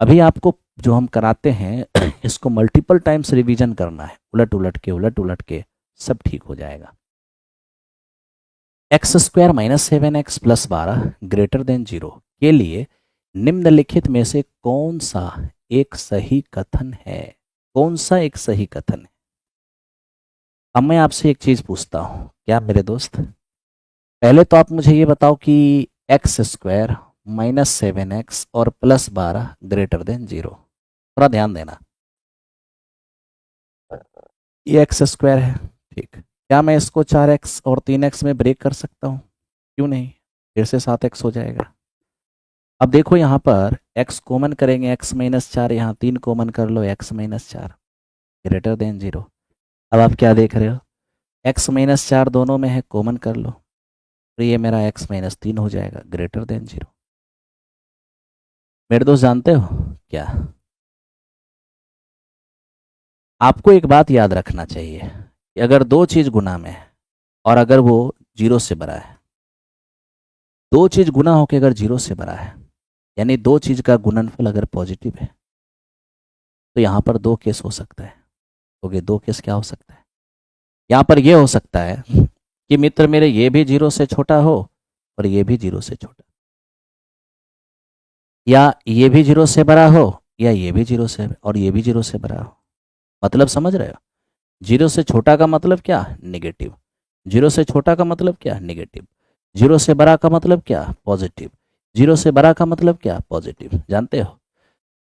[SPEAKER 1] अभी आपको जो हम कराते हैं इसको मल्टीपल टाइम्स रिवीजन करना है, उलट उलट के सब ठीक हो जाएगा। x² - 7x + 12 > 0 के लिए निम्नलिखित में से कौन सा एक सही कथन है? कौन सा एक सही कथन है? अब मैं आपसे एक चीज पूछता हूं, क्या मेरे दोस्त, पहले तो आप मुझे ये बताओ कि x² - 7x और +12 > 0, थोड़ा ध्यान देना। ये x² है, ठीक। क्या मैं इसको 4x और 3x में ब्रेक कर सकता हूँ? क्यों नहीं, फिर से 7x हो जाएगा। अब देखो यहाँ पर x कॉमन करेंगे, x - 4, यहाँ 3 कॉमन कर लो, x - 4 > 0। अब आप क्या देख रहे हो, x - 4 दोनों में है, कॉमन कर लो, तो ये मेरा x - 3 हो जाएगा > 0। मेरे दोस्त जानते हो क्या, आपको एक बात याद रखना चाहिए कि अगर दो चीज़ गुना में है और अगर वो 0 से बड़ा है, दो चीज़ गुना होकर अगर 0 से बड़ा है, यानी दो चीज़ का गुणनफल अगर पॉजिटिव है, तो यहाँ पर दो केस हो सकता है। ओके, दो केस क्या हो सकता है? यहाँ पर ये हो सकता है कि मित्र मेरे ये भी 0 से छोटा हो और ये भी 0 से छोटा, या ये भी 0 से बड़ा हो या ये भी 0 से और ये भी 0 से बड़ा हो। मतलब समझ रहे हो, 0 से छोटा का मतलब क्या, नेगेटिव। 0 से छोटा का मतलब क्या, नेगेटिव। 0 से बड़ा का मतलब क्या, पॉजिटिव। 0 से बड़ा का मतलब क्या, पॉजिटिव। जानते हो,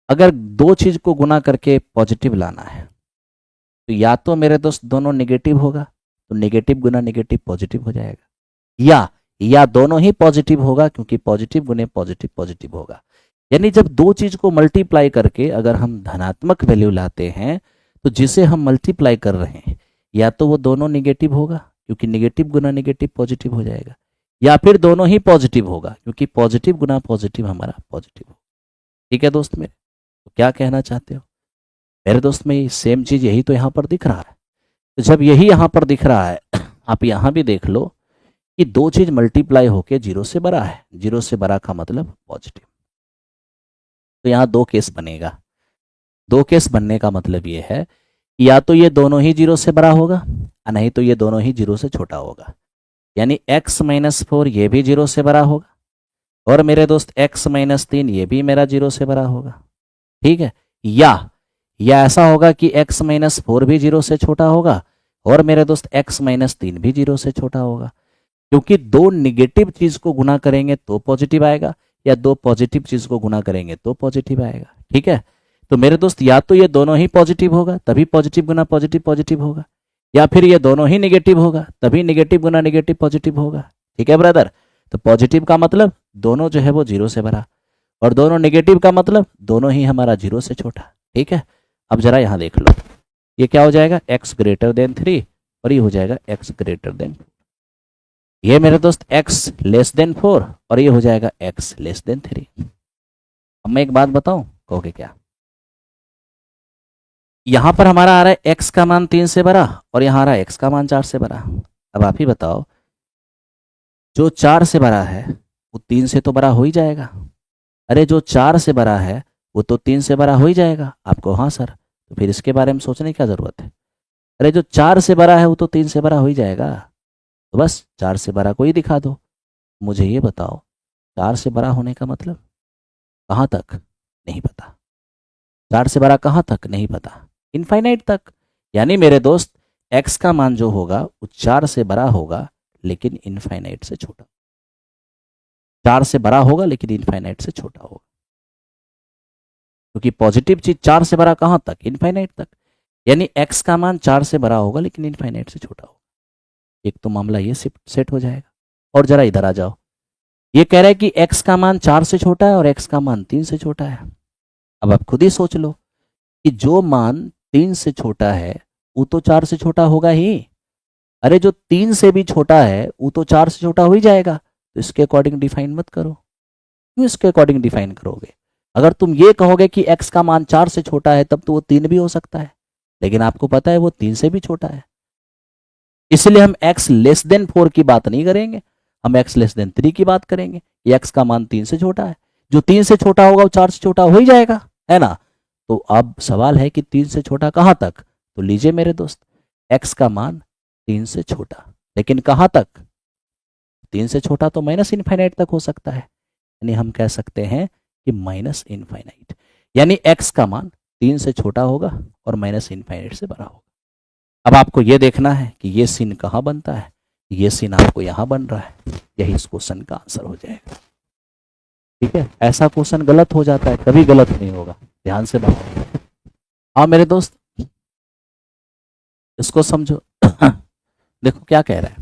[SPEAKER 1] अगर दो चीज को गुना करके पॉजिटिव लाना है तो या तो मेरे दोस्त दोनों नेगेटिव होगा, तो नेगेटिव गुना नेगेटिव पॉजिटिव हो जाएगा, या दोनों ही पॉजिटिव होगा, क्योंकि पॉजिटिव गुने पॉजिटिव पॉजिटिव होगा। यानी जब दो चीज को मल्टीप्लाई करके अगर हम धनात्मक वैल्यू लाते हैं, तो जिसे हम मल्टीप्लाई कर रहे हैं या तो वो दोनों नेगेटिव होगा, क्योंकि नेगेटिव गुना नेगेटिव पॉजिटिव हो जाएगा, या फिर दोनों ही पॉजिटिव होगा, क्योंकि पॉजिटिव गुना पॉजिटिव हमारा पॉजिटिव होगा। ठीक है दोस्त मेरे, तो क्या कहना चाहते हो मेरे दोस्त में, सेम चीज यही तो यहाँ पर दिख रहा है। तो जब यही यहाँ पर दिख रहा है, आप यहाँ भी देख लो कि दो चीज मल्टीप्लाई होके 0 से बड़ा है, 0 से बड़ा का मतलब पॉजिटिव। तो यहाँ दो केस बनेगा। दो केस बनने का मतलब ये है कि या तो ये दोनों ही 0 से बड़ा होगा, या नहीं तो ये दोनों ही 0 से छोटा होगा। यानी x - 4 ये भी 0 से बड़ा होगा, और मेरे दोस्त x - 3 ये भी मेरा 0 से बड़ा होगा। ठीक है, या ऐसा होगा कि x - 4 भी 0 से छोटा होगा, और मेरे दोस्त x - 3 भी 0 से छोटा होगा। क्योंकि दो निगेटिव चीज को गुना करेंगे तो पॉजिटिव आएगा, या दो पॉजिटिव चीज को गुना करेंगे तो पॉजिटिव आएगा। ठीक है, तो मेरे दोस्त या तो ये दोनों ही पॉजिटिव होगा, तभी पॉजिटिव गुना पॉजिटिव पॉजिटिव होगा, या फिर ये दोनों ही निगेटिव होगा, तभी निगेटिव गुना निगेटिव पॉजिटिव होगा। ठीक है ब्रदर, तो पॉजिटिव का मतलब दोनों जो है वो 0 से बड़ा, और दोनों नेगेटिव का मतलब दोनों ही हमारा 0 से छोटा। ठीक है, अब जरा यहाँ देख लो, ये क्या हो जाएगा, x > 3, और ये हो जाएगा x > 4। ये मेरे दोस्त x < 4, और ये हो जाएगा x < 3। अब मैं एक बात बताऊं, कहोगे क्या, यहां पर हमारा आ रहा है x का मान 3 से बड़ा, और यहां आ रहा है x का मान 4 से बड़ा। अब आप ही बताओ, जो 4 से बड़ा है वो 3 से तो बड़ा हो ही जाएगा। अरे जो 4 से बड़ा है वो तो 3 से बड़ा हो ही जाएगा। आपको हाँ सर, तो फिर इसके बारे में सोचने की क्या जरूरत है। अरे जो 4 से बड़ा है वो तो 3 से बड़ा हो ही जाएगा, तो बस 4 से बड़ा कोई दिखा दो। मुझे ये बताओ, 4 से बड़ा होने का मतलब कहाँ तक, नहीं पता। 4 से बड़ा कहाँ तक, नहीं पता, इनफाइनाइट तक। यानी मेरे दोस्त x का मान जो होगा वो 4 से बड़ा होगा, लेकिन इनफाइनाइट से छोटा। 4 से बड़ा होगा लेकिन इनफाइनाइट से छोटा होगा, क्योंकि पॉजिटिव चीज 4 से बड़ा कहाँ तक, इनफाइनाइट तक। यानी x का मान 4 से बड़ा होगा लेकिन इनफाइनाइट से छोटा होगा। एक तो मामला ये सेट हो जाएगा। और जरा इधर आ जाओ, ये कह रहा है कि x का मान 4 से छोटा है और x का मान 3 से छोटा है। अब आप खुद ही सोच लो कि जो मान 3 से छोटा है वो तो 4 से छोटा होगा ही। अरे जो 3 से भी छोटा है वो तो 4 से छोटा हो ही जाएगा। तो इसके अकॉर्डिंग डिफाइन मत करो। क्यों इसके अकॉर्डिंग डिफाइन करोगे? अगर तुम ये कहोगे कि x का मान 4 से छोटा है तब तो वो 3 भी हो सकता है, लेकिन आपको पता है वो 3 से भी छोटा है, इसलिए हम x लेस देन 4 की बात नहीं करेंगे, हम x लेस देन 3 की बात करेंगे। x का मान 3 से छोटा है, जो 3 से छोटा होगा वो 4 से छोटा हो ही जाएगा, है ना। तो अब सवाल है कि 3 से छोटा कहाँ तक? तो लीजिए मेरे दोस्त, x का मान 3 से छोटा, लेकिन कहाँ तक? 3 से छोटा तो माइनस इनफाइनाइट तक हो सकता है, यानी हम कह सकते हैं कि माइनस इनफाइनाइट, यानी x का मान 3 से छोटा होगा और माइनस इनफाइनाइट से बड़ा होगा। अब आपको ये देखना है कि ये सीन कहाँ बनता है। ये सीन आपको यहाँ बन रहा है, यही इस क्वेश्चन का आंसर हो जाएगा। ठीक है, ऐसा क्वेश्चन गलत हो जाता है, कभी गलत नहीं होगा, ध्यान से बताओ। हाँ मेरे दोस्त, इसको समझो। देखो क्या कह रहा है,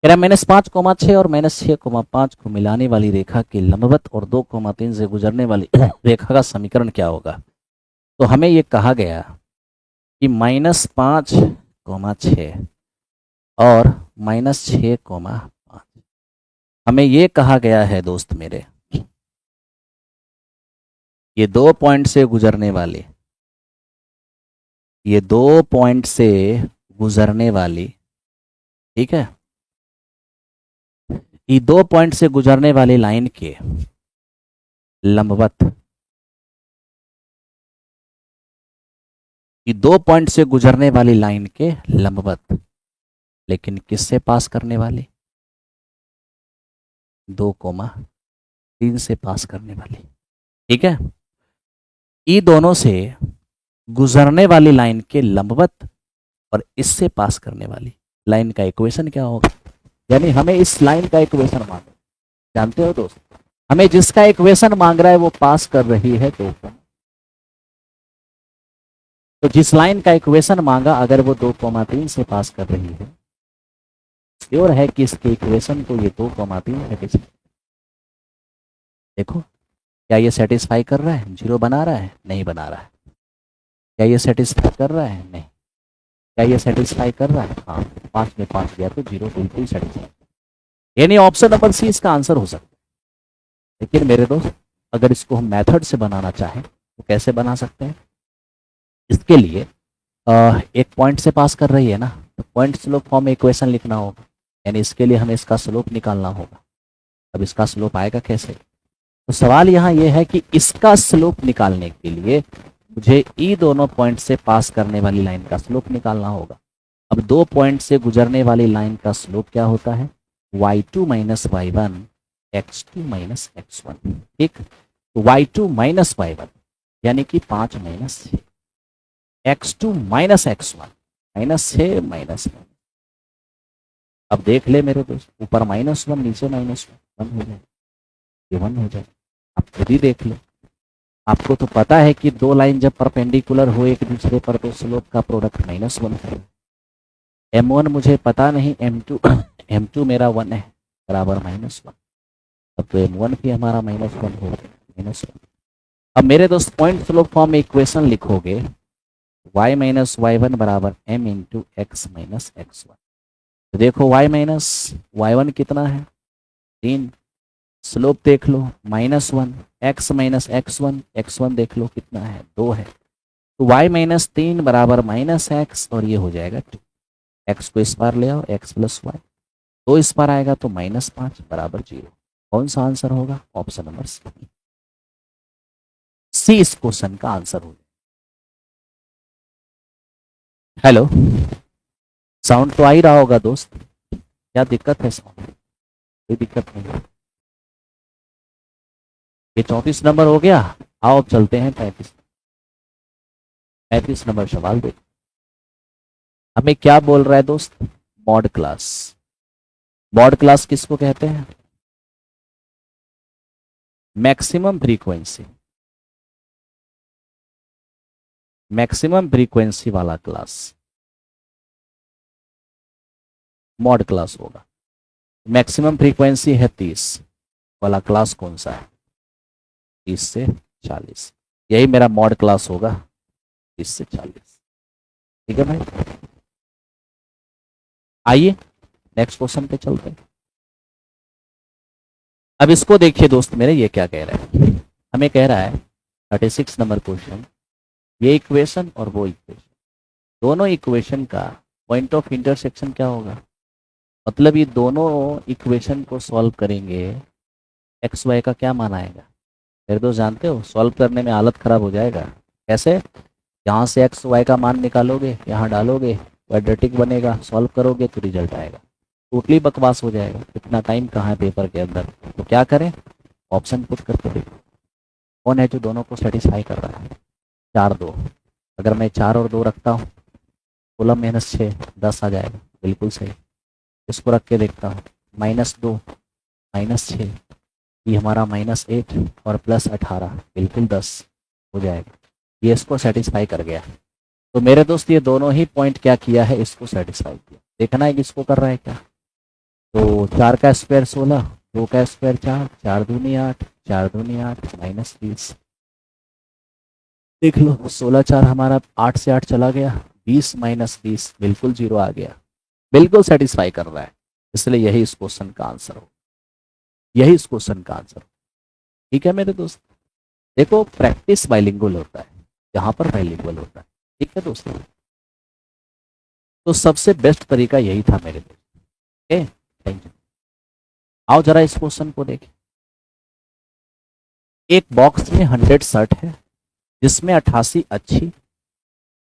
[SPEAKER 1] कह रहा है -5,6 और -6,5 को मिलाने वाली रेखा के लंबवत और 2,3 से गुजरने वाली रेखा का समीकरण क्या होगा। तो हमें ये कहा गया कि -5,6 और -6,5, हमें ये कहा गया है दोस्त मेरे, ये 2 पॉइंट से गुजरने वाली, ये 2 पॉइंट से गुजरने वाली, ठीक है, ये 2 पॉइंट से गुजरने वाली लाइन के लंबवत, ये 2 पॉइंट से गुजरने वाली लाइन के लंबवत, लेकिन किससे पास करने वाली? 2,3 से पास करने वाली, ठीक है। ये दोनों से गुजरने वाली लाइन के लंबवत और इससे पास करने वाली लाइन का इक्वेशन क्या होगा? यानी हमें इस लाइन का इक्वेशन मांगो, जानते हो दोस्त, हमें जिसका इक्वेशन मांग रहा है वो पास कर रही है 2, तो जिस लाइन का इक्वेशन मांगा अगर वो 2,3 से पास कर रही है, श्योर है कि इसके इक्वेशन को ये 2,3 सेटिस्फाई, देखो क्या ये सेटिस्फाई कर रहा है? 0 बना रहा है? नहीं बना रहा है। क्या ये सेटिस्फाई कर रहा है? नहीं। क्या ये सेटिस्फाई कर रहा है? हाँ, 5 में 5 गया तो 0 बिल्कुल सेटिस्फाई, यानी ऑप्शन नंबर सी इसका आंसर हो सकता है। लेकिन मेरे दोस्त अगर इसको हम मेथड से बनाना चाहें तो कैसे बना सकते हैं? इसके लिए एक पॉइंट से पास कर रही है ना, तो पॉइंट स्लोप फॉर्म में इक्वेशन लिखना होगा, यानी इसके लिए हमें इसका स्लोप निकालना होगा। अब इसका स्लोप आएगा कैसे? तो सवाल यहाँ ये है कि इसका स्लोप निकालने के लिए मुझे ई दोनों पॉइंट से पास करने वाली लाइन का स्लोप निकालना होगा। अब 2 पॉइंट से गुजरने वाली लाइन का स्लोप क्या होता है? y2 minus y1 x2 minus x1, ठीक। तो y2 माइनस y1 यानी कि 5 माइनस 6, x2 माइनस x1 -6 -1। अब देख ले मेरे दोस्त, ऊपर -1 नीचे -1 हो जाए, ये 1 हो जाए। आप खुद ही देख लो, आपको तो पता है कि 2 लाइन जब परपेंडिकुलर हो एक दूसरे पर तो स्लोप का प्रोडक्ट -1 है। m1 मुझे पता नहीं, m2 मेरा 1 है बराबर -1, अब तो m1 भी हमारा -1 हो गया, -1। अब मेरे दोस्त पॉइंट स्लोप फॉर्म में इक्वेशन लिखोगे y माइनस y1 बराबर m into x minus x1। तो देखो y माइनस y1 कितना है? 3। स्लोप देख लो -1, x माइनस x1 देख लो कितना है? 2 है। तो y माइनस 3 बराबर -x और ये हो जाएगा 2। x को इस बार ले आओ, x प्लस वाई, तो इस बार आएगा तो -5 बराबर 0। कौन सा आंसर होगा? ऑप्शन नंबर सी इस क्वेश्चन का आंसर होगा। हेलो, साउंड तो आ ही रहा होगा दोस्त, क्या दिक्कत है? साउंड कोई दिक्कत नहीं है। ये 34 नंबर हो गया। आओ अब चलते हैं 35 नंबर सवाल देखो। हमें क्या बोल रहा है दोस्त? Mod class. मॉड क्लास किसको कहते हैं? मैक्सिमम फ्रीक्वेंसी, मैक्सिमम फ्रीक्वेंसी वाला क्लास मॉड क्लास होगा। मैक्सिमम फ्रीक्वेंसी है 30, वाला क्लास कौन सा है? 30 से 40। यही मेरा मॉड क्लास होगा, 30 से 40। ठीक है भाई, आइए नेक्स्ट क्वेश्चन पे चलते हैं। अब इसको देखिए दोस्त मेरे, ये क्या कह रहा है? हमें कह रहा है 36 नंबर क्वेश्चन, ये इक्वेशन और वो इक्वेशन, दोनों इक्वेशन का पॉइंट ऑफ इंटरसेक्शन क्या होगा? मतलब ये दोनों इक्वेशन को सॉल्व करेंगे, एक्स वाई का क्या मान आएगा? मेरे दोस्त जानते हो, सॉल्व करने में हालत खराब हो जाएगा। कैसे? यहाँ से एक्स वाई का मान निकालोगे, यहाँ डालोगे, क्वाड्रेटिक बनेगा, सॉल्व करोगे तो रिजल्ट आएगा। टोटली बकवास हो जाएगा, इतना टाइम कहाँ है पेपर के अंदर। तो क्या करें? ऑप्शन पुट करके देखो कौन है जो दोनों को सेटिस्फाई कर रहा है। 4 2, अगर मैं 4 और 2 रखता हूँ, 16 - 6 10 आ जाएगा, बिल्कुल सही। इसको रख के देखता हूँ, -2 -6, ये हमारा -8 और +18, बिल्कुल 10 हो जाएगा। ये इसको सेटिस्फाई कर गया। तो मेरे दोस्त ये दोनों ही पॉइंट क्या किया है, इसको सेटिस्फाई किया। देखना है कि इसको कर रहा है क्या। तो 4 का स्क्वायर 16, 2 का स्क्वायर 4, 4 दूनी 8, 4 दूनी 8, -20। देख लो 16 4 हमारा 8 से 8 चला गया, 20 - 20 बिल्कुल 0 आ गया, बिल्कुल सेटिस्फाई कर रहा है। इसलिए यही इस क्वेश्चन का आंसर हो, यही इस क्वेश्चन का आंसर हो। ठीक है मेरे दोस्त, देखो प्रैक्टिस बाइलिंगुअल होता है, यहाँ पर बाइलिंगुअल होता है। ठीक है दोस्तों, तो सबसे बेस्ट तरीका यही था मेरे दोस्त। Okay, thank you. आओ जरा इस क्वेश्चन को देखें। एक बॉक्स में 100 शर्ट है जिसमें 88 अच्छी,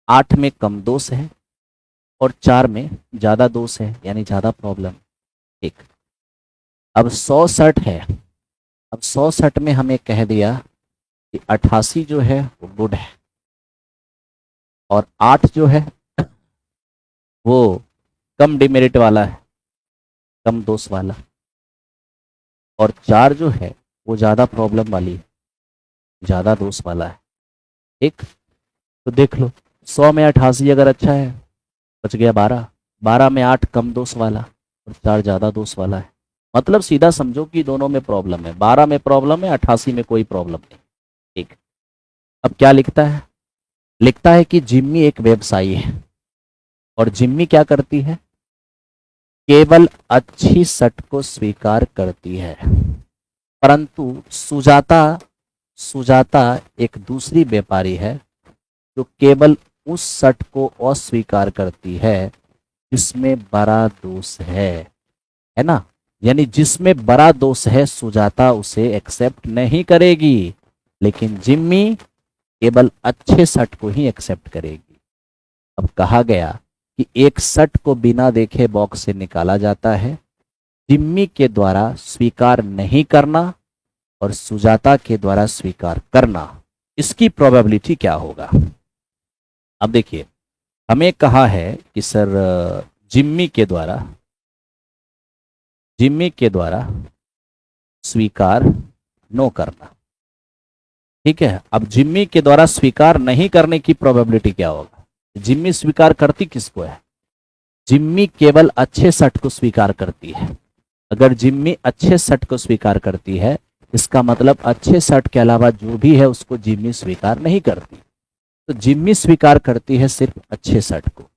[SPEAKER 1] 8 में कम दोष है और 4 में ज़्यादा दोष है, यानी ज़्यादा प्रॉब्लम। ठीक, अब 100 शर्ट है। अब 100 शर्ट में हमें कह दिया कि 88 जो है वो गुड है और 8 जो है वो कम डिमेरिट वाला है, कम दोष वाला, और 4 जो है वो ज़्यादा प्रॉब्लम वाली है, ज़्यादा दोष वाला है। ठीक, तो देख लो 100 में 88 अगर अच्छा है, बच गया 12, 12 में 8 कम दोष वाला और 4 ज़्यादा दोष वाला है। मतलब सीधा समझो कि दोनों में प्रॉब्लम है, 12 में प्रॉब्लम है, 88 में कोई प्रॉब्लम नहीं। ठीक, अब क्या लिखता है? लिखता है कि जिम्मी एक व्यवसायी है और जिम्मी क्या करती है? केवल अच्छी शर्ट को स्वीकार करती है, परंतु सुजाता सुजाता एक दूसरी व्यापारी है जो केवल उस शर्ट को अस्वीकार करती है जिसमें बड़ा दोष है ना? यानी जिसमें बड़ा दोष है सुजाता उसे एक्सेप्ट नहीं करेगी, लेकिन जिम्मी केवल अच्छे शर्ट को ही एक्सेप्ट करेगी। अब कहा गया कि एक शर्ट को बिना देखे बॉक्स से निकाला जाता है, जिम्मी के द्वारा स्वीकार नहीं करना और सुजाता के द्वारा स्वीकार करना, इसकी प्रोबेबिलिटी क्या होगा? अब देखिए, हमें कहा है कि सर जिम्मी के द्वारा स्वीकार नो करना। ठीक है, अब जिम्मी के द्वारा स्वीकार नहीं करने की प्रोबेबिलिटी क्या होगा? जिम्मी स्वीकार करती किसको है? जिम्मी केवल अच्छे शर्ट को स्वीकार करती है। अगर जिम्मी अच्छे शर्ट को स्वीकार करती है, इसका मतलब अच्छे शर्ट के अलावा जो भी है उसको जिम्मी स्वीकार नहीं करती। तो जिम्मी स्वीकार करती है सिर्फ अच्छे शर्ट को,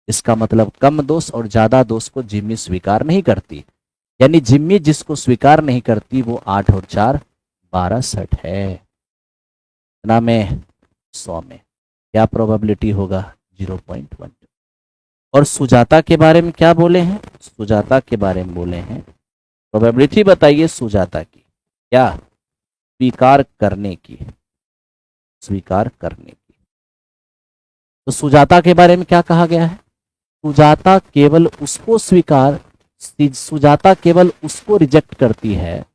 [SPEAKER 1] इसका मतलब कम दोष और ज्यादा दोष को जिम्मी स्वीकार नहीं करती। यानी जिम्मी जिसको स्वीकार नहीं करती वो 8 और 4 12 शर्ट है। कितना में? 100 में। क्या प्रोबेबिलिटी होगा? 0.12। और सुजाता के बारे में क्या बोले हैं? सुजाता के बारे में बोले हैं, प्रोबेबिलिटी बताइए सुजाता की। क्या? स्वीकार करने की, स्वीकार करने की। तो सुजाता के बारे में क्या कहा गया है? सुजाता केवल उसको रिजेक्ट करती है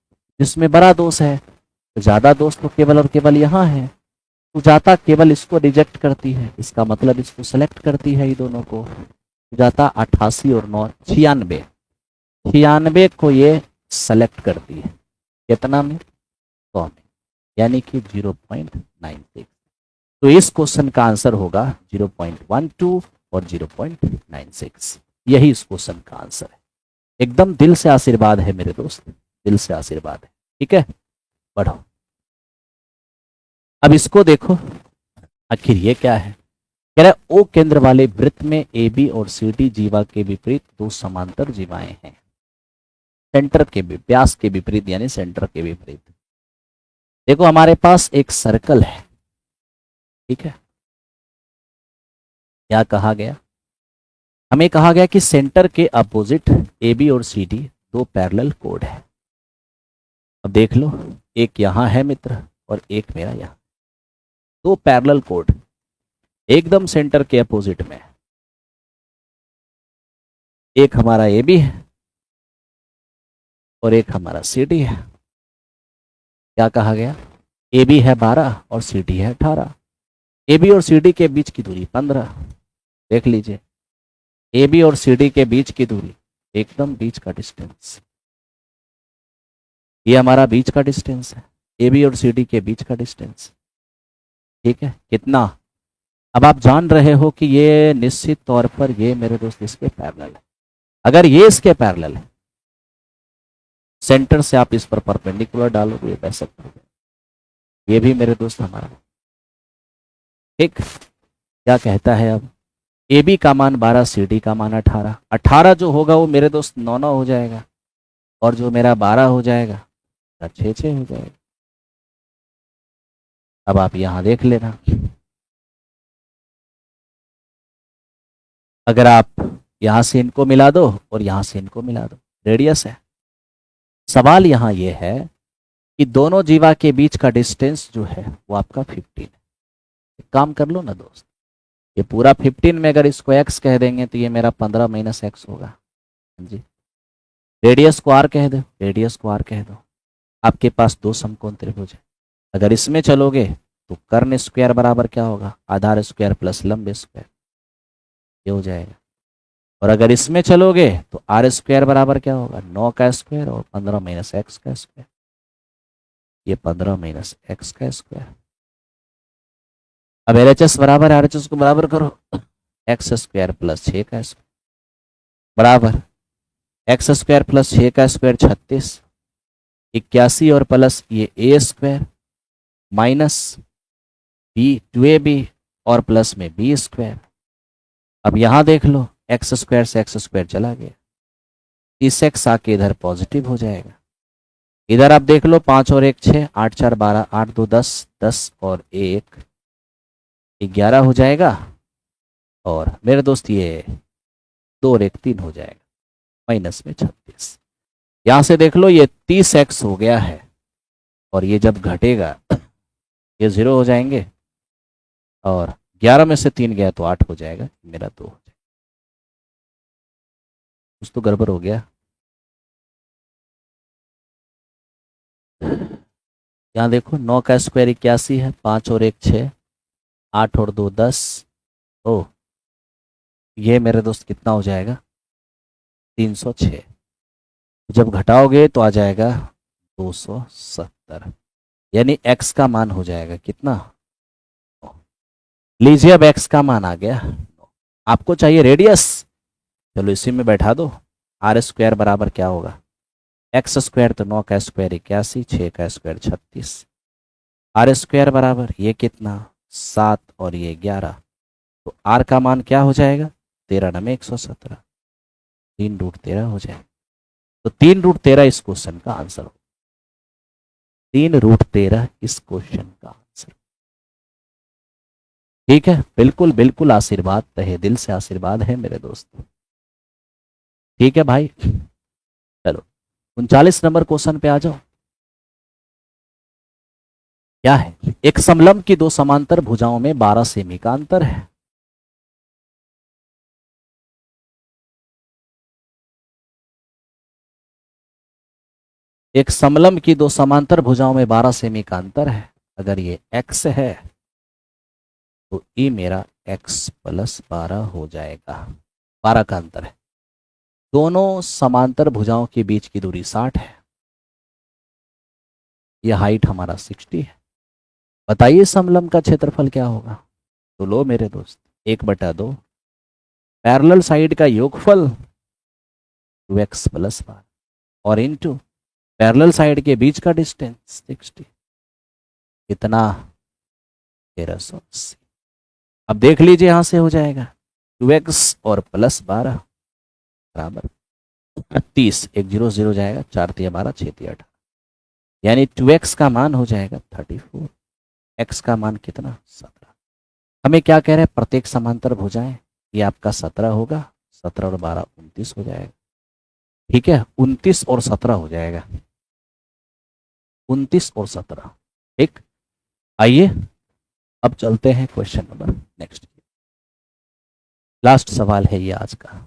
[SPEAKER 1] जिसमें बड़ा दोष है। तो ज्यादा दोष तो केवल और केवल यहाँ है। सुजाता केवल इसको रिजेक्ट करती है, इसका मतलब इसको सेलेक्ट करती है, ये दोनों को। सुजाता 88 और 9 96 को ये सेलेक्ट करती है। कितना में? 100 में, यानी कि 0.96। तो इस क्वेश्चन का आंसर होगा 0.12 और 0.96। यही इस क्वेश्चन का आंसर है। एकदम दिल से आशीर्वाद है मेरे दोस्त, दिल से आशीर्वाद है। ठीक है, पढ़ो। अब इसको देखो, आखिर ये क्या है। कह रहा है ओ केंद्र वाले वृत्त में ए बी और सी डी जीवा के विपरीत दो समांतर जीवाएं हैं। सेंटर के व्यास के विपरीत यानी सेंटर के विपरीत। देखो हमारे पास एक सर्कल है, ठीक है। क्या कहा गया, हमें कहा गया कि सेंटर के अपोजिट ए बी और सी डी दो पैरेलल कोड है। अब देख लो, एक यहां है मित्र और एक मेरा यहां, दो पैरेलल कोड एकदम सेंटर के अपोजिट में। एक हमारा ए बी है और एक हमारा सी डी है। क्या कहा गया, ए बी है 12 और सी डी है 18। ए बी और सी डी के बीच की दूरी 15। देख लीजिए, ए बी और सी डी के बीच की दूरी, एकदम बीच का डिस्टेंस, ये हमारा बीच का डिस्टेंस है, ए बी और सी डी के बीच का डिस्टेंस, ठीक है। कितना, अब आप जान रहे हो कि ये निश्चित तौर पर ये मेरे दोस्त इसके पैरेलल है। अगर ये इसके पैरेलल है, सेंटर से आप इस पर परपेंडिकुलर डालोगे, ये वैसा करोगे, ये भी मेरे दोस्त हमारा, ठीक। क्या कहता है, अब ए बी का मान 12, सी डी का मान 18। 18 जो होगा वो मेरे दोस्त 9 हो जाएगा, और जो मेरा 12 हो जाएगा 6 हो जाएगा। अब आप यहां देख लेना, अगर आप यहां से इनको मिला दो और यहां से इनको मिला दो, रेडियस है। सवाल यहां ये है कि दोनों जीवा के बीच का डिस्टेंस जो है वो आपका 15 है। एक काम कर लो ना दोस्त, ये पूरा 15 में अगर इसको x कह देंगे तो ये मेरा 15 माइनस एक्स होगा जी। रेडियस को r कह दो, रेडियस को r कह दो। आपके पास दो समकोण त्रिभुज है, अगर इसमें चलोगे तो कर्ण स्क्वायर बराबर क्या होगा, आधार स्क्वायर प्लस लंब स्क्वायर, ये हो जाएगा। और अगर इसमें चलोगे तो आर स्क्वायर बराबर क्या होगा, 9 का स्क्वायर और 15 माइनस एक्स का स्क्वायर, ये 15 माइनस एक्स का स्क्वायर। अब LHS बराबर RHS को बराबर करो, एक्स स्क्वायर प्लस 6 का स्क्वायर बराबर एक्स स्क्वायर प्लस 6 का स्क्वायर 36, 81 और प्लस ये ए स्क्वायर माइनस बी 2ab और प्लस में बी स्क्वायर। अब यहां देख लो, एक्स स्क्वायर से एक्स स्क्वायर चला गया, इस एक्स आके इधर पॉजिटिव हो जाएगा। इधर आप देख लो, 5 और 1 6, 8 4 12, 8 2 10, 10 और 1 11 हो जाएगा। और मेरे दोस्त ये 2 और 1 3 हो जाएगा, माइनस में 36। यहां से देख लो, ये 30x हो गया है, और ये जब घटेगा ये 0 हो जाएंगे, और 11 में से 3 गया तो 8 हो जाएगा, मेरा 2 हो जाएगा। कुछ तो गड़बड़ हो गया। यहाँ देखो, 9 का स्क्वायर 81 है, 5 और 1 6, 8 और 2 10, ओ ये मेरे दोस्त कितना हो जाएगा, 306। जब घटाओगे तो आ जाएगा 270, यानी x का मान हो जाएगा कितना, लीजिए अब x का मान आ गया। आपको चाहिए रेडियस, चलो इसी में बैठा दो, आर स्क्वायर बराबर क्या होगा, एक्स स्क्वायर तो 9 का स्क्वायर 81, 6 का स्क्वायर 36, आर स्क्वायर बराबर ये कितना 7 और ये 11, तो आर का मान क्या हो जाएगा, 13 में 117, 3√13 हो जाएगा। तो 3√13 इस क्वेश्चन का आंसर हो, 3√13 इस क्वेश्चन का आंसर। ठीक है, बिल्कुल बिल्कुल आशीर्वाद, तहे दिल से आशीर्वाद है मेरे दोस्त। ठीक है भाई, चलो 39 नंबर क्वेश्चन पे आ जाओ। क्या है, एक समलंब की दो समांतर भुजाओं में 12 सेमी का अंतर है। एक समलंब की दो समांतर भुजाओं में 12 सेमी का अंतर है। अगर ये x है तो ये मेरा x प्लस 12 हो जाएगा, 12 का अंतर है। दोनों समांतर भुजाओं के बीच की दूरी 60 है, यह हाइट हमारा 60 है। बताइए समलंब का क्षेत्रफल क्या होगा। तो लो मेरे दोस्त, 1/2 पैरेलल साइड का योगफल 2x प्लस 12 और इंटू पैरेलल साइड के बीच का डिस्टेंस 60, कितना 1380। अब देख लीजिए यहां से हो जाएगा 2x और प्लस 12 बराबर 30, एक जीरो जीरो जाएगा, 4 तिया 12, 6 तिया 18, यानी 2x का मान हो जाएगा 34, x का मान कितना 17। हमें क्या कह रहे हैं, प्रत्येक समांतर भुजाएं, ये आपका 17 होगा, 17 और 12 29 हो जाएगा। ठीक है, 29 और 17 हो जाएगा, 29 और 17। ठीक, आइए अब चलते हैं क्वेश्चन नंबर नेक्स्ट। लास्ट सवाल है ये आज का,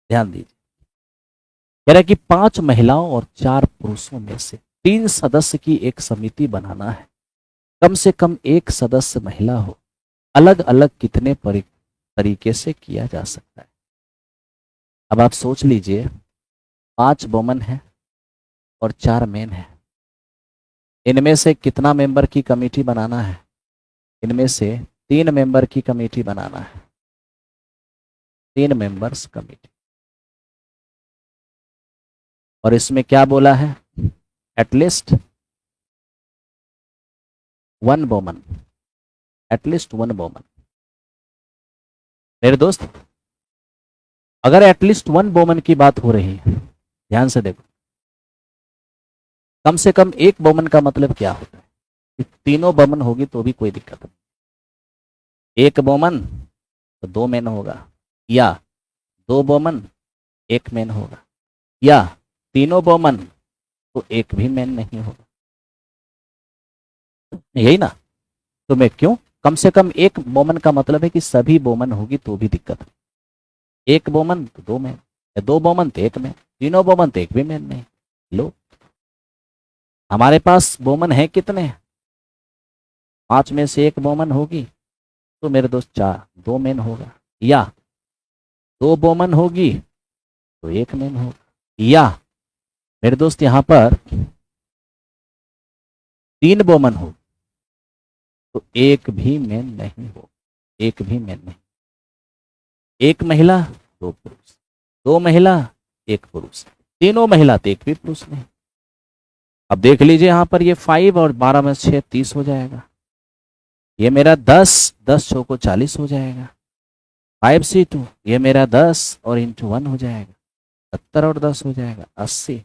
[SPEAKER 1] ध्यान दीजिए। कह रहा है कि 5 महिलाओं और 4 पुरुषों में से 3 सदस्य की एक समिति बनाना है, कम से कम एक सदस्य महिला हो, अलग अलग कितने तरीके से किया जा सकता है। अब आप सोच लीजिए, 5 वुमन है और 4 मेन है, इनमें से कितना मेंबर की कमेटी बनाना है, इनमें से 3 मेंबर की कमेटी बनाना है, 3 मेंबर्स कमेटी। और इसमें क्या बोला है, एटलीस्ट 1 वुमन, एटलीस्ट 1 वुमन। मेरे दोस्त, अगर एटलीस्ट 1 वुमन की बात हो रही है, ध्यान से देखो, कम से कम एक वुमन का मतलब क्या होता है, कि तीनों वुमन होगी तो भी कोई दिक्कत नहीं। एक वुमन तो 2 मेन होगा, या 2 वुमन 1 मेन होगा, या तीनों वुमन तो 1 भी मेन नहीं होगा, यही ना। तो मैं क्यों, कम से कम एक वुमन का मतलब है कि सभी वुमन होगी तो भी दिक्कत है। एक वुमन तो 2 मेन, या 2 वुमन तो 1 मेन, तीनों वुमन तो 1 भी मेन नहीं। लो, हमारे पास वुमन है कितने, 5 में से 1 वुमन होगी तो मेरे दोस्त 4, 2 मेन होगा, या 2 वुमन होगी तो 1 मेन होगा, या मेरे दोस्त यहां पर 3 वुमन हो तो 1 भी मेन नहीं हो, 1 भी मेन नहीं। 1 महिला 2 पुरुष, 2 महिला 1 पुरुष, तीनों महिला तो 1 भी पुरुष नहीं। अब देख लीजिए यहां पर ये 5 और 12 में 6 30 हो जाएगा, ये मेरा 10 10 6 को 40 हो जाएगा, 5C2 ये मेरा 10 और इंटू 1 हो जाएगा, 70 और 10 हो जाएगा 80।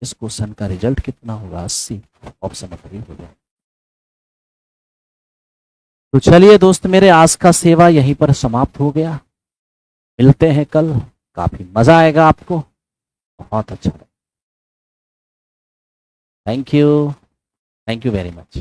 [SPEAKER 1] इस क्वेश्चन का रिजल्ट कितना होगा, 80, ऑप्शन नंबर 3 हो जाएगा। तो चलिए दोस्त मेरे, आज का सेवा यहीं पर समाप्त हो गया, मिलते हैं कल, काफी मजा आएगा आपको, बहुत अच्छा। Thank you, thank you very much.